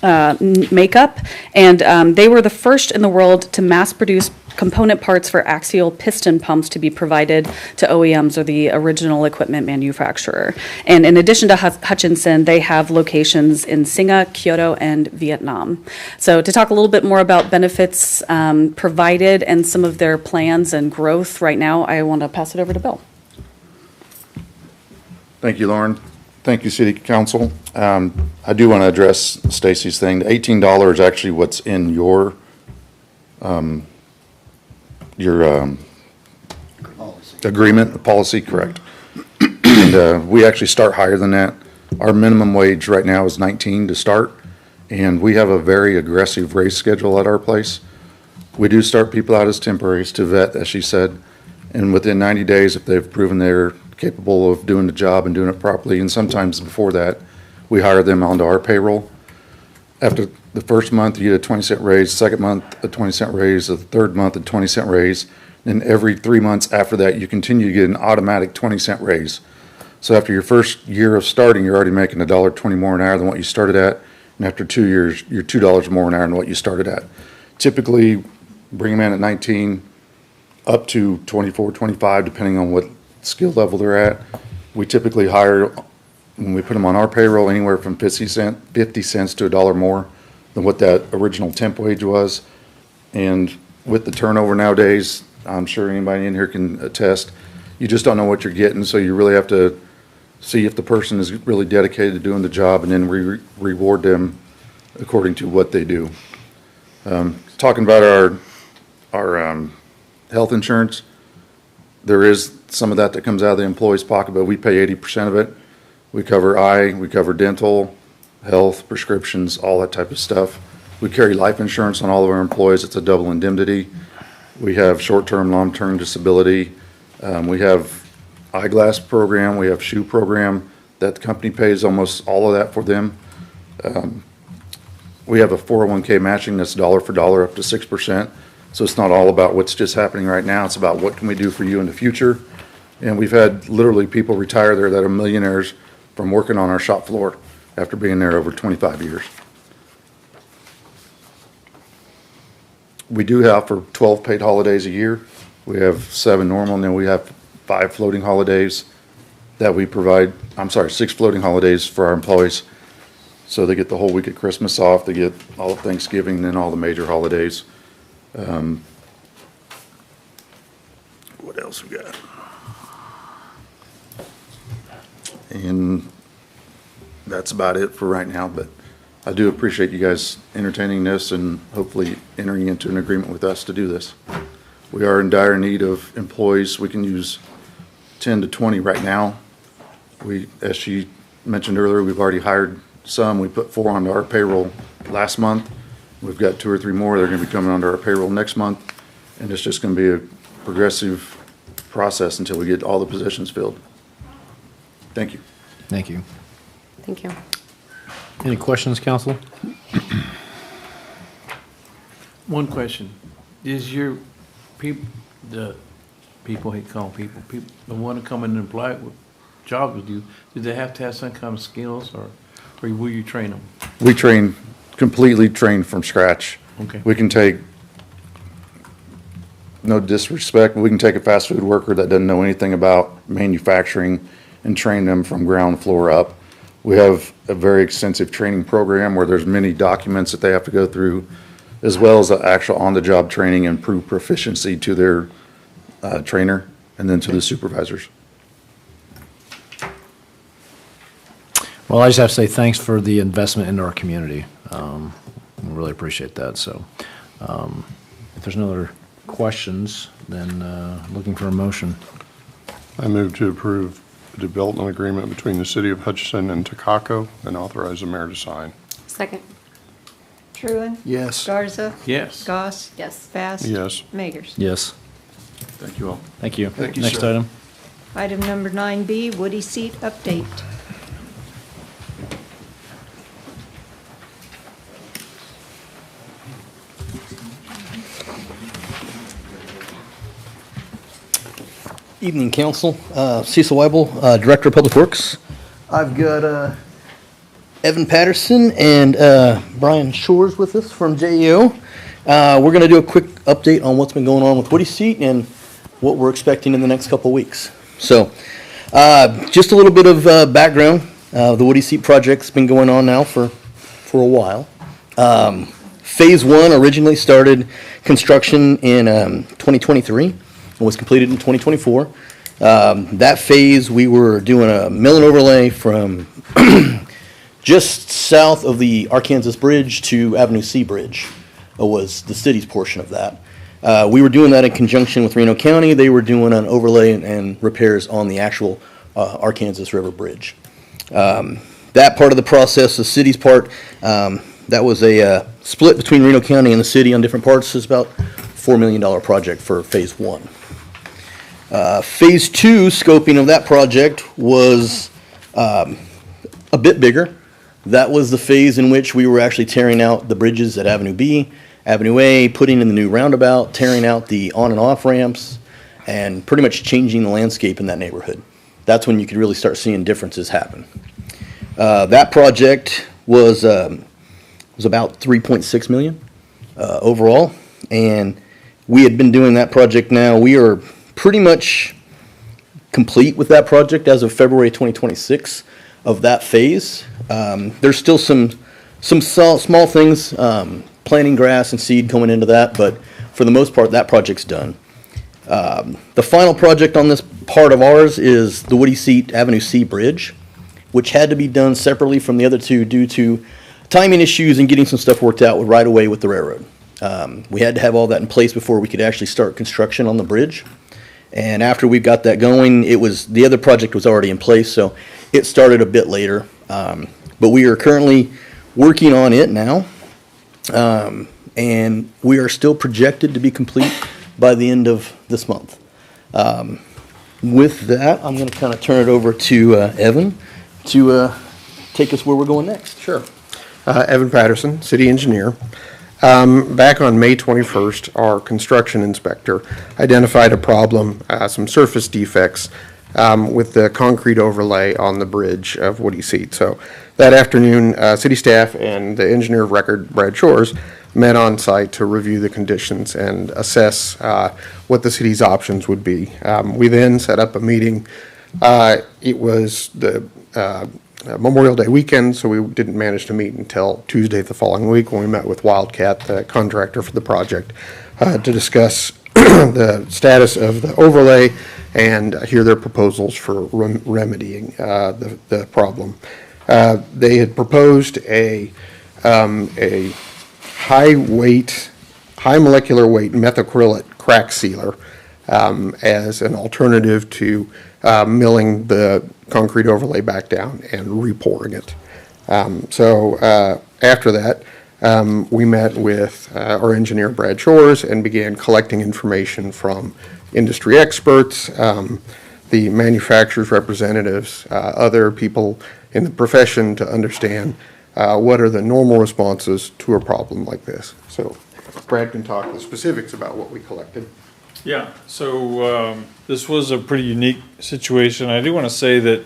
makeup, and they were the first in the world to mass produce component parts for axial piston pumps to be provided to OEMs, or the original equipment manufacturer. And in addition to Hutchinson, they have locations in Singapore, Kyoto, and Vietnam. So to talk a little bit more about benefits provided and some of their plans and growth right now, I want to pass it over to Bill. Thank you, Lauren. Thank you, City Council. I do want to address Stacy's thing. The $18 is actually what's in your agreement, the policy, correct. And we actually start higher than that. Our minimum wage right now is 19 to start, and we have a very aggressive raise schedule at our place. We do start people out as temporaries to vet, as she said, and within 90 days, if they've proven they're capable of doing the job and doing it properly, and sometimes before that, we hire them onto our payroll. After the first month, you get a 20-cent raise, second month, a 20-cent raise, the third month, a 20-cent raise, and every 3 months after that, you continue to get an automatic 20-cent raise. So after your first year of starting, you're already making $1.20 more an hour than what you started at, and after 2 years, you're $2 more an hour than what you started at. Typically, bring them in at 19, up to 24, 25, depending on what skill level they're at. We typically hire, when we put them on our payroll, anywhere from 50 cents to $1 more than what that original temp wage was. And with the turnover nowadays, I'm sure anybody in here can attest, you just don't know what you're getting, so you really have to see if the person is really dedicated to doing the job, and then reward them according to what they do. Talking about our health insurance, there is some of that comes out of the employee's pocket, but we pay 80% of it. We cover eye, we cover dental, health, prescriptions, all that type of stuff. We carry life insurance on all of our employees. It's a double indemnity. We have short-term, long-term disability. We have eyeglass program. We have shoe program that the company pays almost all of that for them. We have a 401k matching that's dollar for dollar up to 6%. So it's not all about what's just happening right now. It's about what can we do for you in the future. And we've had literally people retire there that are millionaires from working on our shop floor after being there over 25 years. We do have for 12 paid holidays a year. We have 7 normal, and then we have 5 floating holidays that we provide. 6 floating holidays for our employees. So they get the whole week of Christmas off, they get all of Thanksgiving, and then all the major holidays. What else we got? And that's about it for right now, but I do appreciate you guys entertaining this and hopefully entering into an agreement with us to do this. We are in dire need of employees. We can use 10 to 20 right now. As she mentioned earlier, we've already hired some. We put 4 onto our payroll last month. We've got 2 or 3 more that are going to be coming onto our payroll next month, and it's just going to be a progressive process until we get all the positions filled. Thank you. Thank you. Thank you. Any questions, council? One question. Is your people, the people, hate calling people, the one to come in and apply with jobs with you, do they have to have some kind of skills, or will you train them? We completely train from scratch. Okay. We can take, no disrespect, but we can take a fast food worker that doesn't know anything about manufacturing and train them from ground floor up. We have a very extensive training program where there's many documents that they have to go through, as well as the actual on-the-job training and prove proficiency to their trainer and then to the supervisors. Well, I just have to say thanks for the investment into our community. We really appreciate that. So if there's no other questions, then looking for a motion. I move to approve the development agreement between the City of Hutchinson and Takako and authorize the mayor to sign. Second. Truen? Yes. Garza? Yes. Goss? Yes. Bass? Yes. Magers? Yes. Thank you all. Thank you. Thank you, Next sir. item. Item number 9B, Woodie seat update. Evening, Council. Cecil Weibel, Director of Public Works. I've got Evan Patterson and Brian Shores with us from JEO. We're going to do a quick update on what's been going on with Woodie Seat and what we're expecting in the next couple of weeks. So, just a little bit of background. The Woodie Seat project's been going on now for a while. Phase 1 originally started construction in 2023. It was completed in 2024. That phase, we were doing a mill and overlay from just south of the Arkansas Bridge to Avenue C Bridge was the city's portion of that. We were doing that in conjunction with Reno County. They were doing an overlay and repairs on the actual Arkansas River Bridge. That part of the process, the city's part, that was a split between Reno County and the city on different parts. It's about $4 million project for Phase 1. Phase 2 scoping of that project was a bit bigger. That was the phase in which we were actually tearing out the bridges at Avenue B, Avenue A, putting in the new roundabout, tearing out the on and off ramps, and pretty much changing the landscape in that neighborhood. That's when you could really start seeing differences happen. That project was about $3.6 million overall, and we had been doing that project now. We are pretty much complete with that project as of February 2026 of that phase. There's still some small things, planting grass and seed going into that, but for the most part, that project's done. The final project on this part of ours is the Woodie Seat Avenue C Bridge, which had to be done separately from the other two due to timing issues and getting some stuff worked out right away with the railroad. We had to have all that in place before we could actually start construction on the bridge. And after we got that going, the other project was already in place, so it started a bit later. But we are currently working on it now, and we are still projected to be complete by the end of this month. With that, I'm going to kind of turn it over to Evan to take us where we're going next. Sure. Evan Patterson, city engineer. Back on May 21st, our construction inspector identified a problem, some surface defects with the concrete overlay on the bridge of Woodie Seat. So that afternoon, city staff and the engineer of record, Brad Shores, met on site to review the conditions and assess what the city's options would be. We then set up a meeting. It was the Memorial Day weekend, so we didn't manage to meet until Tuesday the following week when we met with Wildcat, the contractor for the project, to discuss the status of the overlay and hear their proposals for remedying the problem. They had proposed a high molecular weight methacrylate crack sealer as an alternative to milling the concrete overlay back down and repouring it. After that, we met with our engineer, Brad Shores, and began collecting information from industry experts, the manufacturer's representatives, other people in the profession to understand what are the normal responses to a problem like this. So Brad can talk the specifics about what we collected. Yeah, so this was a pretty unique situation. I do want to say that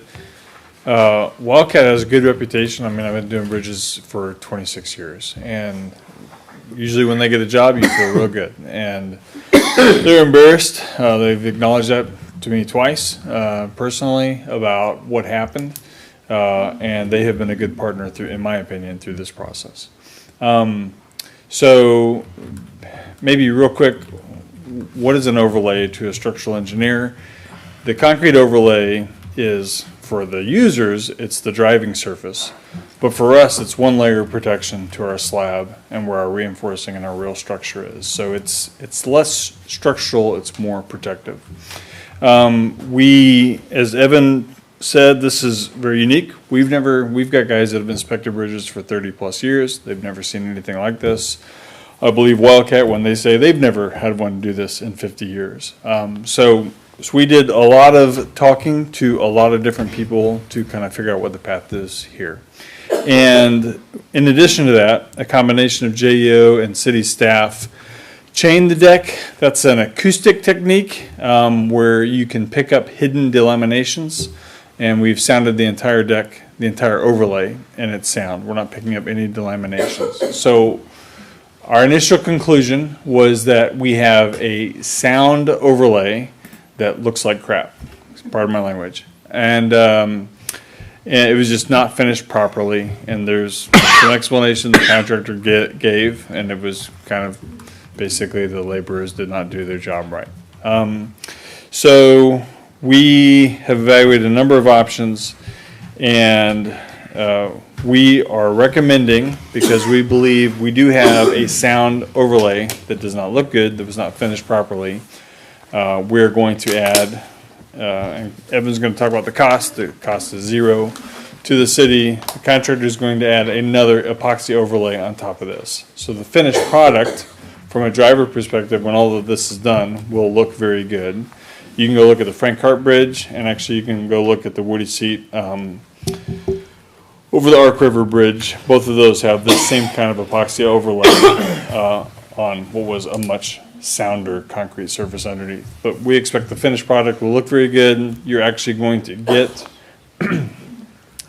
Wildcat has a good reputation. I mean, I've been doing bridges for 26 years, and usually when they get a job, you feel real good. And they're embarrassed. They've acknowledged that to me twice, personally, about what happened. And they have been a good partner, in my opinion, through this process. So maybe real quick, what is an overlay to a structural engineer? The concrete overlay is, for the users, it's the driving surface. But for us, it's one layer of protection to our slab and where our reinforcing and our real structure is. So it's less structural, it's more protective. As Evan said, this is very unique. We've got guys that have inspected bridges for 30 plus years. They've never seen anything like this. I believe Wildcat when they say they've never had one do this in 50 years. So we did a lot of talking to a lot of different people to kind of figure out what the path is here. And in addition to that, a combination of JEO and city staff chain the deck. That's an acoustic technique where you can pick up hidden delaminations. And we've sounded the entire deck, the entire overlay, and it's sound. We're not picking up any delaminations. So our initial conclusion was that we have a sound overlay that looks like crap. It's part of my language. And it was just not finished properly. And there's an explanation the contractor gave, and it was kind of basically the laborers did not do their job right. So we have evaluated a number of options, and we are recommending, because we believe we do have a sound overlay that does not look good, that was not finished properly. We're going to add, and Evan's going to talk about the cost. The cost is zero to the city. The contractor is going to add another epoxy overlay on top of this. So the finished product, from a driver perspective, when all of this is done, will look very good. You can go look at the Frank Hart Bridge, and actually you can go look at the Woodie Seat over the Ark River Bridge. Both of those have the same kind of epoxy overlay on what was a much sounder concrete surface underneath. But we expect the finished product will look very good. You're actually going to get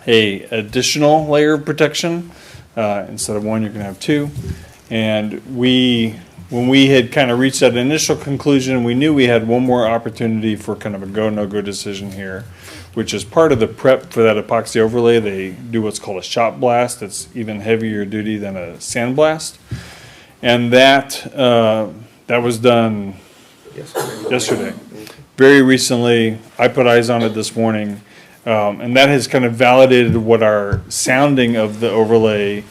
a additional layer of protection. Instead of one, you're going to have two. And we when we had kind of reached that initial conclusion, we knew we had one more opportunity for kind of a go, no-go decision here, which is part of the prep for that epoxy overlay. They do what's called a shot blast. It's even heavier duty than a sandblast. And that was done yesterday. Very recently, I put eyes on it this morning, and that has kind of validated what our sounding of the overlay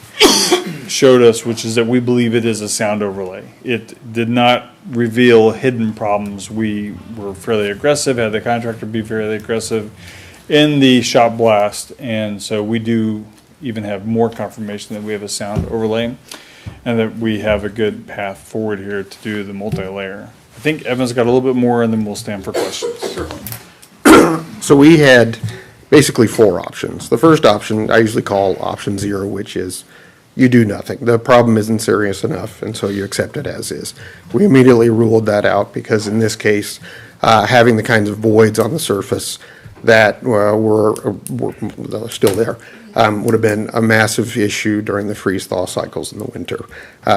showed us, which is that we believe it is a sound overlay. It did not reveal hidden problems. We were fairly aggressive, had the contractor be fairly aggressive in the shot blast, and so we do even have more confirmation that we have a sound overlay and that we have a good path forward here to do the multi-layer. I think Evan's got a little bit more, and then we'll stand for questions. So we had basically 4 options. The first option I usually call option 0, which is you do nothing. The problem isn't serious enough, and so you accept it as is. We immediately ruled that out because in this case, having the kinds of voids on the surface that were still there would have been a massive issue during the freeze-thaw cycles in the winter.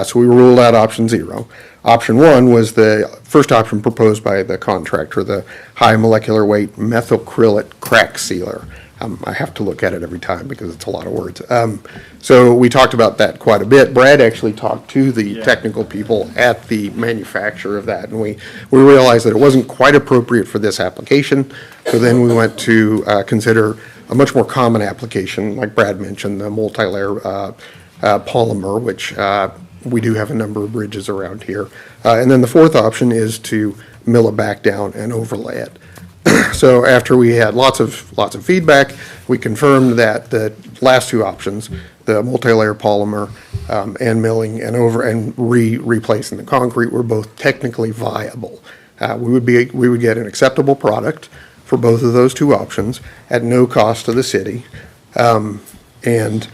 So we ruled out option 0. Option 1 was the first option proposed by the contractor, the high molecular weight methacrylate crack sealer. I have to look at it every time because it's a lot of words. So we talked about that quite a bit. Brad actually talked to the technical people at the manufacturer of that, and we realized that it wasn't quite appropriate for this application. So then we went to consider a much more common application, like Brad mentioned, the multi-layer polymer, which we do have a number of bridges around here. And then the fourth option is to mill it back down and overlay it. So after we had lots of feedback, we confirmed that the last 2 options, the multi-layer polymer and milling and replacing the concrete, were both technically viable. We would get an acceptable product for both of those 2 options at no cost to the city. And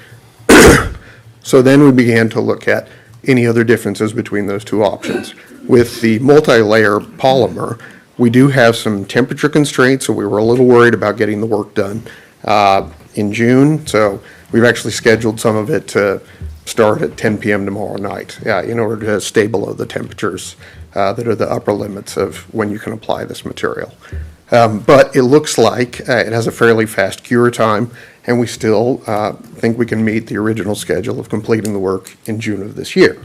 so then we began to look at any other differences between those 2 options. With the multi-layer polymer, we do have some temperature constraints, so we were a little worried about getting the work done in June. So we've actually scheduled some of it to start at 10 p.m. tomorrow night in order to stay below the temperatures that are the upper limits of when you can apply this material. But it looks like it has a fairly fast cure time, and we still think we can meet the original schedule of completing the work in June of this year.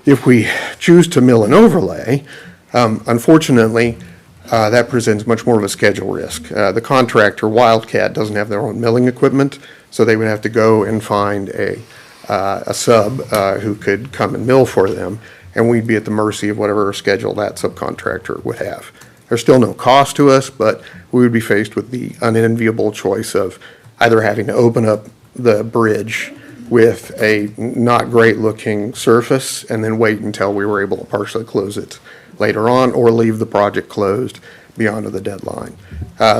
If we choose to mill and overlay, unfortunately, that presents much more of a schedule risk. The contractor, Wildcat, doesn't have their own milling equipment, so they would have to go and find a sub who could come and mill for them, and we'd be at the mercy of whatever schedule that subcontractor would have. There's still no cost to us, but we would be faced with the unenviable choice of either having to open up the bridge with a not great looking surface and then wait until we were able to partially close it later on, or leave the project closed beyond the deadline.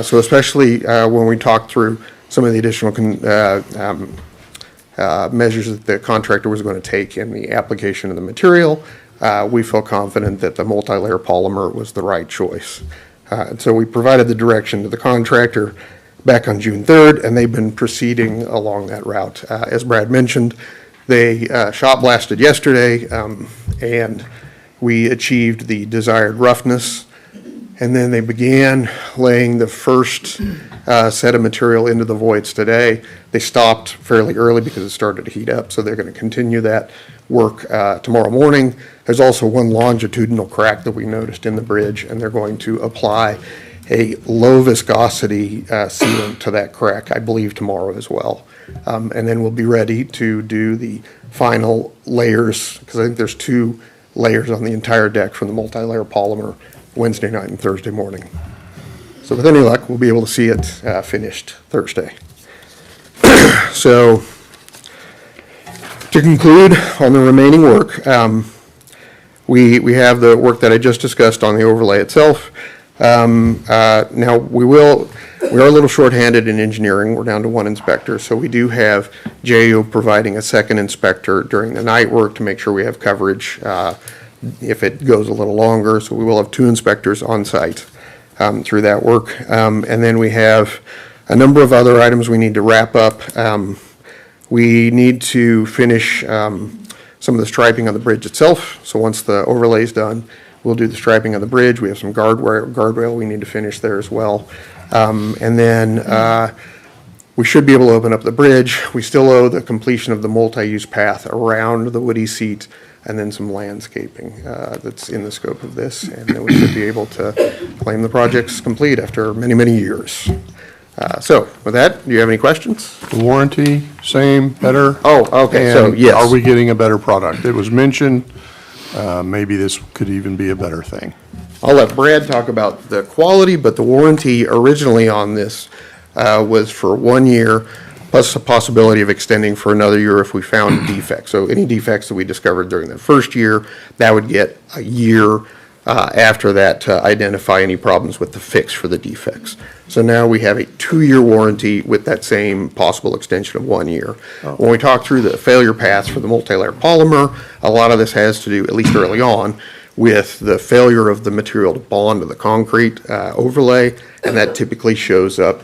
So especially when we talked through some of the additional measures that the contractor was going to take in the application of the material, we feel confident that the multi-layer polymer was the right choice. And so we provided the direction to the contractor back on June 3rd, and they've been proceeding along that route. As Brad mentioned, they shot blasted yesterday, and we achieved the desired roughness, and then they began laying the first set of material into the voids today. They stopped fairly early because it started to heat up, so they're going to continue that work tomorrow morning. There's also one longitudinal crack that we noticed in the bridge, and they're going to apply a low viscosity sealant to that crack, I believe, tomorrow as well. And then we'll be ready to do the final layers, because I think there's 2 layers on the entire deck from the multi-layer polymer Wednesday night and Thursday morning. So with any luck, we'll be able to see it finished Thursday. So to conclude on the remaining work, we have the work that I just discussed on the overlay itself. Now we are a little shorthanded in engineering. We're down to 1 inspector, so we do have JO providing a second inspector during the night work to make sure we have coverage if it goes a little longer. So we will have 2 inspectors on site through that work. And then we have a number of other items we need to wrap up. We need to finish some of the striping on the bridge itself. So once the overlay is done, we'll do the striping on the bridge. We have some guardrail we need to finish there as well. And then we should be able to open up the bridge. We still owe the completion of the multi-use path around the Woodie seat and then some landscaping that's in the scope of this. And then we should be able to claim the project's complete after many, many years. So with that, do you have any questions? The warranty, same, better? Oh, okay, so And yes. are we getting a better product? It was mentioned, maybe this could even be a better thing. I'll let Brad talk about the quality, but the warranty originally on this was for 1 year, plus a possibility of extending for another year if we found defects. So any defects that we discovered during the first year, that would get a year after that to identify any problems with the fix for the defects. So now we have a 2-year warranty with that same possible extension of 1 year. When we talk through the failure paths for the multi-layer polymer, a lot of this has to do, at least early on, with the failure of the material to bond to the concrete overlay, and that typically shows up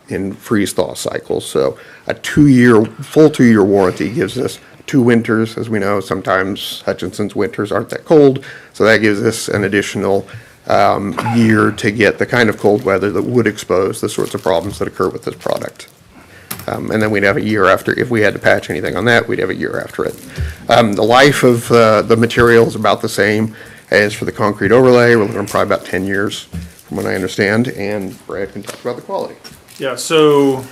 in freeze-thaw cycles. So a full 2-year warranty gives us 2 winters. As we know, sometimes Hutchinson's winters aren't that cold, so that gives us an additional year to get the kind of cold weather that would expose the sorts of problems that occur with this product. And then we'd have a year after, if we had to patch anything on that, we'd have a year after it. The life of the material is about the same as for the concrete overlay. We're looking at probably about 10 years, from what I understand, and Brad can talk about the quality. Yeah, so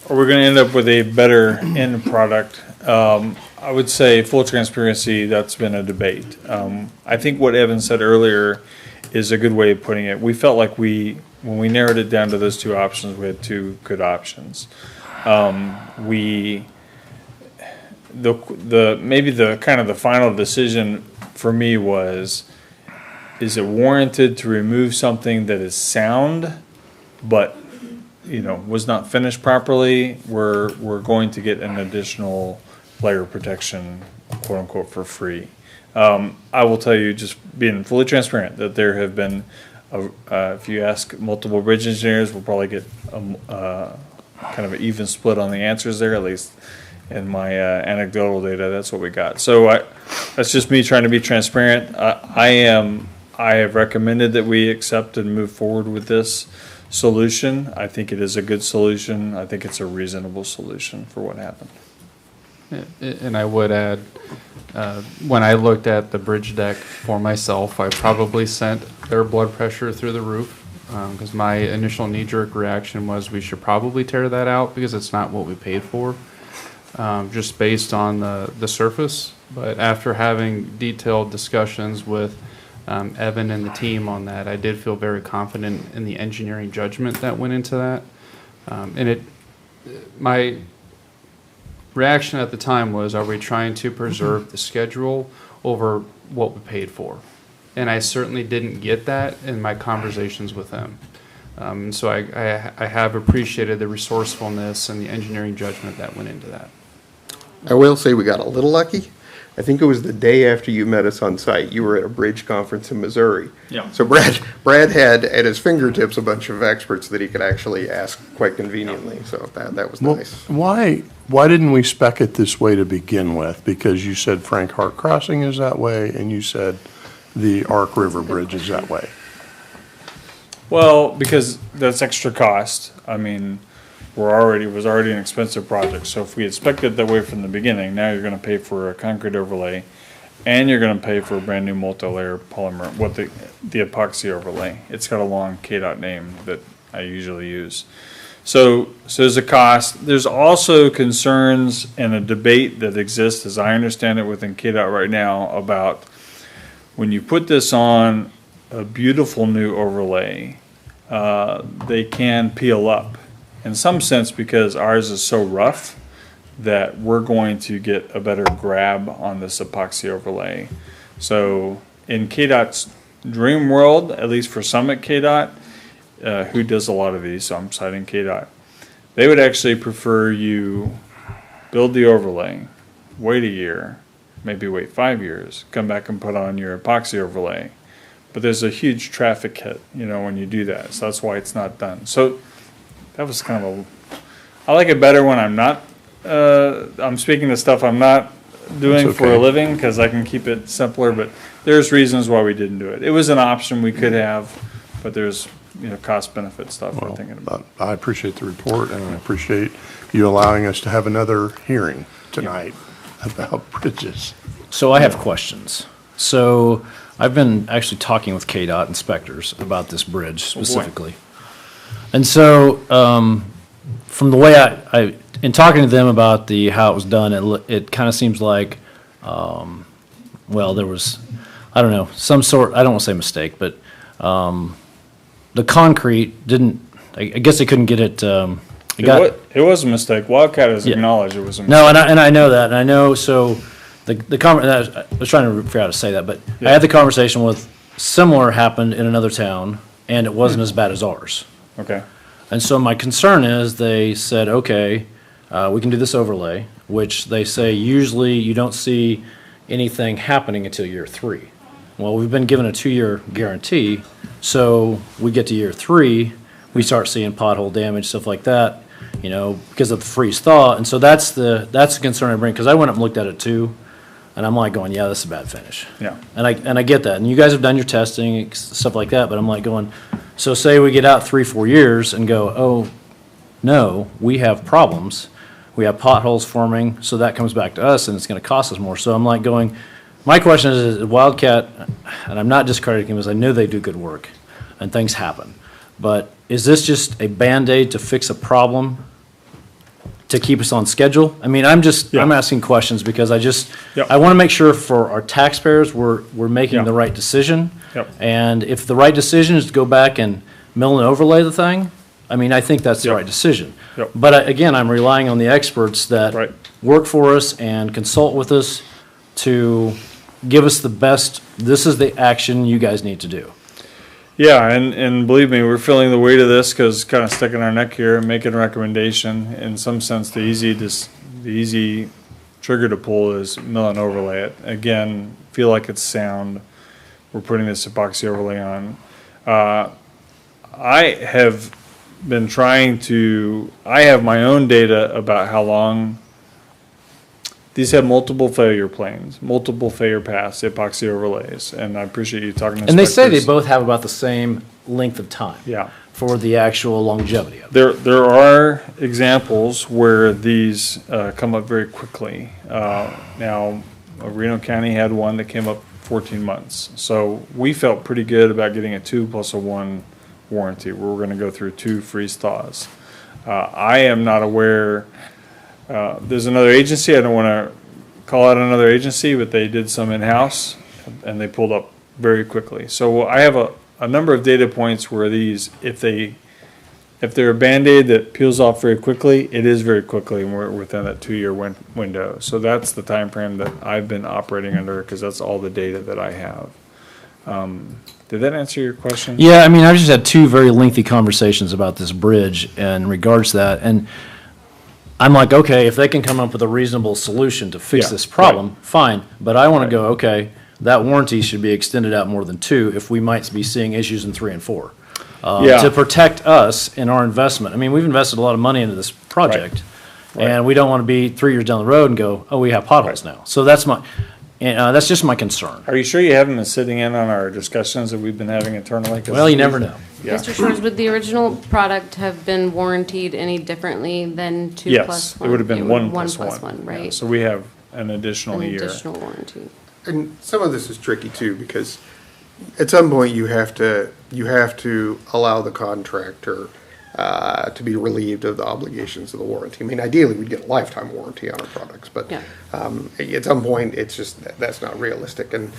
are we gonna end up with a better end product? I would say, full transparency, that's been a debate. I think what Evan said earlier is a good way of putting it. We felt like when we narrowed it down to those 2 options, we had 2 good options. Maybe the kind of the final decision for me was, is it warranted to remove something that is sound, but was not finished properly? We're going to get an additional layer of protection, quote unquote, for free. I will tell you, just being fully transparent, that there have been, if you ask multiple bridge engineers, we'll probably get kind of an even split on the answers there, at least in my anecdotal data. That's what we got. So that's just me trying to be transparent. I have recommended that we accept and move forward with this solution. I think it is a good solution. I think it's a reasonable solution for what happened. And I would add, when I looked at the bridge deck for myself, I probably sent their blood pressure through the roof, because my initial knee-jerk reaction was we should probably tear that out because it's not what we paid for, just based on the surface. But after having detailed discussions with Evan and the team on that, I did feel very confident in the engineering judgment that went into that. My reaction at the time was, are we trying to preserve the schedule over what we paid for? And I certainly didn't get that in my conversations with them. So I have appreciated the resourcefulness and the engineering judgment that went into that. I will say we got a little lucky. I think it was the day after you met us on site. You were at a bridge conference in Missouri. Yeah. So Brad had at his fingertips a bunch of experts that he could actually ask quite conveniently. So that was nice. Why didn't we spec it this way to begin with? Because you said Frank Hart Crossing is that way, and you said the Ark River Bridge is that way. Well, because that's extra cost. I mean, it was already an expensive project. So if we had spec'd it that way from the beginning, now you're going to pay for a concrete overlay, and you're going to pay for a brand new multi-layer polymer, the epoxy overlay. It's got a long KDOT name that I usually use. So there's a cost. There's also concerns and a debate that exists, as I understand it, within KDOT right now about when you put this on a beautiful new overlay, they can peel up. In some sense, because ours is so rough that we're going to get a better grab on this epoxy overlay. So in KDOT's dream world, at least for some at KDOT, who does a lot of these, so I'm citing KDOT, they would actually prefer you build the overlay, wait a year, maybe wait 5 years, come back and put on your epoxy overlay. But there's a huge traffic hit, when you do that. So that's why it's not done. So that was kind of I like it better when I'm not, I'm speaking to stuff I'm not doing That's for a okay. living, because I can keep it simpler, but there's reasons why we didn't do it. It was an option we could have, but there's, cost benefit stuff we're thinking about. I appreciate the report, and I appreciate you allowing us to have another hearing tonight about bridges. So I have questions. So I've been actually talking with KDOT inspectors about this bridge specifically. And so, from the way I in talking to them about how it was done, it kind of seems like, there was, I don't know, some sort, I don't want to say mistake, but the concrete didn't, I guess they couldn't get it, It was a mistake. Wildcat has acknowledged it was a mistake. No, and I know that, and I know, so I was trying to figure out how to say that, but I had the conversation with, similar happened in another town, and it wasn't as bad as ours. Okay. And so my concern is, they said, okay, we can do this overlay, which they say usually you don't see anything happening until year 3. Well, we've been given a 2-year guarantee, so we get to year 3, we start seeing pothole damage, stuff like that, because of the freeze thaw. And so that's the concern I bring, because I went up and looked at it too, and I'm like going, yeah, this is a bad finish. Yeah. And I get that, and you guys have done your testing, stuff like that, but I'm like going, so say we get out 3-4 years and go, oh, no, we have problems. We have potholes forming, so that comes back to us and it's gonna cost us more. So I'm like going, my question is Wildcat, and I'm not discrediting them, because I know they do good work and things happen. But is this just a Band-Aid to fix a problem to keep us on schedule? I mean, I'm asking questions because I want to make sure for our taxpayers, we're making the right decision. Yep. And if the right decision is to go back and mill and overlay the thing, I mean, I think that's the right decision. Yep. But again, I'm relying on the experts that work for us and consult with us to give us the best, this is the action you guys need to do. Yeah, and believe me, we're feeling the weight of this, because kind of sticking our neck here and making a recommendation. In some sense, the easy trigger to pull is mill and overlay it. Again, feel like it's sound. We're putting this epoxy overlay on. I have been I have my own data about how long these have multiple failure planes, multiple failure paths, the epoxy overlays, and I appreciate you talking to And they say they inspectors. both have about the same length of time. Yeah. For the actual longevity of it. There are examples where these come up very quickly. Now, Reno County had one that came up 14 months. So we felt pretty good about getting a 2+1 warranty. We're going to go through 2 freeze thaws. I am not aware. There's another agency, I don't want to call out another agency, but they did some in-house and they pulled up very quickly. So I have a number of data points where these, if they're a Band-Aid that peels off very quickly, it is very quickly, and we're within that 2-year window. So that's the time frame that I've been operating under, because that's all the data that I have. Did that answer your question? Yeah, I mean, I've just had 2 very lengthy conversations about this bridge in regards to that, and I'm like, okay, if they can come up with a reasonable solution to fix this problem, fine. But I want to go, okay, that warranty should be extended out more than 2 if we might be seeing issues in 3 and 4. To protect us in our investment. I mean, we've invested a lot of money into this project, and we don't want to be 3 years down the road and go, oh, we have potholes now. So that's that's just my concern. Are you sure you haven't been sitting in on our discussions that we've been having internally? Well, you never know. Yeah. Mr. Shores, would the original product have been warranted any differently than 2+1? Yes, it would have been 1+1. 1+1, right? Yeah, so we have an additional year. Additional warranty. And some of this is tricky too, because at some point you have to allow the contractor to be relieved of the obligations of the warranty. I mean, ideally, we'd get a lifetime warranty on our products, but at some point, it's just, that's not realistic. And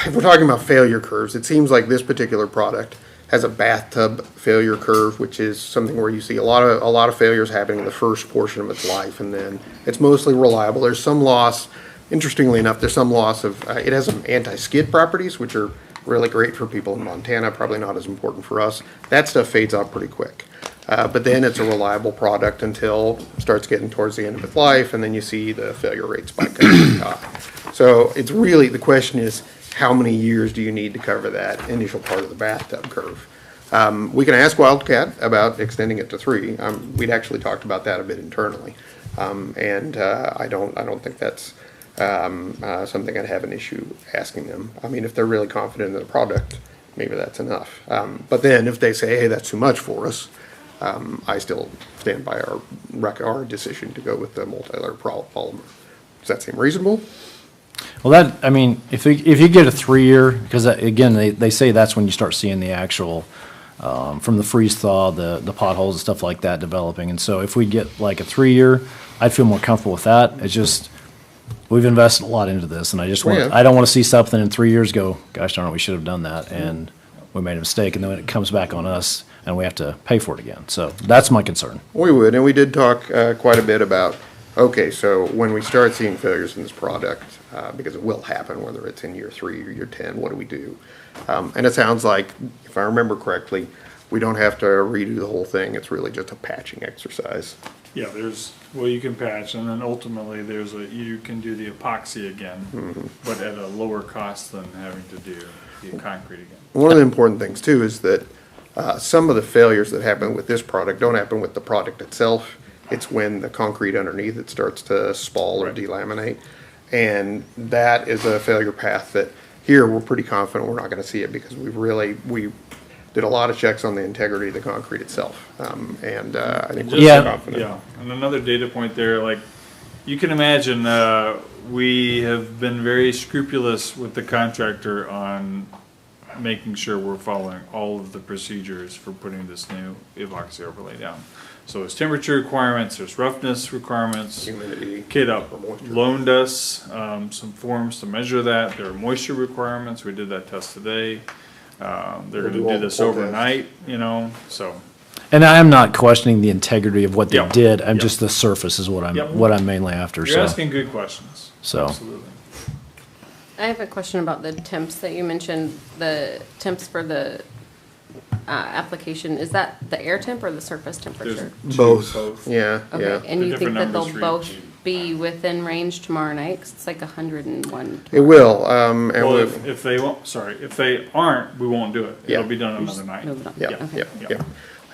if we're talking about failure curves, it seems like this particular product has a bathtub failure curve, which is something where you see a lot of failures happening in the first portion of its life, and then it's mostly reliable. There's some loss. Interestingly enough, there's some loss of, it has some anti-skid properties, which are really great for people in Montana, probably not as important for us. That stuff fades out pretty quick. But then it's a reliable product until it starts getting towards the end of its life, and then you see the failure rate spike up really high. So it's really, the question is, how many years do you need to cover that initial part of the bathtub curve? We can ask Wildcat about extending it to 3. We'd actually talked about that a bit internally. I don't think that's something I'd have an issue asking them. I mean, if they're really confident in the product, maybe that's enough. But then if they say, hey, that's too much for us, I still stand by our decision to go with the multi-layer polymer. Does that seem reasonable? Well, I mean, if you get a 3-year, because again, they say that's when you start seeing the actual, from the freeze thaw, the potholes and stuff like that developing. And so if we get like a 3-year, I'd feel more comfortable with that. It's just, we've invested a lot into this, and I just want, I don't want to see something in 3 years go, gosh darn it, we should have done that, and we made a mistake, and then it comes back on us, and we have to pay for it again. So that's my concern. We would, and we did talk quite a bit about, okay, so when we start seeing failures in this product, because it will happen, whether it's in year 3 or year 10, what do we do? And it sounds like, if I remember correctly, we don't have to redo the whole thing. It's really just a patching exercise. Yeah, you can patch, and then ultimately you can do the epoxy again, but at a lower cost than having to do the concrete again. One of the important things too is that some of the failures that happen with this product don't happen with the product itself. It's when the concrete underneath it starts to spall or delaminate. And that is a failure path that here we're pretty confident we're not going to see it, because we did a lot of checks on the integrity of the concrete itself. I think we're confident. Yeah, and another data point there, like you can imagine, we have been very scrupulous with the contractor on making sure we're following all of the procedures for putting this new epoxy overlay down. So there's temperature requirements, there's roughness requirements. Humidity. KDOT loaned us some forms to measure that. There are moisture requirements. We did that test today. They're going to do this overnight, so. And I am not questioning the integrity of what they did. I'm just the surface is what I'm mainly after. You're asking good questions. So. Absolutely. I have a question about the temps that you mentioned, the temps for the application. Is that the air temp or the surface temperature? Both. Yeah. Okay, Yeah. and you think that they'll both be within range tomorrow night? 'Cause it's like 101. It will. Well, if they won't, if they aren't, we won't do it. It'll be done another night. Yeah.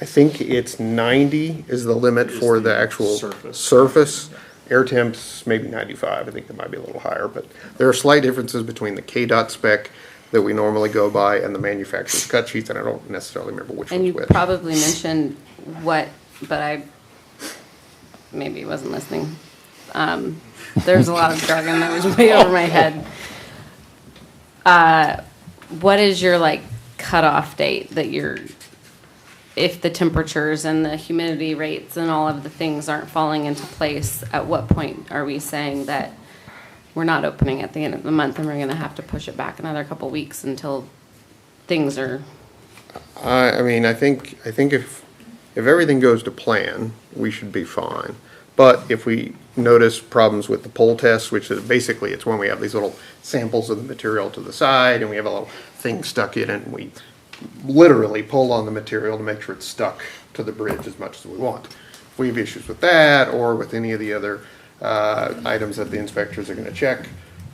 I think it's 90 is the limit for the actual surface. Air temps, maybe 95. I think it might be a little higher, but there are slight differences between the KDOT spec that we normally go by and the manufacturer's cut sheets, and I don't necessarily remember which one's which. And you probably mentioned what, but I maybe wasn't listening. There's a lot of jargon that was way over my head. What is your cutoff date that if the temperatures and the humidity rates and all of the things aren't falling into place, at what point are we saying that we're not opening at the end of the month and we're going to have to push it back another couple weeks until things are? I mean, I think if everything goes to plan, we should be fine. But if we notice problems with the pull test, which is basically it's when we have these little samples of the material to the side and we have a little thing stuck in it, and we literally pull on the material to make sure it's stuck to the bridge as much as we want. If we have issues with that or with any of the other items that the inspectors are going to check,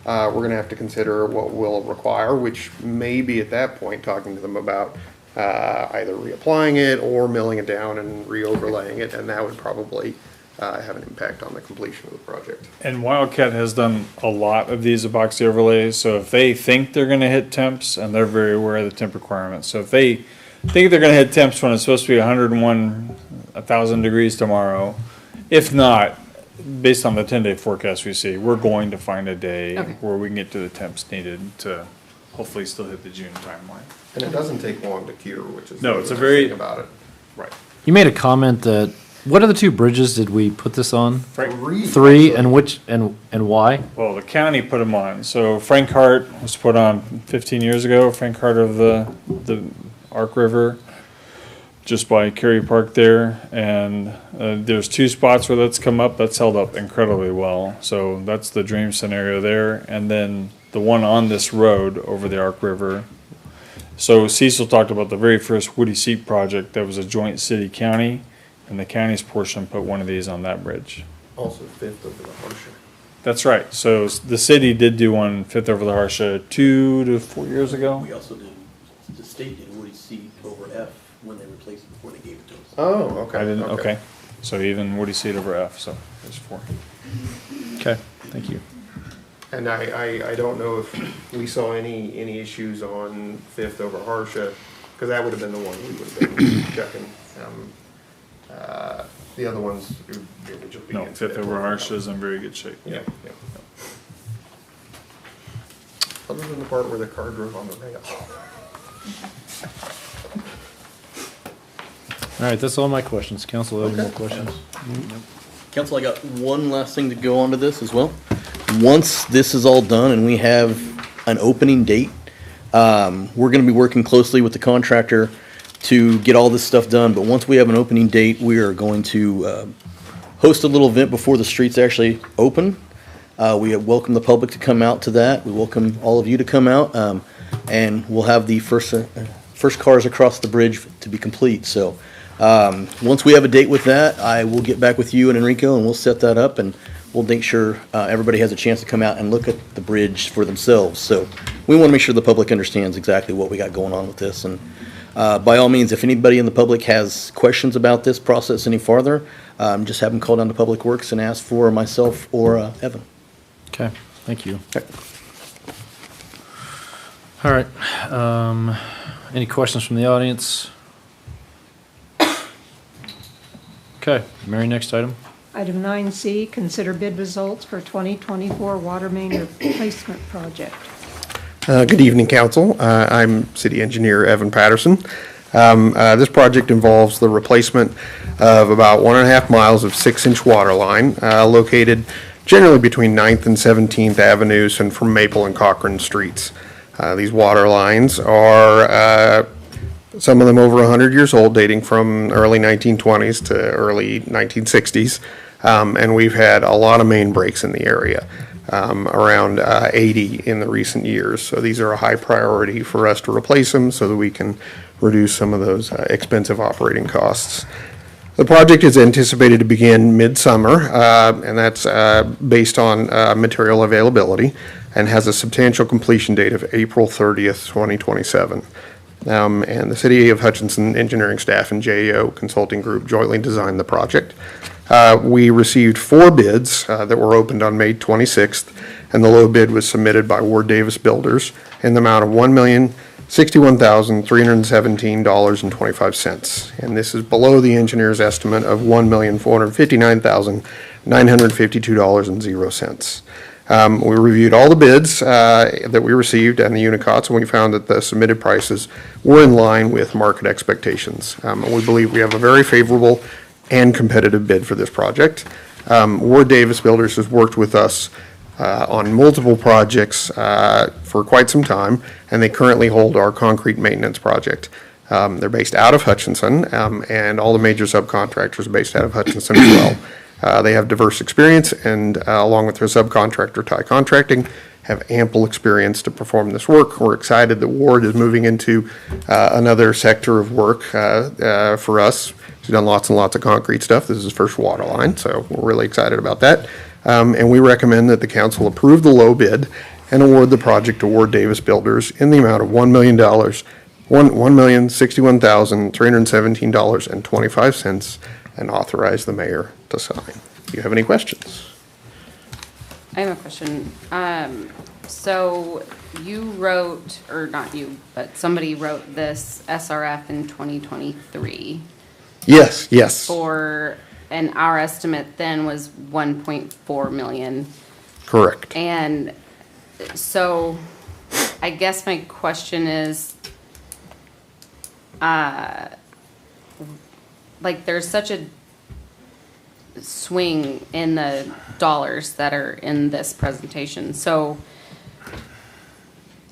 we're going to have to consider what we'll require, which may be at that point talking to them about either reapplying it or milling it down and re-overlaying it, and that would probably have an impact on the completion of the project. And Wildcat has done a lot of these epoxy overlays, so if they think they're going to hit temps, and they're very aware of the temp requirements, so if they think they're going to hit temps when it's supposed to be 1,000 degrees tomorrow, if not, based on the 10-day forecast we see, we're going to find a day where we can get to the temps needed to hopefully still hit the June timeline. And it doesn't take long to cure, which is it's a nice very thing about it. Right. You made a comment that, what are the two bridges did we put this on? Three, and which, and why? Well, the county put them on. So Frank Hart was put on 15 years ago. Frank Hart of the Ark River, just by Cary Park there. And there's two spots where that's come up. That's held up incredibly well. So that's the dream scenario there. And then the one on this road over the Ark River. So Cecil talked about the very first Woodie Seep project that was a joint city-county. And the county's portion put one of these on that bridge. Also fifth over the Harsha. That's right. So the city did do one fifth over the Harsha 2 to 4 years ago. We also did, the state did Woodie Seep over F when they replaced it before they gave it to us. Oh, okay. I didn't, okay. So even Woodie C over F, so there's 4. Okay, thank you. And I don't know if we saw any issues on Fifth over Harsha, because that would have been the one we would have been checking. The other ones, it would just be. No, Fifth over Harsha is in very good shape. Yeah. Other than the part where the car drove on the rail. All right, that's all my questions. Council, any more questions? Council, I got one last thing to go on to this as well. Once this is all done and we have an opening date, we're going to be working closely with the contractor to get all this stuff done. But once we have an opening date, we are going to host a little event before the streets actually open. We welcome the public to come out to that. We welcome all of you to come out, and we'll have the first cars across the bridge to be complete. So once we have a date with that, I will get back with you and Enrico, and we'll set that up, and we'll make sure everybody has a chance to come out and look at the bridge for themselves. So we want to make sure the public understands exactly what we got going on with this. And by all means, if anybody in the public has questions about this process any farther, just have them call down to Public Works and ask for myself or Evan. Okay, thank you. Okay. All right, any questions from the audience? Okay, Mary, next item. Item 9C, consider bid results for 2024 Watermain replacement project. Good evening, Council. I'm City Engineer Evan Patterson. This project involves the replacement of about 1.5 miles of 6-inch water line located generally between 9th and 17th Avenues and from Maple and Cochran Streets. These water lines are some of them over 100 years old, dating from early 1920s to early 1960s, and we've had a lot of main breaks in the area, around 80 in the recent years. So these are a high priority for us to replace them so that we can reduce some of those expensive operating costs. The project is anticipated to begin midsummer, and that's based on material availability, and has a substantial completion date of April 30th, 2027. And the City of Hutchinson engineering staff and JEO Consulting Group jointly designed the project. We received 4 bids that were opened on May 26th, and the low bid was submitted by Ward Davis Builders in the amount of $1,061,317.25. And this is below the engineer's estimate of $1,459,952.00. We reviewed all the bids that we received and the unicots, and we found that the submitted prices were in line with market expectations. We believe we have a very favorable and competitive bid for this project. Ward Davis Builders has worked with us on multiple projects for quite some time, and they currently hold our concrete maintenance project. They're based out of Hutchinson, and all the major subcontractors are based out of Hutchinson as well. They have diverse experience, and along with their subcontractor, Ty Contracting, have ample experience to perform this work. We're excited that Ward is moving into another sector of work for us. He's done lots and lots of concrete stuff. This is his first water line, so we're really excited about that. And we recommend that the council approve the low bid and award the project to Ward Davis Builders in the amount of $1 million, $1,061,317.25, and authorize the mayor to sign. Do you have any questions? I have a question. So you wrote, or not you, but somebody wrote this SRF in 2023. Yes. And our estimate then was 1.4 million. Correct. And so I guess my question is, like, there's such a swing in the dollars that are in this presentation. So,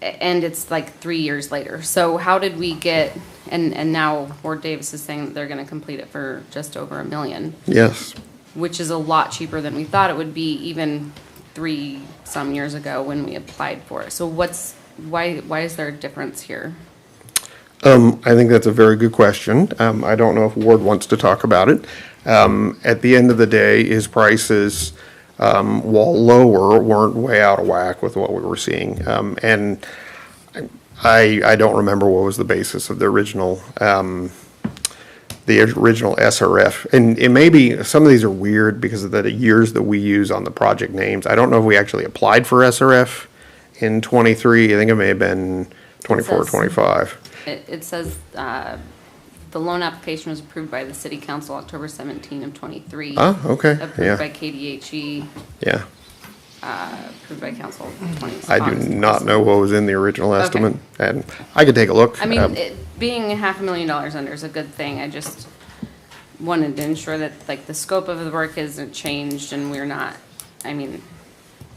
and it's like 3 years later. So how did we get, and now Ward Davis is saying that they're going to complete it for just over $1 million. Yes. Which is a lot cheaper than we thought it would be even 3 some years ago when we applied for it. So why is there a difference here? I think that's a very good question. I don't know if Ward wants to talk about it. At the end of the day, his prices, while lower, weren't way out of whack with what we were seeing. And I don't remember what was the basis of the original the original SRF. And it may be, some of these are weird because of the years that we use on the project names. I don't know if we actually applied for SRF in '23. I think it may have been 24, 25. It says, the loan application was approved by the city council October 17 of '23. Oh, okay, yeah. Approved by KDHE. Yeah. Approved by council 20. I do not know what was in the original estimate, and I could take a look. I mean, being $500,000 under is a good thing. I just wanted to ensure that, like, the scope of the work isn't changed and we're not, I mean,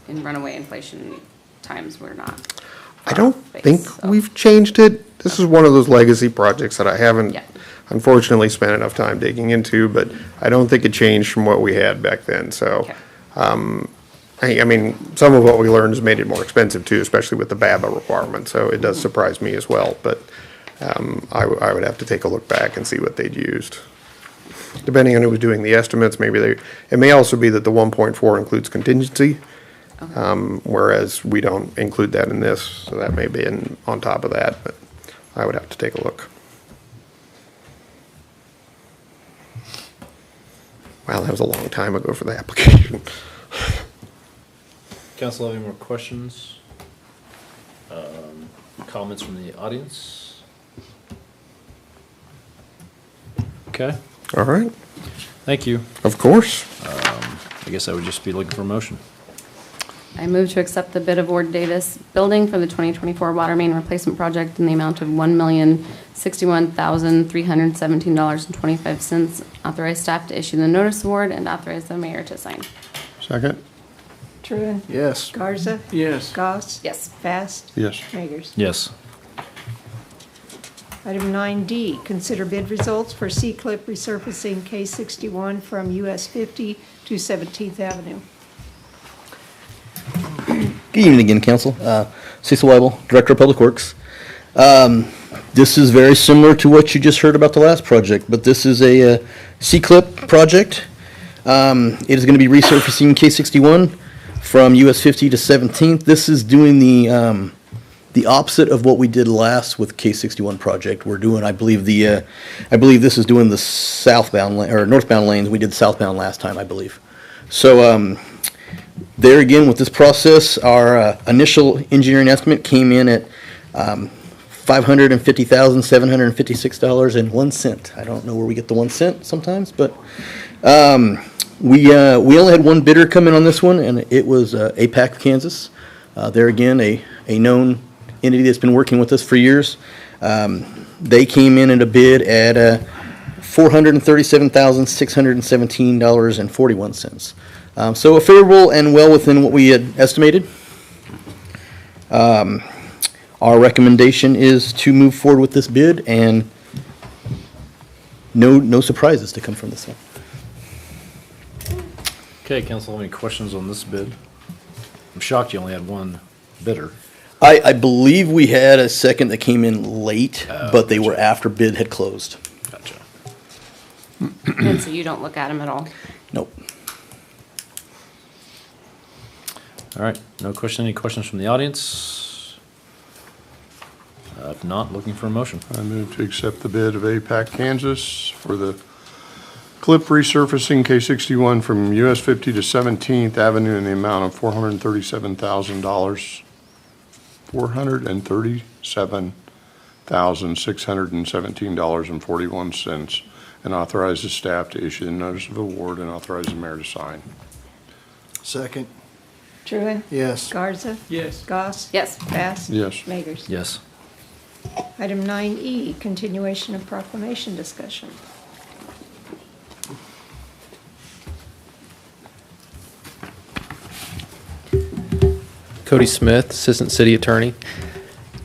in runaway inflation times, we're not. I don't think we've changed it. This is one of those legacy projects that I haven't unfortunately spent enough time digging into, but I don't think it changed from what we had back then, so. I mean, some of what we learned has made it more expensive too, especially with the BABA requirement, so it does surprise me as well, but I would have to take a look back and see what they'd used. Depending on who was doing the estimates, maybe it may also be that the 1.4 includes contingency, whereas we don't include that in this, so that may be on top of that, but I would have to take a look. Wow, that was a long time ago for the application. Council, have any more questions? Comments from the audience? Okay. All right. Thank you. Of course. I guess I would just be looking for a motion. I move to accept the bid award Davis Building for the 2024 water main replacement project in the amount of $1,061,317.25. Authorize staff to issue the notice award and authorize the mayor to sign. Second? Truen? Yes. Garza? Yes. Goss? Yes. Fast? Yes. Magers? Yes. Item 9D, consider bid results for CCLIP resurfacing K61 from US 50 to 17th Avenue. Good evening again, Council. Cecil Weibel, Director of Public Works. This is very similar to what you just heard about the last project, but this is a CCLIP project. It is going to be resurfacing K61 from US 50 to 17th. This is doing the opposite of what we did last with K61 project. We're doing, I believe this is doing the southbound or northbound lanes. We did southbound last time, I believe. So there again with this process, our initial engineering estimate came in at $550,756.01. I don't know where we get the 1 cent sometimes, but we only had one bidder come in on this one, and it was APAC Kansas. There again, a known entity that's been working with us for years. They came in at a bid at $437,617.41. So a favorable and well within what we had estimated. Our recommendation is to move forward with this bid, and no surprises to come from this one. Okay, council, any questions on this bid? I'm shocked you only had one bidder. I believe we had a second that came in late, but they were after bid had closed. Gotcha. And so you don't look at them at all? Nope. All right, no question. Any questions from the audience? If not, looking for a motion. I move to accept the bid of APAC Kansas for the CLIP resurfacing K61 from US 50 to 17th Avenue in the amount of $437,000. $437,617.41, and authorize the staff to issue the notice of award and authorize the mayor to sign. Second. Truen? Yes. Garza? Yes. Goss? Yes. Fast? Yes. Magers? Yes. Item 9E, continuation of proclamation discussion. Cody Smith, Assistant City Attorney.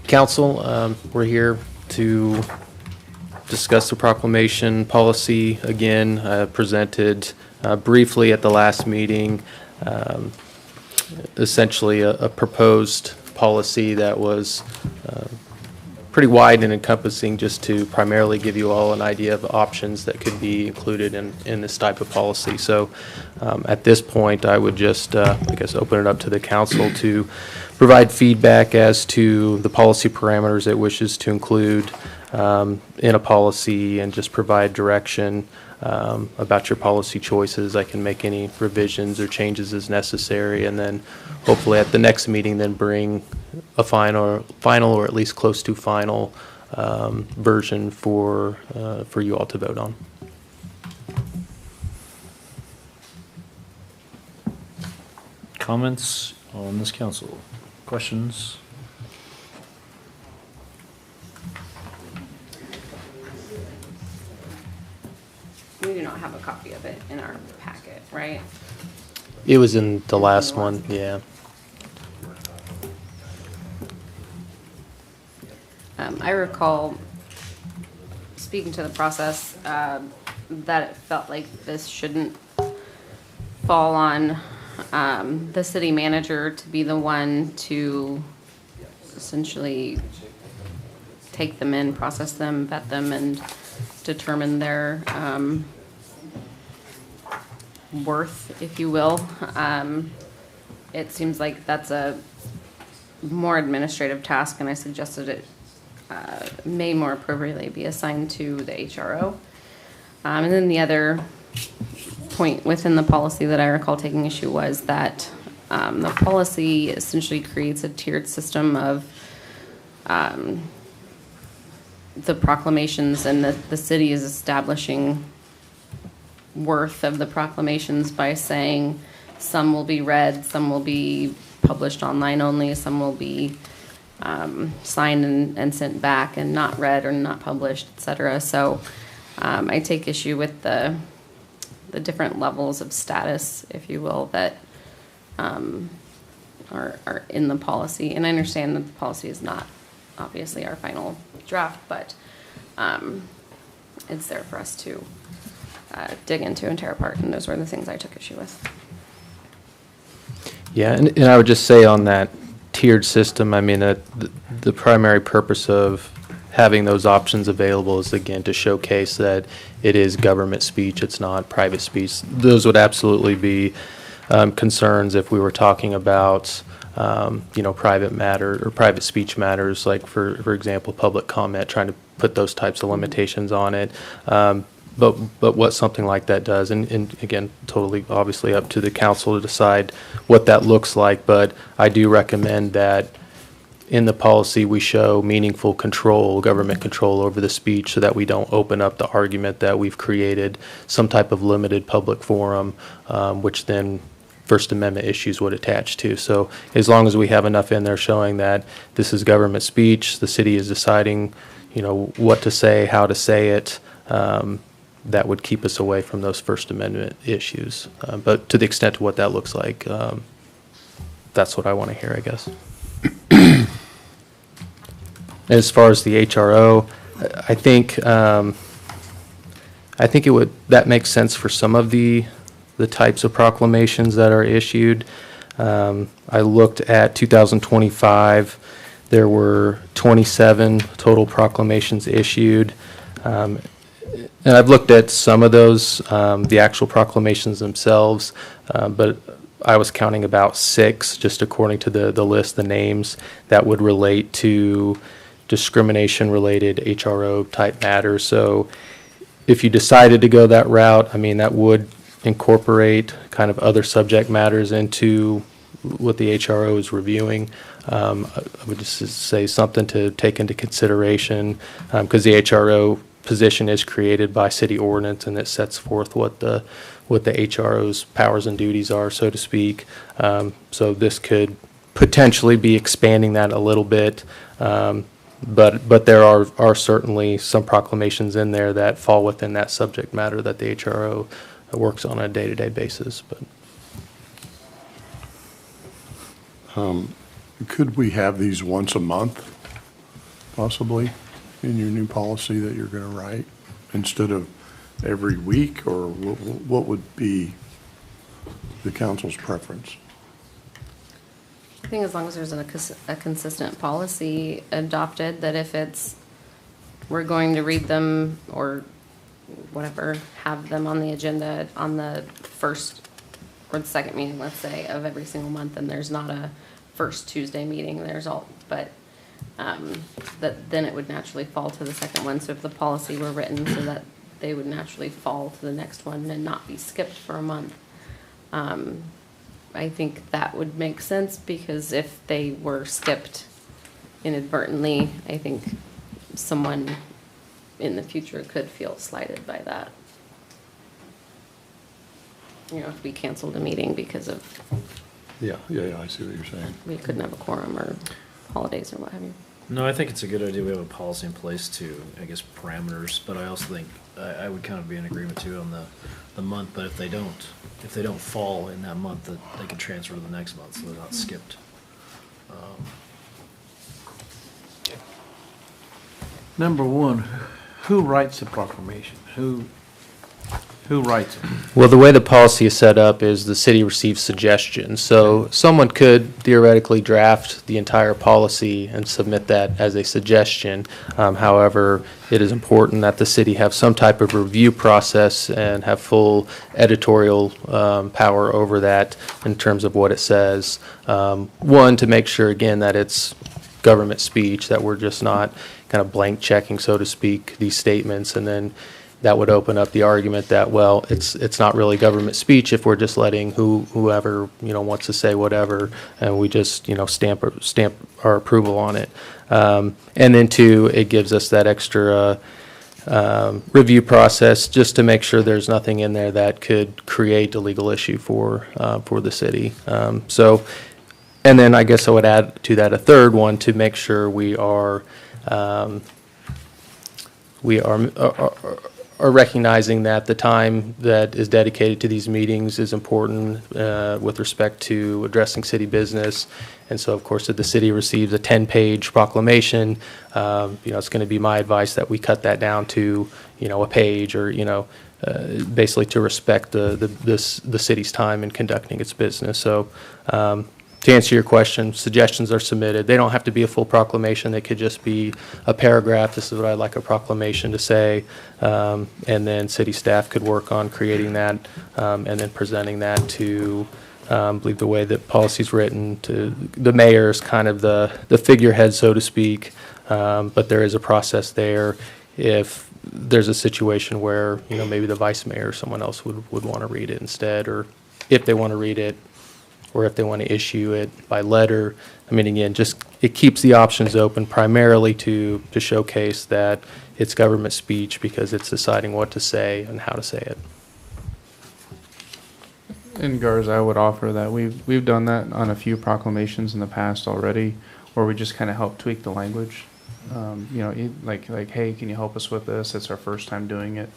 Council, we're here to discuss the proclamation policy again, presented briefly at the last meeting. Essentially a proposed policy that was pretty wide and encompassing, just to primarily give you all an idea of options that could be included in this type of policy. So at this point, I would just, I guess, open it up to the council to provide feedback as to the policy parameters it wishes to include, in a policy and just provide direction about your policy choices. I can make any revisions or changes as necessary, and then hopefully at the next meeting then bring a final or at least close to final version for you all to vote on. Comments on this council? Questions? We do not have a copy of it in our packet, right? It was in the last one, yeah. I recall speaking to the process that it felt like this shouldn't fall on the city manager to be the one to essentially take them in, process them, vet them, and determine their worth, if you will. It seems like that's a more administrative task, and I suggested it may more appropriately be assigned to the HRO. And then the other point within the policy that I recall taking issue was that the policy essentially creates a tiered system of the proclamations, and the city is establishing worth of the proclamations by saying some will be read, some will be published online only, some will be signed and sent back and not read or not published, etc. So I take issue with the different levels of status, if you will, that are in the policy. And I understand that the policy is not obviously our final draft, but it's there for us to dig into and tear apart, and those were the things I took issue with. Yeah, and I would just say on that tiered system, I mean, the primary purpose of having those options available is, again, to showcase that it is government speech, it's not private speech. Those would absolutely be concerns if we were talking about private matter or private speech matters, like for example, public comment, trying to put those types of limitations on it. But what something like that does, and again, totally obviously up to the council to decide what that looks like, but I do recommend that in the policy we show meaningful control, government control over the speech, so that we don't open up the argument that we've created some type of limited public forum, which then First Amendment issues would attach to. So as long as we have enough in there showing that this is government speech, the city is deciding, what to say, how to say it, that would keep us away from those First Amendment issues. But to the extent of what that looks like, that's what I want to hear, I guess. As far as the HRO, I think that makes sense for some of the types of proclamations that are issued. I looked at 2025. There were 27 total proclamations issued. And I've looked at some of those, the actual proclamations themselves, but I was counting about 6, just according to the list, the names that would relate to discrimination-related HRO-type matters. So if you decided to go that route, I mean, that would incorporate kind of other subject matters into what the HRO is reviewing. I would just say something to take into consideration, because the HRO position is created by city ordinance, and it sets forth what the HRO's powers and duties are, so to speak. So this could potentially be expanding that a little bit, but there are certainly some proclamations in there that fall within that subject matter that the HRO works on a day-to-day basis. But could we have these once a month, possibly, in your new policy that you're going to write, instead of every week, or what would be the council's preference? I think as long as there's a consistent policy adopted, that if we're going to read them or whatever, have them on the agenda on the first or the second meeting, let's say, of every single month, and there's not a first Tuesday meeting, but that then it would naturally fall to the second one. So if the policy were written so that they would naturally fall to the next one and not be skipped for a month, I think that would make sense, because if they were skipped inadvertently, I think someone in the future could feel slighted by that. You know, if we canceled a meeting because of Yeah, I see what you're saying. we couldn't have a quorum or holidays or what have you. No, I think it's a good idea. We have a policy in place to, I guess, parameters, but I also think I would kind of be in agreement too on the month, but if they don't fall in that month, that they can transfer to the next month, so they're not skipped. Number one, who writes the proclamation? Who writes it? Well, the way the policy is set up is the city receives suggestions. So someone could theoretically draft the entire policy and submit that as a suggestion. However, it is important that the city have some type of review process and have full editorial power over that in terms of what it says. One, to make sure, again, that it's government speech, that we're just not kind of blank checking, so to speak, these statements, and then that would open up the argument that, well, it's not really government speech if we're just letting whoever, wants to say whatever, and we just, stamp our approval on it. And then two, it gives us that extra review process just to make sure there's nothing in there that could create a legal issue for the city. And then I guess I would add to that a third one to make sure we are recognizing that the time that is dedicated to these meetings is important with respect to addressing city business. And so, of course, if the city receives a 10-page proclamation, it's going to be my advice that we cut that down to, a page, or, basically to respect the city's time in conducting its business. So, to answer your question, suggestions are submitted. They don't have to be a full proclamation. They could just be a paragraph. This is what I'd like a proclamation to say. And then city staff could work on creating that and then presenting that to, I believe the way that policy's written, to the mayor is kind of the figurehead, so to speak. But there is a process there. If there's a situation where, maybe the vice mayor or someone else would want to read it instead, or if they want to read it, or if they want to issue it by letter. I mean, again, just it keeps the options open primarily to showcase that it's government speech, because it's deciding what to say and how to say it. In Garza, I would offer that we've done that on a few proclamations in the past already, where we just kind of help tweak the language. Like, hey, can you help us with this? It's our first time doing it.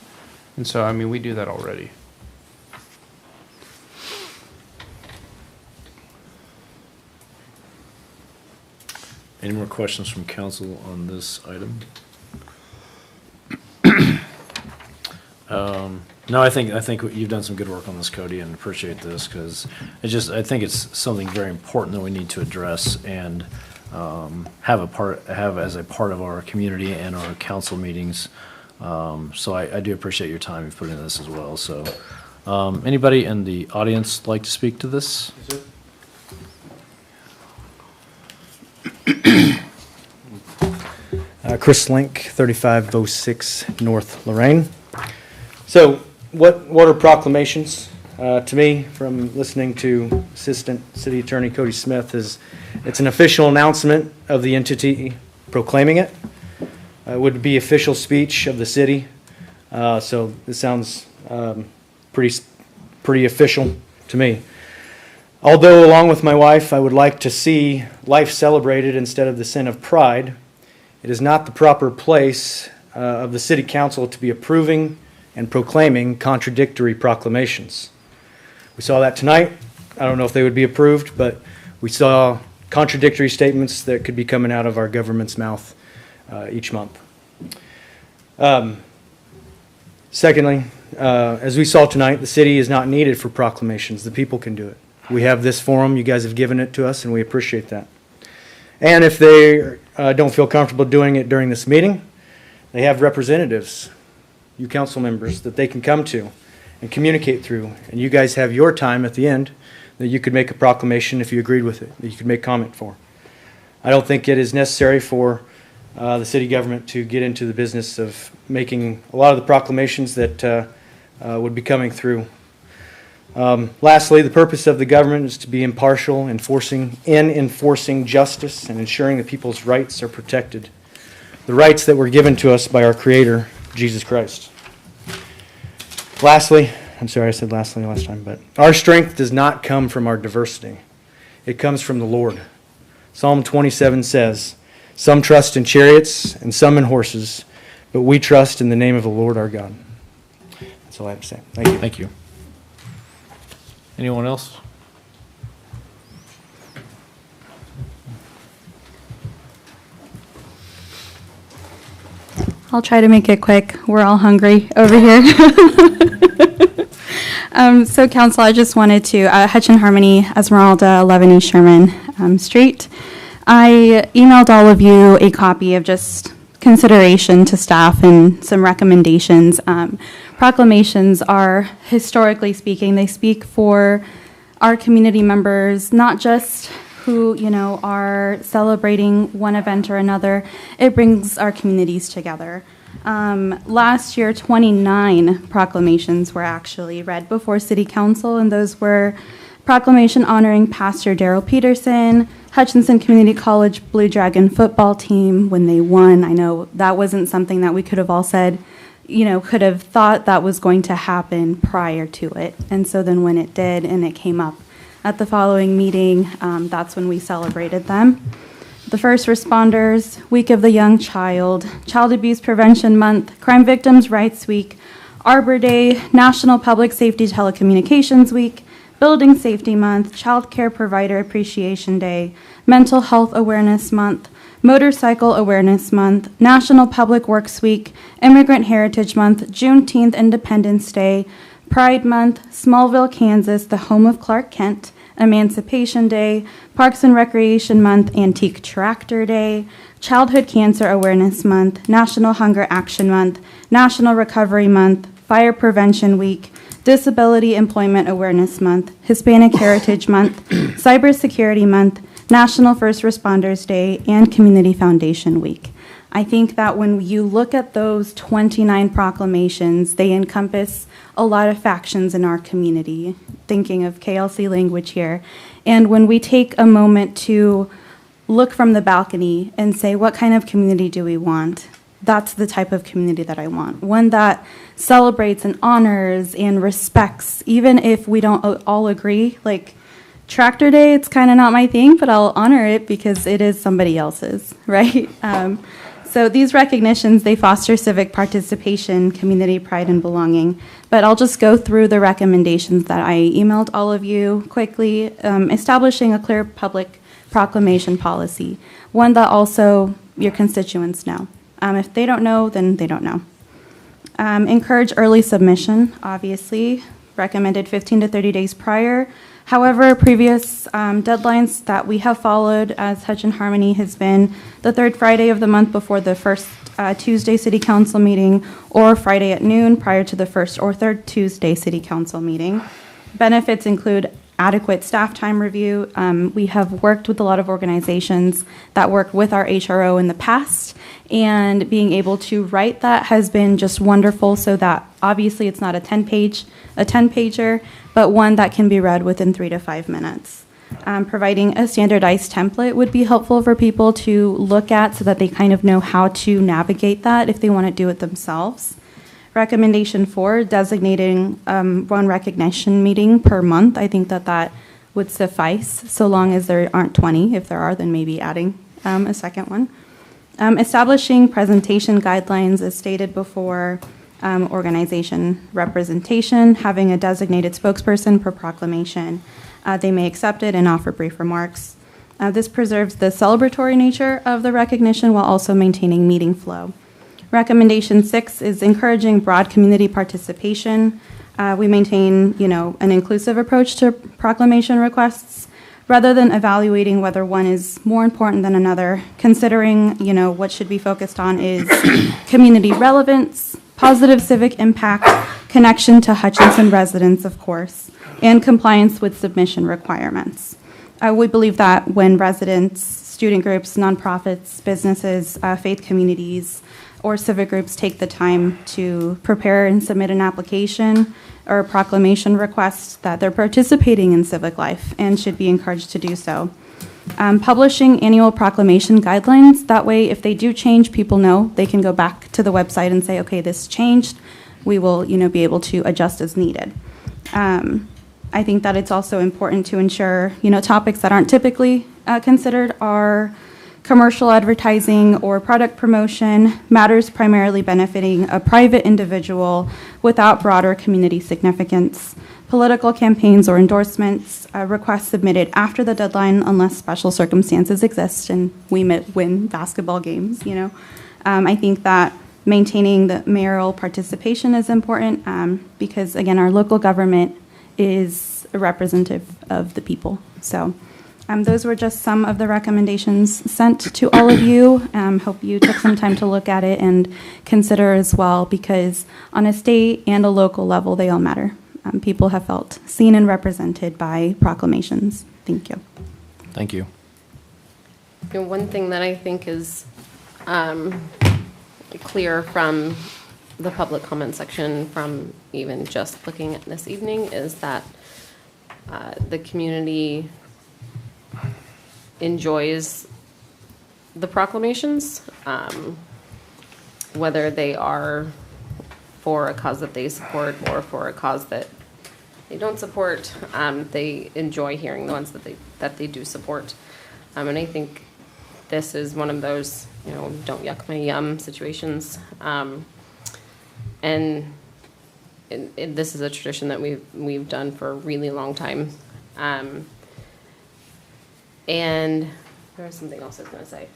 And so, I mean, we do that already. Any more questions from council on this item? No, I think you've done some good work on this, Cody, and appreciate this, because I think it's something very important that we need to address and have as a part of our community and our council meetings. So I do appreciate your time you've put into this as well. So anybody in the audience like to speak to this? Chris Link, 3506 North Lorraine. So what are proclamations? To me, from listening to Assistant City Attorney Cody Smith, it's an official announcement of the entity proclaiming it. It would be official speech of the city. So this sounds pretty official to me. Although, along with my wife, I would like to see life celebrated instead of the sin of pride, it is not the proper place of the City Council to be approving and proclaiming contradictory proclamations. We saw that tonight. I don't know if they would be approved, but we saw contradictory statements that could be coming out of our government's mouth each month. Secondly, as we saw tonight, the city is not needed for proclamations. The people can do it. We have this forum. You guys have given it to us, and we appreciate that. And if they don't feel comfortable doing it during this meeting, they have representatives, you council members, that they can come to and communicate through. And you guys have your time at the end that you could make a proclamation if you agreed with it, that you could make comment for. I don't think it is necessary for the city government to get into the business of making a lot of the proclamations that would be coming through. Lastly, the purpose of the government is to be impartial, enforcing justice and ensuring that people's rights are protected. The rights that were given to us by our Creator, Jesus Christ. Lastly, I'm sorry I said lastly last time, but our strength does not come from our diversity. It comes from the Lord. Psalm 27 says, "Some trust in chariots and some in horses, but we trust in the name of the Lord our God." That's all I have to say. Thank you. Thank you. Anyone else? I'll try to make it quick. We're all hungry over here. So council, I just wanted to, Hutch and Harmony, Esmeralda, 11 East Sherman Street. I emailed all of you a copy of just consideration to staff and some recommendations. Proclamations are, historically speaking, they speak for our community members, not just who, are celebrating one event or another. It brings our communities together. Last year, 29 proclamations were actually read before City Council, and those were proclamation honoring Pastor Darrell Peterson, Hutchinson Community College Blue Dragon football team when they won. I know that wasn't something that we could have all said, could have thought that was going to happen prior to it. And so then when it did and it came up at the following meeting, that's when we celebrated them. The first responders, Week of the Young Child, Child Abuse Prevention Month, Crime Victims' Rights Week, Arbor Day, National Public Safety Telecommunications Week, Building Safety Month, Child Care Provider Appreciation Day, Mental Health Awareness Month, Motorcycle Awareness Month, National Public Works Week, Immigrant Heritage Month, Juneteenth Independence Day, Pride Month, Smallville, Kansas, the home of Clark Kent, Emancipation Day, Parks and Recreation Month, Antique Tractor Day, Childhood Cancer Awareness Month, National Hunger Action Month, National Recovery Month, Fire Prevention Week, Disability Employment Awareness Month, Hispanic Heritage Month, Cybersecurity Month, National First Responders Day, and Community Foundation Week. I think that when you look at those 29 proclamations, they encompass a lot of factions in our community, thinking of KLC language here. And when we take a moment to look from the balcony and say, what kind of community do we want? That's the type of community that I want. One that celebrates and honors and respects, even if we don't all agree. Like Tractor Day, it's kind of not my thing, but I'll honor it because it is somebody else's, right? So these recognitions, they foster civic participation, community pride, and belonging. But I'll just go through the recommendations that I emailed all of you quickly. Establishing a clear public proclamation policy, one that also your constituents know. If they don't know, then they don't know. Encourage early submission, obviously, recommended 15 to 30 days prior. However, previous deadlines that we have followed as Hutch and Harmony has been the third Friday of the month before the first Tuesday City Council meeting, or Friday at noon prior to the first or third Tuesday City Council meeting. Benefits include adequate staff time review. We have worked with a lot of organizations that work with our HRO in the past, and being able to write that has been just wonderful, so that obviously it's not a 10-pager, but one that can be read within 3 to 5 minutes. Providing a standardized template would be helpful for people to look at so that they kind of know how to navigate that if they want to do it themselves. Recommendation 4, designating one recognition meeting per month. I think that would suffice, so long as there aren't 20. If there are, then maybe adding a second one. Establishing presentation guidelines as stated before. Organization representation, having a designated spokesperson per proclamation. They may accept it and offer brief remarks. This preserves the celebratory nature of the recognition while also maintaining meeting flow. Recommendation 6 is encouraging broad community participation. We maintain, an inclusive approach to proclamation requests rather than evaluating whether one is more important than another. Considering, what should be focused on is community relevance, positive civic impact, connection to Hutchinson residents, of course, and compliance with submission requirements. We believe that when residents student groups, nonprofits, businesses, faith communities, or civic groups take the time to prepare and submit an application or a proclamation request, that they're participating in civic life and should be encouraged to do so. Publishing annual proclamation guidelines, that way if they do change, people know they can go back to the website and say, okay, this changed. We will, be able to adjust as needed. I think that it's also important to ensure, topics that aren't typically considered are commercial advertising or product promotion, matters primarily benefiting a private individual without broader community significance, political campaigns or endorsements, requests submitted after the deadline unless special circumstances exist, and we win basketball games, I think that maintaining the mayoral participation is important because, again, our local government is a representative of the people. So those were just some of the recommendations sent to all of you. Hope you took some time to look at it and consider as well, because on a state and a local level, they all matter. People have felt seen and represented by proclamations. Thank you. Thank you. One thing that I think is clear from the public comment section, from even just looking at this evening, is that the community enjoys the proclamations, whether they are for a cause that they support or for a cause that they don't support. They enjoy hearing the ones that they do support, and I think this is one of those, don't yuck my yum situations. And this is a tradition that we've done for a really long time. And there was something else I was going to say.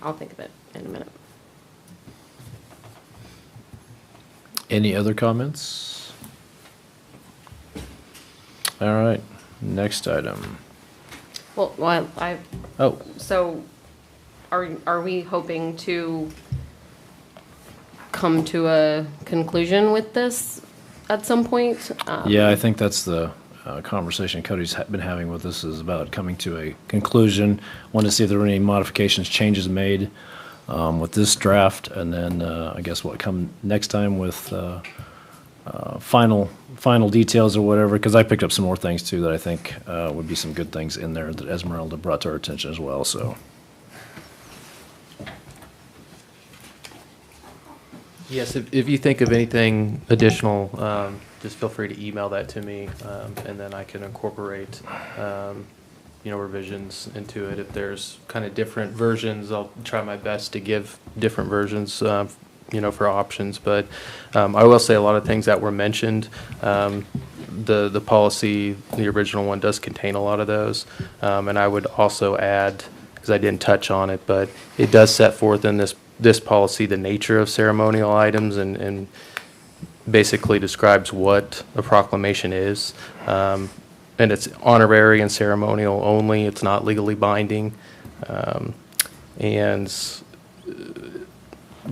I'll think of it in a minute. Any other comments? All right, next item. Well, so are we hoping to come to a conclusion with this at some point? Yeah, I think that's the conversation Cody's been having with us, is about coming to a conclusion. Want to see if there were any modifications, changes made with this draft, and then I guess what come next time with final details or whatever, because I picked up some more things too that I think would be some good things in there that Esmeralda brought to our attention as well. So. Yes, if you think of anything additional, just feel free to email that to me, and then I can incorporate, revisions into it. If there's kind of different versions, I'll try my best to give different versions, for options. But I will say a lot of things that were mentioned, the policy, the original one, does contain a lot of those. And I would also add, because I didn't touch on it, but it does set forth in this policy the nature of ceremonial items, and basically describes what a proclamation is. And it's honorary and ceremonial only. It's not legally binding, and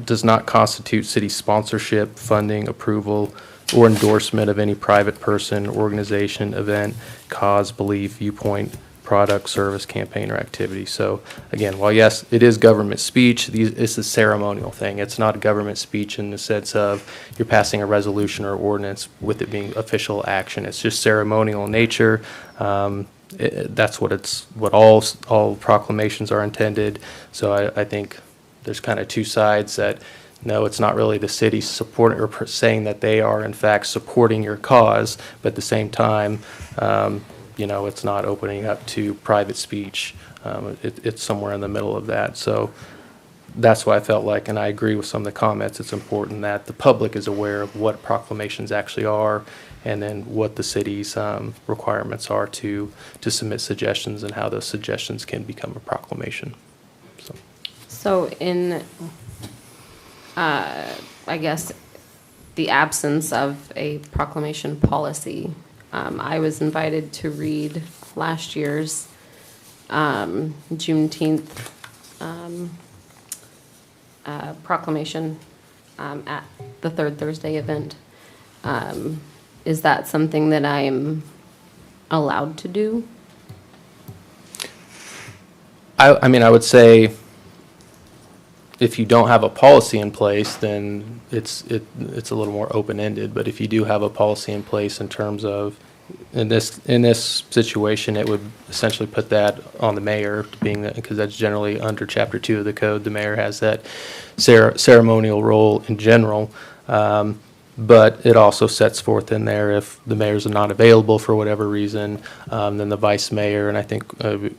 does not constitute city sponsorship, funding, approval, or endorsement of any private person, organization, event, cause, belief, viewpoint, product, service, campaign, or activity. So again, while yes, it is government speech, it's a ceremonial thing. It's not a government speech in the sense of you're passing a resolution or ordinance with it being official action. It's just ceremonial in nature. That's what all proclamations are intended. So I think there's kind of two sides that, no, it's not really the city supporting or saying that they are in fact supporting your cause, but at the same time, it's not opening up to private speech. It's somewhere in the middle of that. So that's why I felt like, and I agree with some of the comments, it's important that the public is aware of what proclamations actually are, and then what the city's requirements are to submit suggestions, and how those suggestions can become a proclamation. So in, I guess, the absence of a proclamation policy, I was invited to read last year's Juneteenth proclamation at the Third Thursday event. Is that something that I'm allowed to do? I mean, I would say if you don't have a policy in place, then it's a little more open-ended. But if you do have a policy in place in terms of, in this situation, it would essentially put that on the mayor, being that, because that's generally under Chapter 2 of the code. The mayor has that ceremonial role in general. But it also sets forth in there if the mayor's not available for whatever reason, then the vice mayor, and I think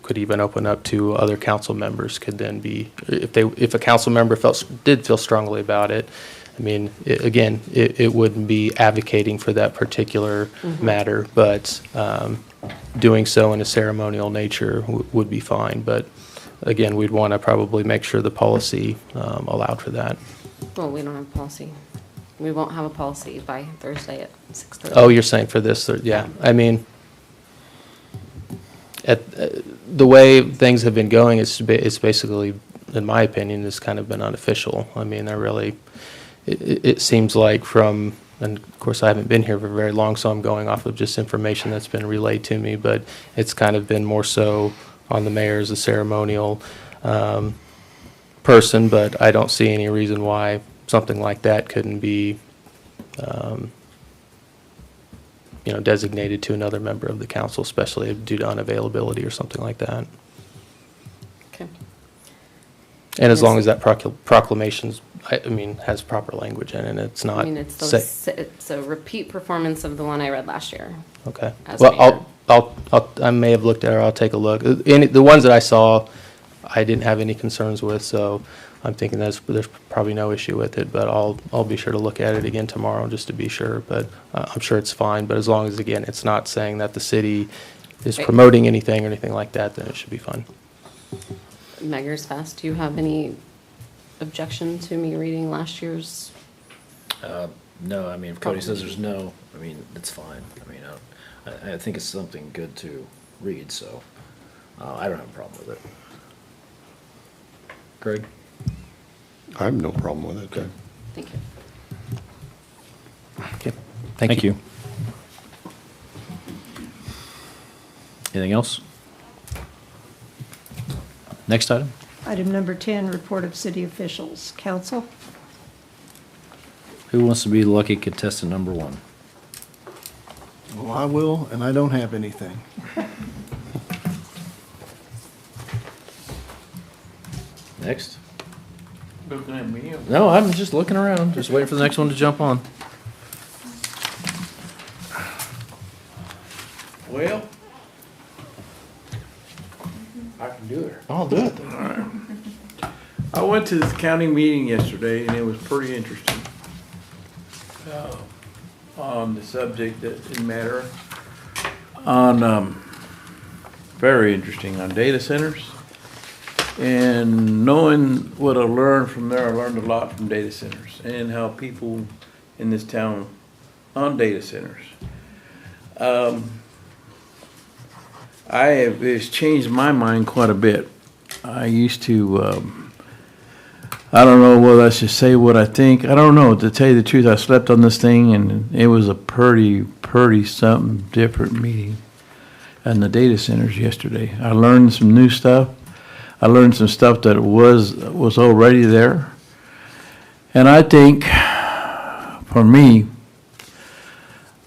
could even open up to other council members could then be, if a council member did feel strongly about it, I mean, it wouldn't be advocating for that particular matter, but doing so in a ceremonial nature would be fine. But again, we'd want to probably make sure the policy allowed for that. Well, we don't have policy. We won't have a policy by Thursday at 6:30. Oh, you're saying for this, yeah. I mean, the way things have been going, it's basically, in my opinion, it's kind of been unofficial. I mean, it seems like from, and of course I haven't been here for very long, so I'm going off of just information that's been relayed to me, but it's kind of been more so on the mayor as a ceremonial person, but I don't see any reason why something like that couldn't be, designated to another member of the council, especially due to unavailability or something like that. Okay. And as long as that proclamation's, has proper language in it, and it's not. I mean, it's a repeat performance of the one I read last year. Okay. As Well, I may have looked at it, I'll take a look. The ones that I saw, I didn't have any concerns with, so I'm thinking there's probably no issue with it, but I'll be sure to look at it again tomorrow just to be sure, but I'm sure it's fine. But as long as, again, it's not saying that the city is promoting anything or anything like that, then it should be fine. Meggers Fest, do you have any objection to me reading last year's? No, I mean, if Cody says there's no, I mean, it's fine. I mean, I think it's something good to read, so I don't have a problem with it. Greg? I have no problem with it. Okay. Thank you. Okay. Thank you. Anything else? Next item? Item number 10, report of city officials. Council? Who wants to be lucky contestant number 1? Well, I will, and I don't have anything. Next? Looking at me. No, I'm just looking around, just waiting for the next one to jump on. Well, I can do it. I'll do it then. All right. I went to this county meeting yesterday, and it was pretty interesting on the subject that didn't matter. Very interesting on data centers. And knowing what I learned from there, I learned a lot from data centers and how people in this town on data centers. It's changed my mind quite a bit. I used to, I don't know whether I should say what I think. I don't know. To tell you the truth, I slept on this thing, and it was a pretty something different meeting in the data centers yesterday. I learned some new stuff. I learned some stuff that was already there. And I think, for me,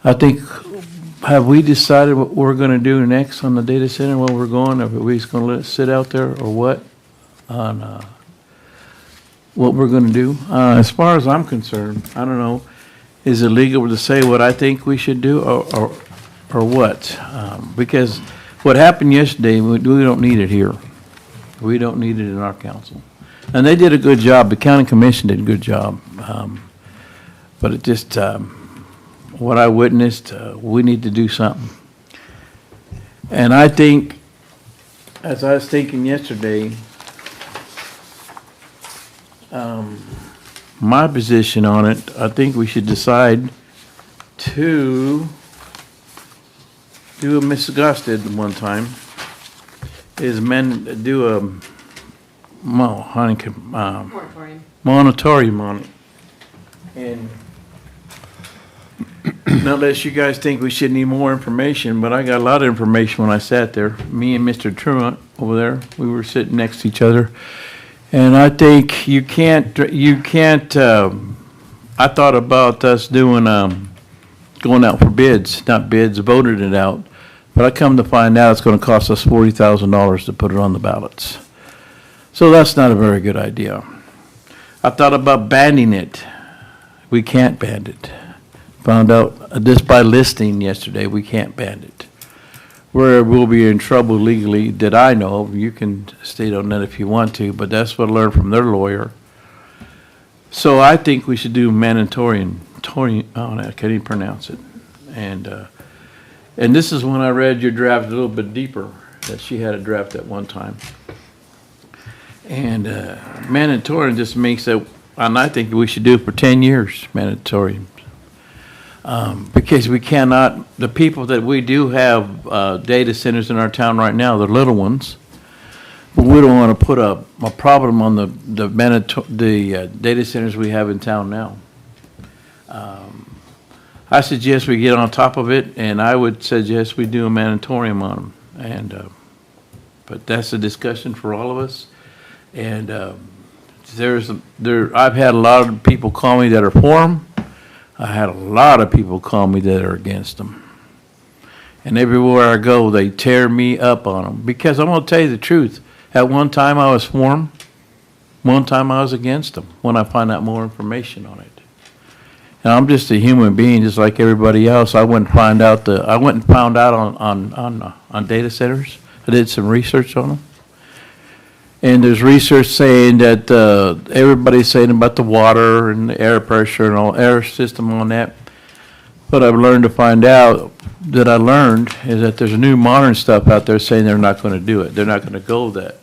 have we decided what we're going to do next on the data center, where we're going? Are we just going to let it sit out there, or what? On what we're going to do? As far as I'm concerned, I don't know. Is it legal to say what I think we should do, or what? Because what happened yesterday, we don't need it here. We don't need it in our council. And they did a good job. The county commission did a good job. But it just, what I witnessed, we need to do something. And I think, as I was thinking yesterday, my position on it, I think we should decide to do what Mrs. Goss did one time, is do a moratorium on it. And unless you guys think we should need more information, but I got a lot of information when I sat there. Me and Mr. Truant over there, we were sitting next to each other. And I think you can't, I thought about us doing, going out for bids, not bids, voted it out. But I come to find out it's gonna cost us $40,000 to put it on the ballots. So that's not a very good idea. I thought about banning it. We can't ban it. Found out just by listing yesterday, we can't ban it. Where we'll be in trouble legally that I know of, you can state on that if you want to, but that's what I learned from their lawyer. So I think we should do mandatory, oh, I can't even pronounce it. And this is when I read your draft a little bit deeper, that she had a draft at one time. And mandatory just makes it, and I think we should do it for 10 years, mandatory. Because we cannot, the people that we do have data centers in our town right now, they're little ones, but we don't want to put a problem on the data centers we have in town now. I suggest we get on top of it, and I would suggest we do a moratorium on them. And but that's a discussion for all of us. And I've had a lot of people call me that are for them. I had a lot of people call me that are against them. And everywhere I go, they tear me up on them. Because I'm going to tell you the truth. At one time I was for them. One time I was against them when I find out more information on it. And I'm just a human being just like everybody else. I went and found out on data centers. I did some research on them. And there's research saying that everybody's saying about the water and the air pressure and all air system on that. What I've learned to find out that I learned is that there's a new modern stuff out there saying they're not going to do it. They're not going to go that,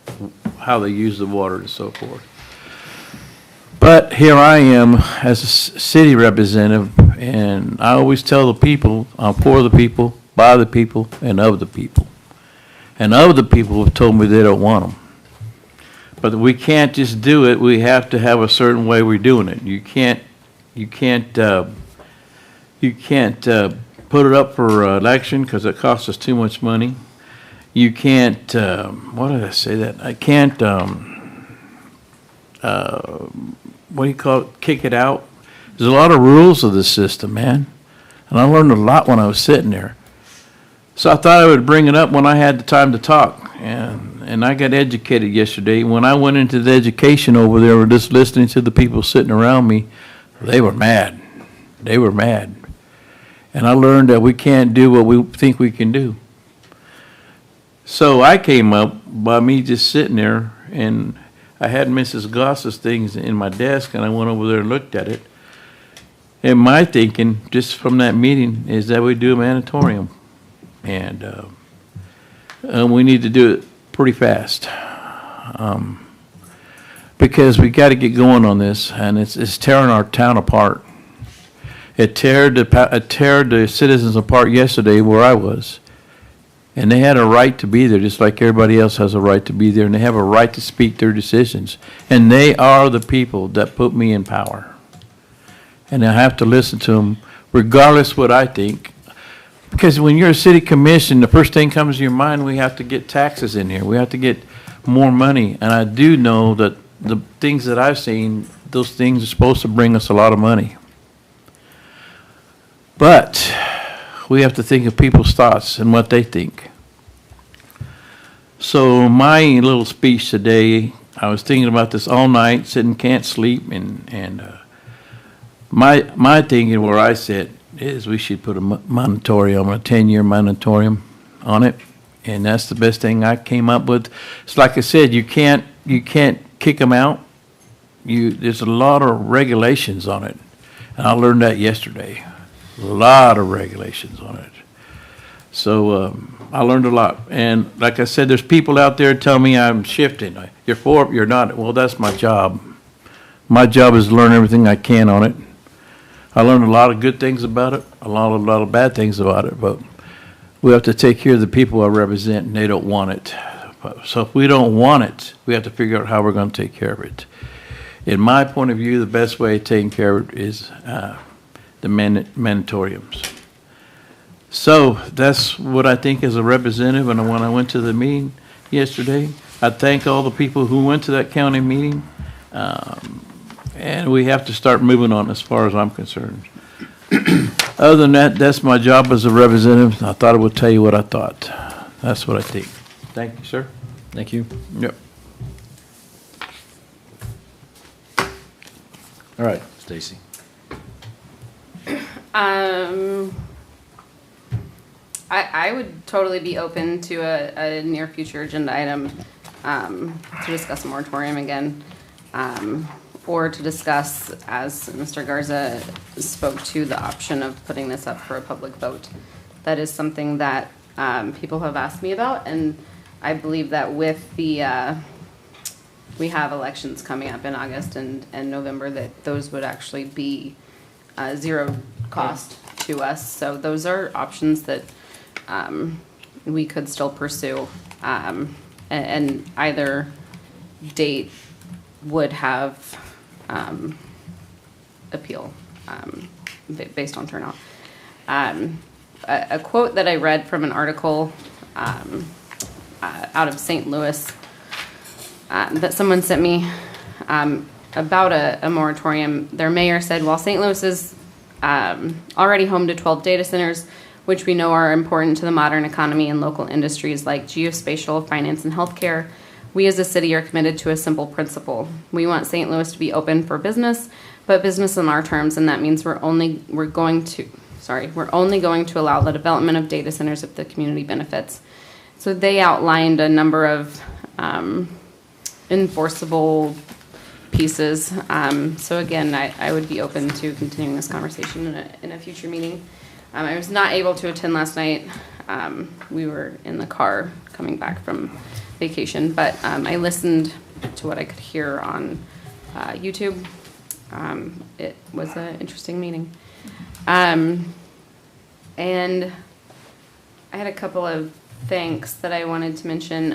how they use the water and so forth. But here I am as a city representative, and I always tell the people, I'm for the people, by the people, and of the people. And of the people have told me they don't want them. But we can't just do it. We have to have a certain way we're doing it. You can't put it up for election because it costs us too much money. You can't. What did I say that? I can't. What do you call it? Kick it out. There's a lot of rules of the system, man, and I learned a lot when I was sitting there. So I thought I would bring it up when I had the time to talk, and I got educated yesterday. When I went into the education over there, just listening to the people sitting around me, they were mad. They were mad. And I learned that we can't do what we think we can do. So I came up by me just sitting there, and I had Mrs. Goss's things in my desk, and I went over there and looked at it. And my thinking, just from that meeting, is that we do a moratorium. And we need to do it pretty fast. Because we got to get going on this, and it's tearing our town apart. It teared the citizens apart yesterday where I was. And they had a right to be there, just like everybody else has a right to be there, and they have a right to speak their decisions. And they are the people that put me in power. And I have to listen to them, regardless what I think. Because when you're a city commission, the first thing comes to your mind, we have to get taxes in here. We have to get more money. And I do know that the things that I've seen, those things are supposed to bring us a lot of money. But we have to think of people's thoughts and what they think. So my little speech today, I was thinking about this all night, sitting, can't sleep, and my thinking where I sit is we should put a moratorium, a 10-year moratorium on it, and that's the best thing I came up with. It's like I said, you can't kick them out. There's a lot of regulations on it, and I learned that yesterday. A lot of regulations on it. So I learned a lot. And like I said, there's people out there telling me I'm shifting. You're for it, you're not. Well, that's my job. My job is to learn everything I can on it. I learned a lot of good things about it, a lot of bad things about it, but we have to take care of the people I represent, and they don't want it. So if we don't want it, we have to figure out how we're going to take care of it. In my point of view, the best way of taking care of it is the moratoriums. So that's what I think as a representative, and when I went to the meeting yesterday, I thank all the people who went to that county meeting. And we have to start moving on as far as I'm concerned. Other than that, that's my job as a representative. I thought I would tell you what I thought. That's what I think. Thank you, sir. Thank you. Yep. All right, Stacy. I would totally be open to a near future agenda item to discuss a moratorium again, or to discuss, as Mr. Garza spoke to, the option of putting this up for a public vote. That is something that people have asked me about, and I believe that with the we have elections coming up in August and November, that those would actually be zero cost to us. So those are options that we could still pursue, and either date would have appeal based on turnout. A quote that I read from an article out of St. Louis that someone sent me about a moratorium. Their mayor said, while St. Louis is already home to 12 data centers, which we know are important to the modern economy and local industries like geospatial, finance, and healthcare, we as a city are committed to a simple principle. We want St. Louis to be open for business, but business on our terms, and that means we're only going to allow the development of data centers if the community benefits. So they outlined a number of enforceable pieces. So again, I would be open to continuing this conversation in a future meeting. I was not able to attend last night. We were in the car coming back from vacation, but I listened to what I could hear on YouTube. It was an interesting meeting. And I had a couple of thanks that I wanted to mention.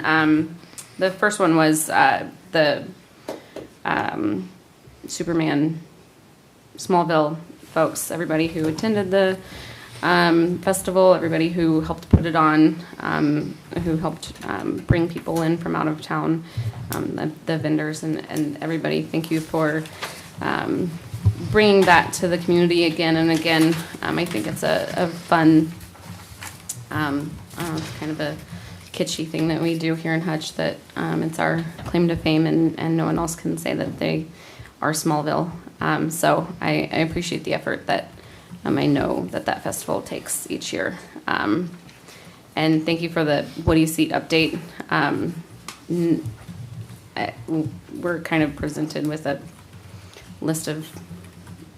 The first one was the Superman Smallville folks, everybody who attended the festival, everybody who helped put it on, who helped bring people in from out of town, the vendors and everybody. Thank you for bringing that to the community again and again. I think it's a fun, kind of a kitschy thing that we do here in Hutch, that it's our claim to fame, and no one else can say that they are Smallville. So I appreciate the effort that I know that festival takes each year. And thank you for the Woodie seat update. We're kind of presented with a list of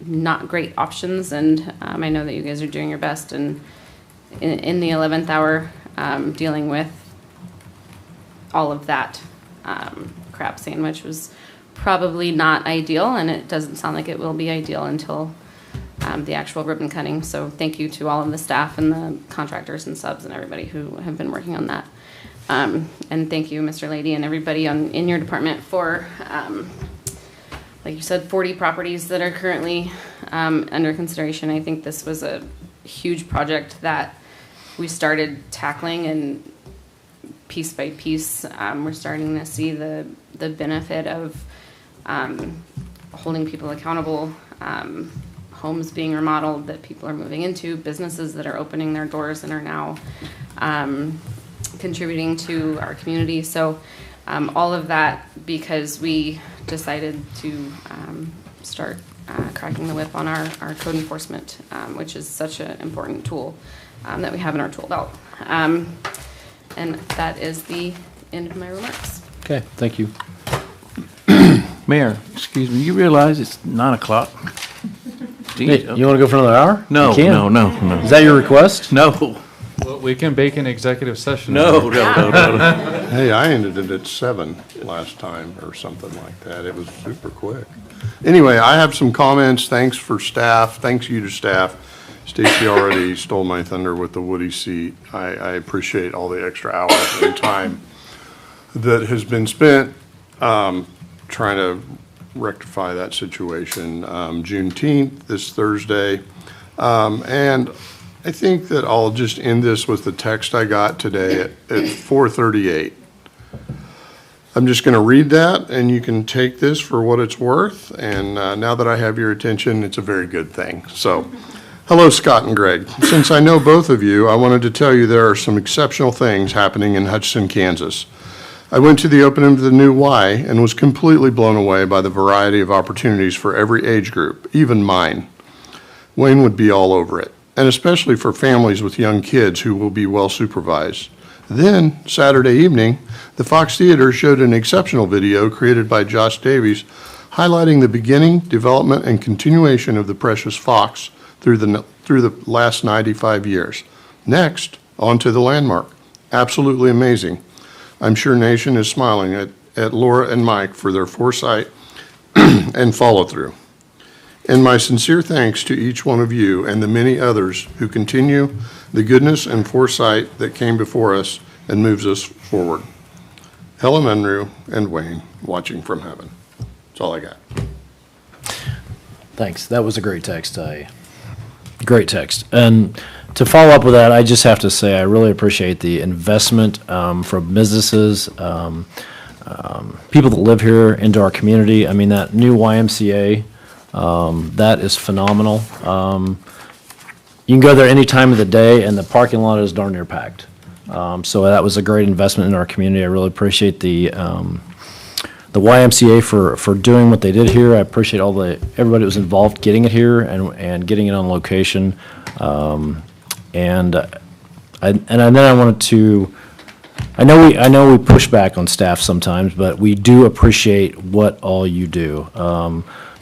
not great options, and I know that you guys are doing your best, and in the 11th hour, dealing with all of that crab sandwich was probably not ideal, and it doesn't sound like it will be ideal until the actual ribbon cutting. So thank you to all of the staff and the contractors and subs and everybody who have been working on that. And thank you, Mr. Lady, and everybody in your department for, like you said, 40 properties that are currently under consideration. I think this was a huge project that we started tackling, and piece by piece, we're starting to see the benefit of holding people accountable, homes being remodeled that people are moving into, businesses that are opening their doors and are now contributing to our community. So all of that because we decided to start cracking the whip on our code enforcement, which is such an important tool that we have in our tool belt. And that is the end of my remarks. Okay, thank you. Mayor, excuse me, you realize it's 9 o'clock? Hey, you want to go for another hour? No, You can. no. Is that your request? No. Well, we can bake an executive session. No. Hey, I ended it at 7 last time or something like that. It was super quick. Anyway, I have some comments. Thanks for staff. Thanks you to staff. Stacy already stole my thunder with the Woodie seat. I appreciate all the extra hours and time that has been spent trying to rectify that situation. Juneteenth this Thursday. And I think that I'll just end this with the text I got today at 4:38. I'm just going to read that, and you can take this for what it's worth. And now that I have your attention, it's a very good thing. So, hello, Scott and Greg. Since I know both of you, I wanted to tell you there are some exceptional things happening in Hutchinson, Kansas. I went to the opening of the new Y and was completely blown away by the variety of opportunities for every age group, even mine. Wayne would be all over it, and especially for families with young kids who will be well supervised. Then, Saturday evening, the Fox Theater showed an exceptional video created by Josh Davies highlighting the beginning, development, and continuation of the precious fox through the last 95 years. Next, on to the landmark. Absolutely amazing. I'm sure Nation is smiling at Laura and Mike for their foresight and follow-through. And my sincere thanks to each one of you and the many others who continue the goodness and foresight that came before us and moves us forward. Helen Monroe and Wayne, watching from heaven. That's all I got. Thanks. That was a great text. Great text. And to follow up with that, I just have to say I really appreciate the investment from businesses, people that live here into our community. I mean, that new YMCA, that is phenomenal. You can go there any time of the day, and the parking lot is darn near packed. So that was a great investment in our community. I really appreciate the YMCA for doing what they did here. I appreciate everybody that was involved getting it here and getting it on location. And then I wanted to, I know we push back on staff sometimes, but we do appreciate what all you do.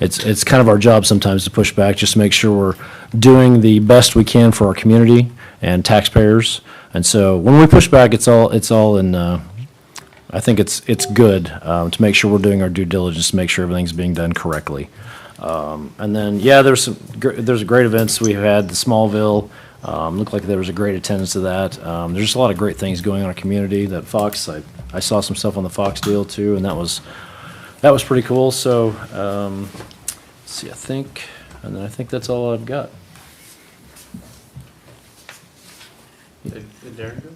It's kind of our job sometimes to push back, just to make sure we're doing the best we can for our community and taxpayers. And so when we push back, it's all in. I think it's good to make sure we're doing our due diligence to make sure everything's being done correctly. And then there's great events we had. The Smallville looked like there was a great attendance to that. There's just a lot of great things going on in our community. That Fox, I saw some stuff on the Fox deal too, and that was pretty cool. So let's see, I think that's all I've got.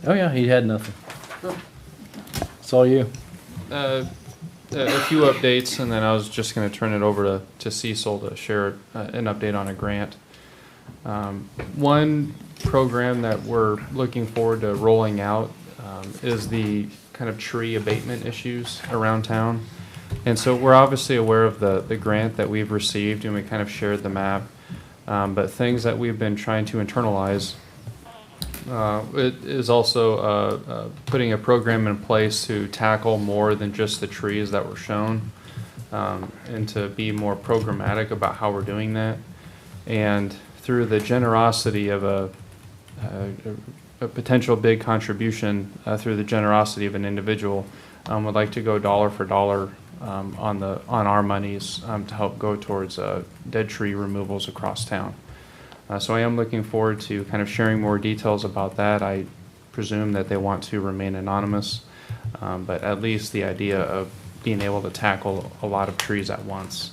Oh yeah, he had nothing. It's all you. A few updates, and then I was just going to turn it over to Cecil to share an update on a grant. One program that we're looking forward to rolling out is the kind of tree abatement issues around town. And so we're obviously aware of the grant that we've received, and we kind of shared the map. But things that we've been trying to internalize, it is also putting a program in place to tackle more than just the trees that were shown, and to be more programmatic about how we're doing that. And through the generosity of a potential big contribution, through the generosity of an individual, would like to go dollar for dollar on our monies to help go towards dead tree removals across town. So I am looking forward to kind of sharing more details about that. I presume that they want to remain anonymous, but at least the idea of being able to tackle a lot of trees at once.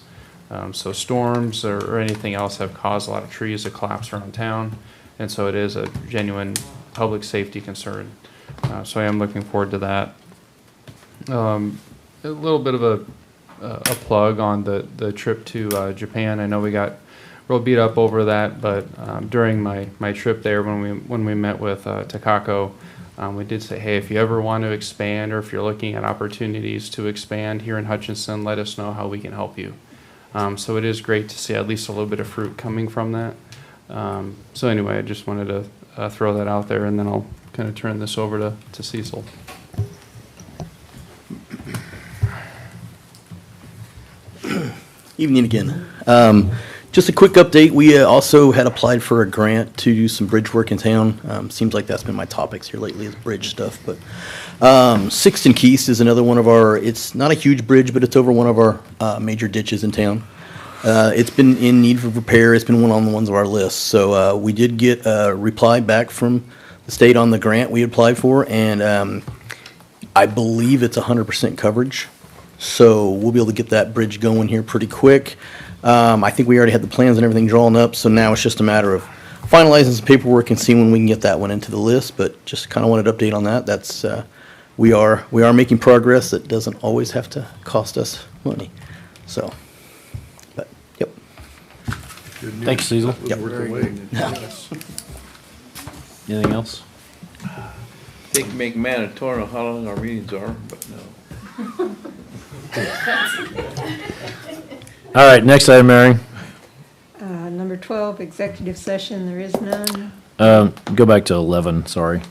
So storms or anything else have caused a lot of trees to collapse around town, and so it is a genuine public safety concern. So I am looking forward to that. A little bit of a plug on the trip to Japan. I know we got real beat up over that, but during my trip there, when we met with Takako, we did say, hey, if you ever want to expand, or if you're looking at opportunities to expand here in Hutchinson, let us know how we can help you. So it is great to see at least a little bit of fruit coming from that. So anyway, I just wanted to throw that out there, and then I'll kind of turn this over to Cecil. Evening again. Just a quick update. We also had applied for a grant to do some bridge work in town. Seems like that's been my topics here lately, is bridge stuff. But 6th and Keast is another one of our, it's not a huge bridge, but it's over one of our major ditches in town. It's been in need of repair. It's been one on the ones of our list. So we did get a reply back from the state on the grant we applied for, and I believe it's 100% coverage. So we'll be able to get that bridge going here pretty quick. I think we already had the plans and everything drawn up, so now it's just a matter of finalizing some paperwork and seeing when we can get that one into the list, but just kind of wanted to update on that. That's, we are making progress. It doesn't always have to cost us money, so, but, yep. Thanks, Cecil. That was Yep. worth the wait. Yes. Anything else? They can make mandatory on how long our meetings are, but no. All right, next item, Mary. Number 12, executive session, there is none. Go back to 11, sorry.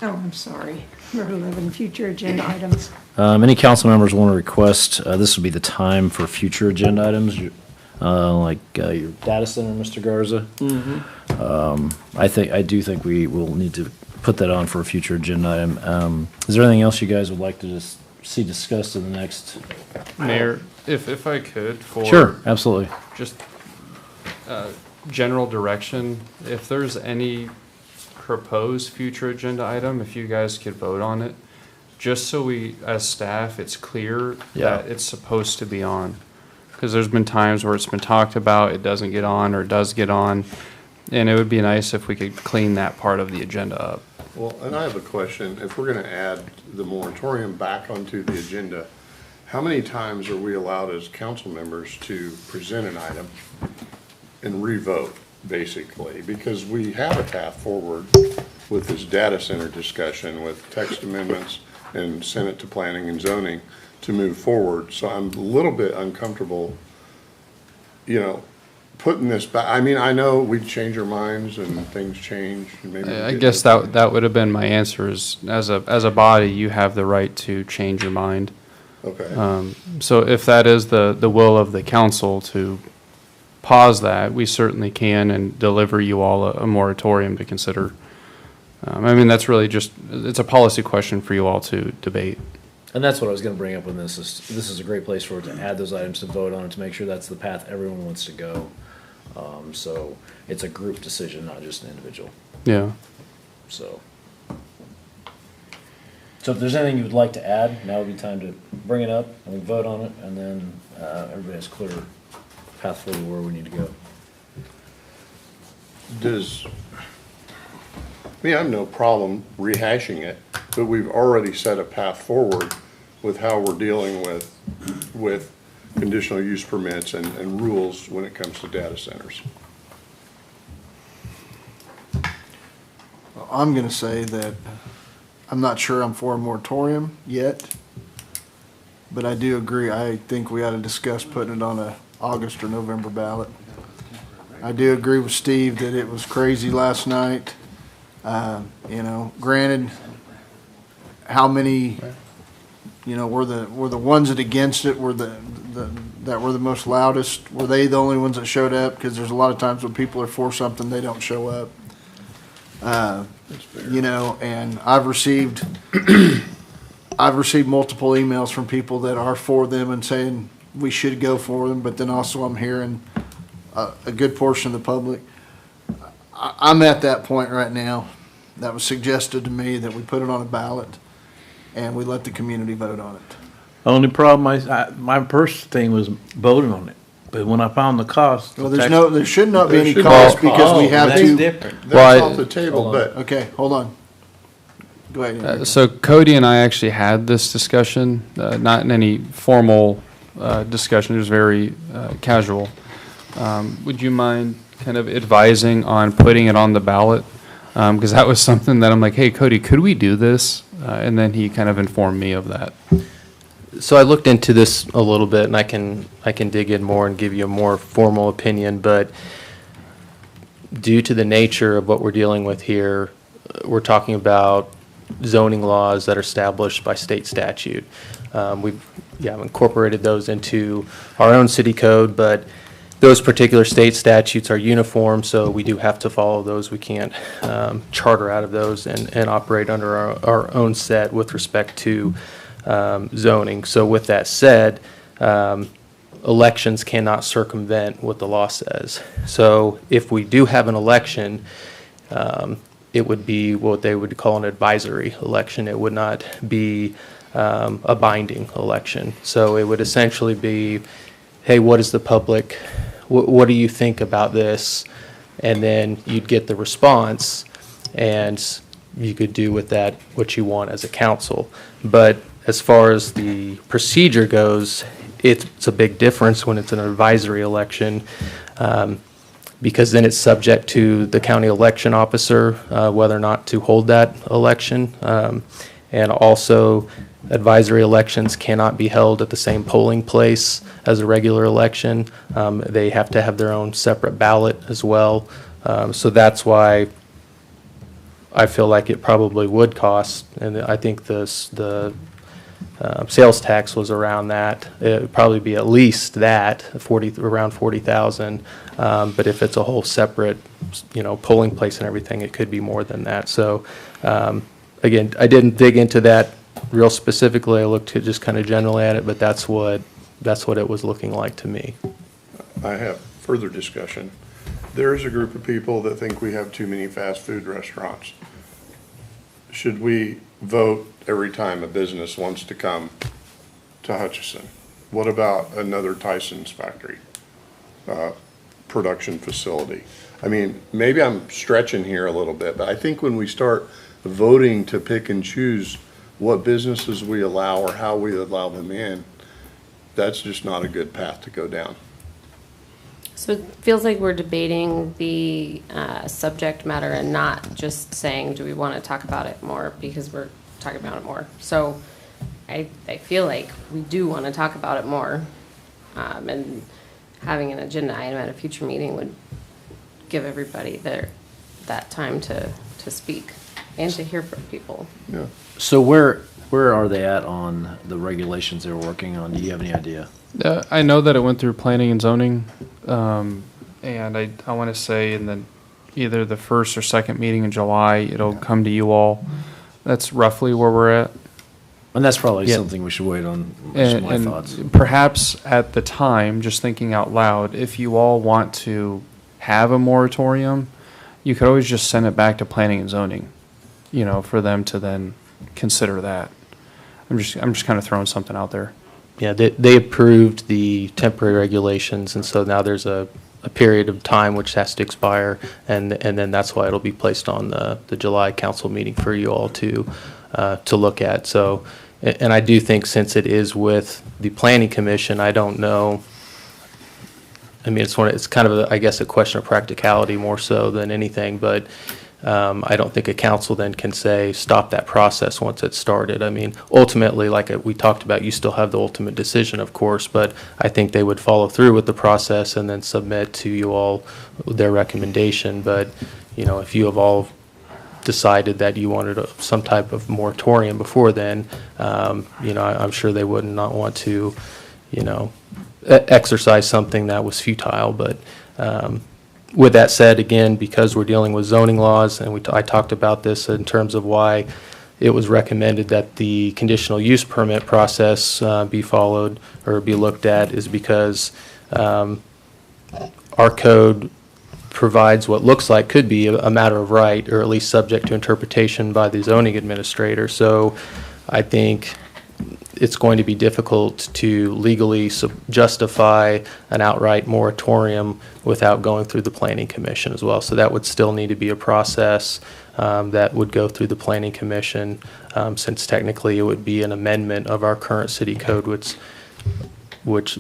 Oh, I'm sorry. Number 11, future agenda items. Any council members want to request, this would be the time for future agenda items, like your data center, Mr. Garza. I do think we will need to put that on for a future agenda item. Is there anything else you guys would like to just see discussed in the next? Mayor, if I could, for. Sure, absolutely. Just general direction, if there's any proposed future agenda item, if you guys could vote on it, just so we, as staff, it's clear that it's supposed to be on. Because there's been times where it's been talked about, it doesn't get on, or does get on, and it would be nice if we could clean that part of the agenda up. Well, and I have a question. If we're going to add the moratorium back onto the agenda, how many times are we allowed as council members to present an item and re-vote, basically? Because we have a path forward with this data center discussion, with text amendments and send it to planning and zoning to move forward. So I'm a little bit uncomfortable, putting this back. I mean, I know we'd change our minds and things change. And maybe I guess that would have been my answer is, as a body, you have the right to change your mind. Okay. So if that is the will of the council to pause that, we certainly can and deliver you all a moratorium to consider. I mean, that's really just, it's a policy question for you all to debate. And that's what I was going to bring up with this. This is a great place for it to add those items to vote on, to make sure that's the path everyone wants to go. So it's a group decision, not just an individual. Yeah. So if there's anything you would like to add, now would be time to bring it up and we vote on it, and then everybody has clear path forward where we need to go. I have no problem rehashing it, but we've already set a path forward with how we're dealing with conditional use permits and rules when it comes to data centers. I'm going to say that I'm not sure I'm for a moratorium yet, but I do agree. I think we ought to discuss putting it on a August or November ballot. I do agree with Steve that it was crazy last night. Granted, how many, were the ones that against it were that were the most loudest? Were they the only ones that showed up? Because there's a lot of times when people are for something, they don't show up. And I've received multiple emails from people that are for them and saying we should go for them, but then also I'm hearing a good portion of the public. I'm at that point right now. That was suggested to me that we put it on a ballot and we let the community vote on it. Only problem, my first thing was voting on it, but when I found the cost. Well, there should not be any should cost be no because we cost. have That's to. different. That's off the table, but Okay, hold on. Go ahead. So Cody and I actually had this discussion, not in any formal discussion, it was very casual. Would you mind kind of advising on putting it on the ballot? Because that was something that I'm like, hey, Cody, could we do this? And then he kind of informed me of that. So I looked into this a little bit, and I can dig in more and give you a more formal opinion, but due to the nature of what we're dealing with here, we're talking about zoning laws that are established by state statute. We've incorporated those into our own city code, but those particular state statutes are uniform, so we do have to follow those. We can't charter out of those and operate under our own set with respect to zoning. So with that said, elections cannot circumvent what the law says. So if we do have an election, it would be what they would call an advisory election. It would not be a binding election. So it would essentially be, hey, what is the public, what do you think about this? and then you'd get the response, and you could do with that what you want as a council. But as far as the procedure goes, it's a big difference when it's an advisory election, because then it's subject to the county election officer, whether or not to hold that election. And also, advisory elections cannot be held at the same polling place as a regular election. They have to have their own separate ballot as well. So that's why I feel like it probably would cost, and I think the sales tax was around that. It would probably be at least that, around 40,000. But if it's a whole separate, polling place and everything, it could be more than that. So, again, I didn't dig into that real specifically. I looked at just kind of generally at it, but that's what it was looking like to me. I have further discussion. There's a group of people that think we have too many fast food restaurants. Should we vote every time a business wants to come to Hutchinson? What about another Tyson's factory, production facility? I mean, maybe I'm stretching here a little bit, but I think when we start voting to pick and choose what businesses we allow or how we allow them in, that's just not a good path to go down. So it feels like we're debating the subject matter and not just saying, do we want to talk about it more because we're talking about it more. So I feel like we do want to talk about it more. And having an agenda item at a future meeting would give everybody that time to speak and to hear from people. Yeah. So where are they at on the regulations they were working on? Do you have any idea? I know that it went through planning and zoning, and I want to say in either the first or second meeting in July, it'll come to you all. That's roughly where we're at. And that's probably something we should wait on. Just my thoughts. Perhaps at the time, just thinking out loud, if you all want to have a moratorium, you could always just send it back to planning and zoning, for them to then consider that. I'm just kind of throwing something out there. Yeah, they approved the temporary regulations, and so now there's a period of time which has to expire, and then that's why it'll be placed on the July council meeting for you all to look at. So, and I do think since it is with the planning commission, I don't know. I mean, it's kind of I guess a question of practicality more so than anything, but I don't think a council then can say stop that process once it's started. I mean, ultimately, like we talked about, you still have the ultimate decision, of course, but I think they would follow through with the process and then submit to you all their recommendation. But, if you have all decided that you wanted some type of moratorium before then, I'm sure they would not want to, exercise something that was futile, but with that said, again, because we're dealing with zoning laws, and I talked about this in terms of why it was recommended that the conditional use permit process be followed or be looked at, is because our code provides what looks like could be a matter of right, or at least subject to interpretation by the zoning administrator. So I think it's going to be difficult to legally justify an outright moratorium without going through the planning commission as well. So that would still need to be a process that would go through the planning commission, since technically it would be an amendment of our current city code, which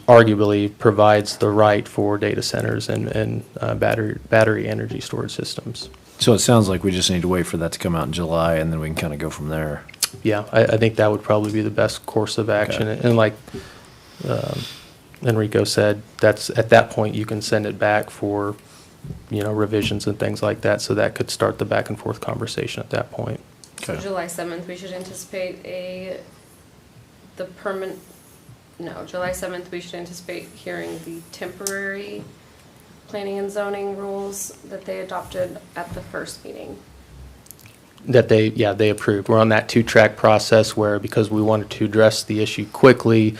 arguably provides the right for data centers and battery energy storage systems. So it sounds like we just need to wait for that to come out in July, and then we can kind of go from there. Yeah, I think that would probably be the best course of action. Okay. And like Enrico said, that's at that point you can send it back for, revisions and things like that. So that could start the back and forth conversation at that point. Okay. So July 7th, we should anticipate July 7th, we should anticipate hearing the temporary planning and zoning rules that they adopted at the first meeting. That they approved. We're on that two-track process where, because we wanted to address the issue quickly,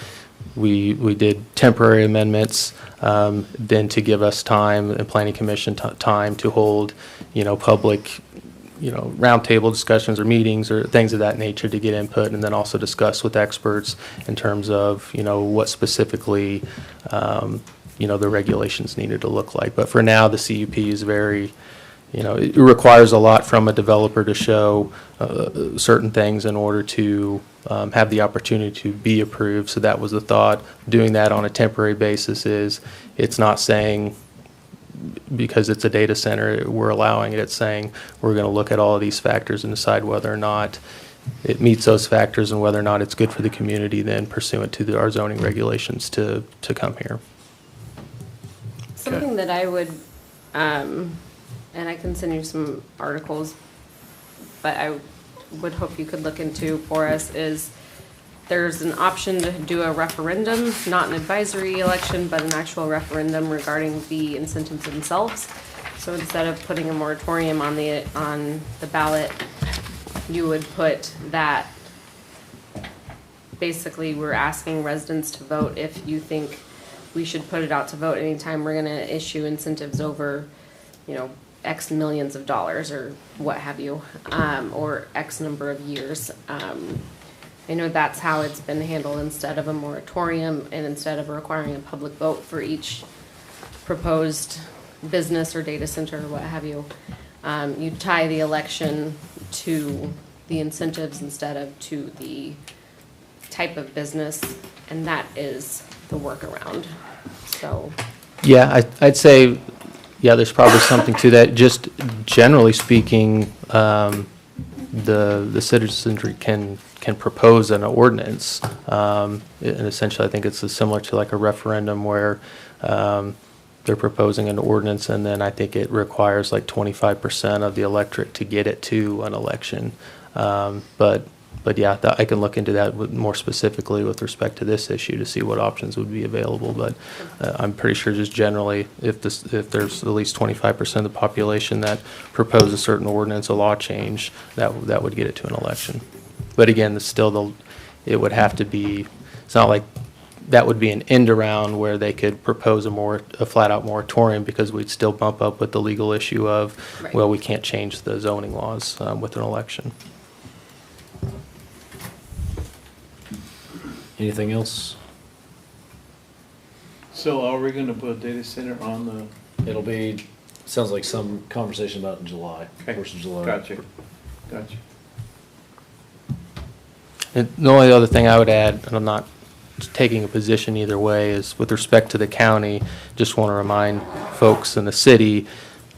we did temporary amendments, then to give us time and planning commission time to hold, public, roundtable discussions or meetings or things of that nature to get input, and then also discuss with experts in terms of, what specifically the regulations needed to look like. But for now, the CUP is very, it requires a lot from a developer to show certain things in order to have the opportunity to be approved. So that was the thought. Doing that on a temporary basis it's not saying because it's a data center, we're allowing it. It's saying we're going to look at all of these factors and decide whether or not it meets those factors and whether or not it's good for the community then pursuant to our zoning regulations to come here. Something that I would, and I can send you some articles, but I would hope you could look into for us is there's an option to do a referendum, not an advisory election, but an actual referendum regarding the incentives themselves. So instead of putting a moratorium on the ballot, you would put that basically we're asking residents to vote if you think we should put it out to vote anytime we're gonna issue incentives over, X millions of dollars or what have you, or X number of years. I know that's how it's been handled instead of a moratorium and instead of requiring a public vote for each proposed business or data center or what have you. You tie the election to the incentives instead of to the type of business, and that is the workaround. So. Yeah, I'd say, yeah, there's probably something to that. Just generally speaking, the citizenry can propose an ordinance, and essentially I think it's similar to like a referendum where they're proposing an ordinance, and then I think it requires like 25% of the electorate to get it to an election. But yeah, I can look into that more specifically with respect to this issue to see what options would be available. But I'm pretty sure just generally, if there's at least 25% of the population that propose a certain ordinance, a law change, that would get it to an election. But again, it would have to be. It's not like that would be an end around where they could propose a flat out moratorium, because we'd still bump up with the legal issue of, right, well, we can't change the zoning laws with an election. Anything else? So are we gonna put a data center on the? It'll be, sounds like some conversation about in July, Okay. 1st of July. Gotcha. And the only other thing I would add, and I'm not taking a position either way, is with respect to the county, just want to remind folks in the city,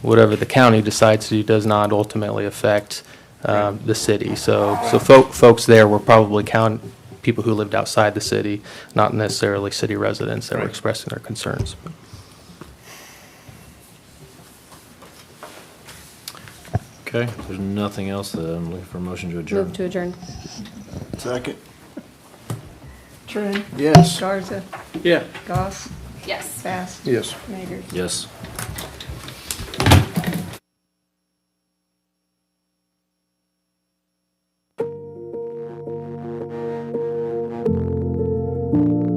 whatever the county decides to do does not ultimately affect the city. So folks there were probably people who lived outside the city, not necessarily city residents that were expressing their concerns. Okay, if there's nothing else, then I'm looking for a motion to adjourn. Move to adjourn. Second. Trent. Yes. Garza. Yeah. Goss. Yes. Bass. Yes. Maynard. Yes. Thank you.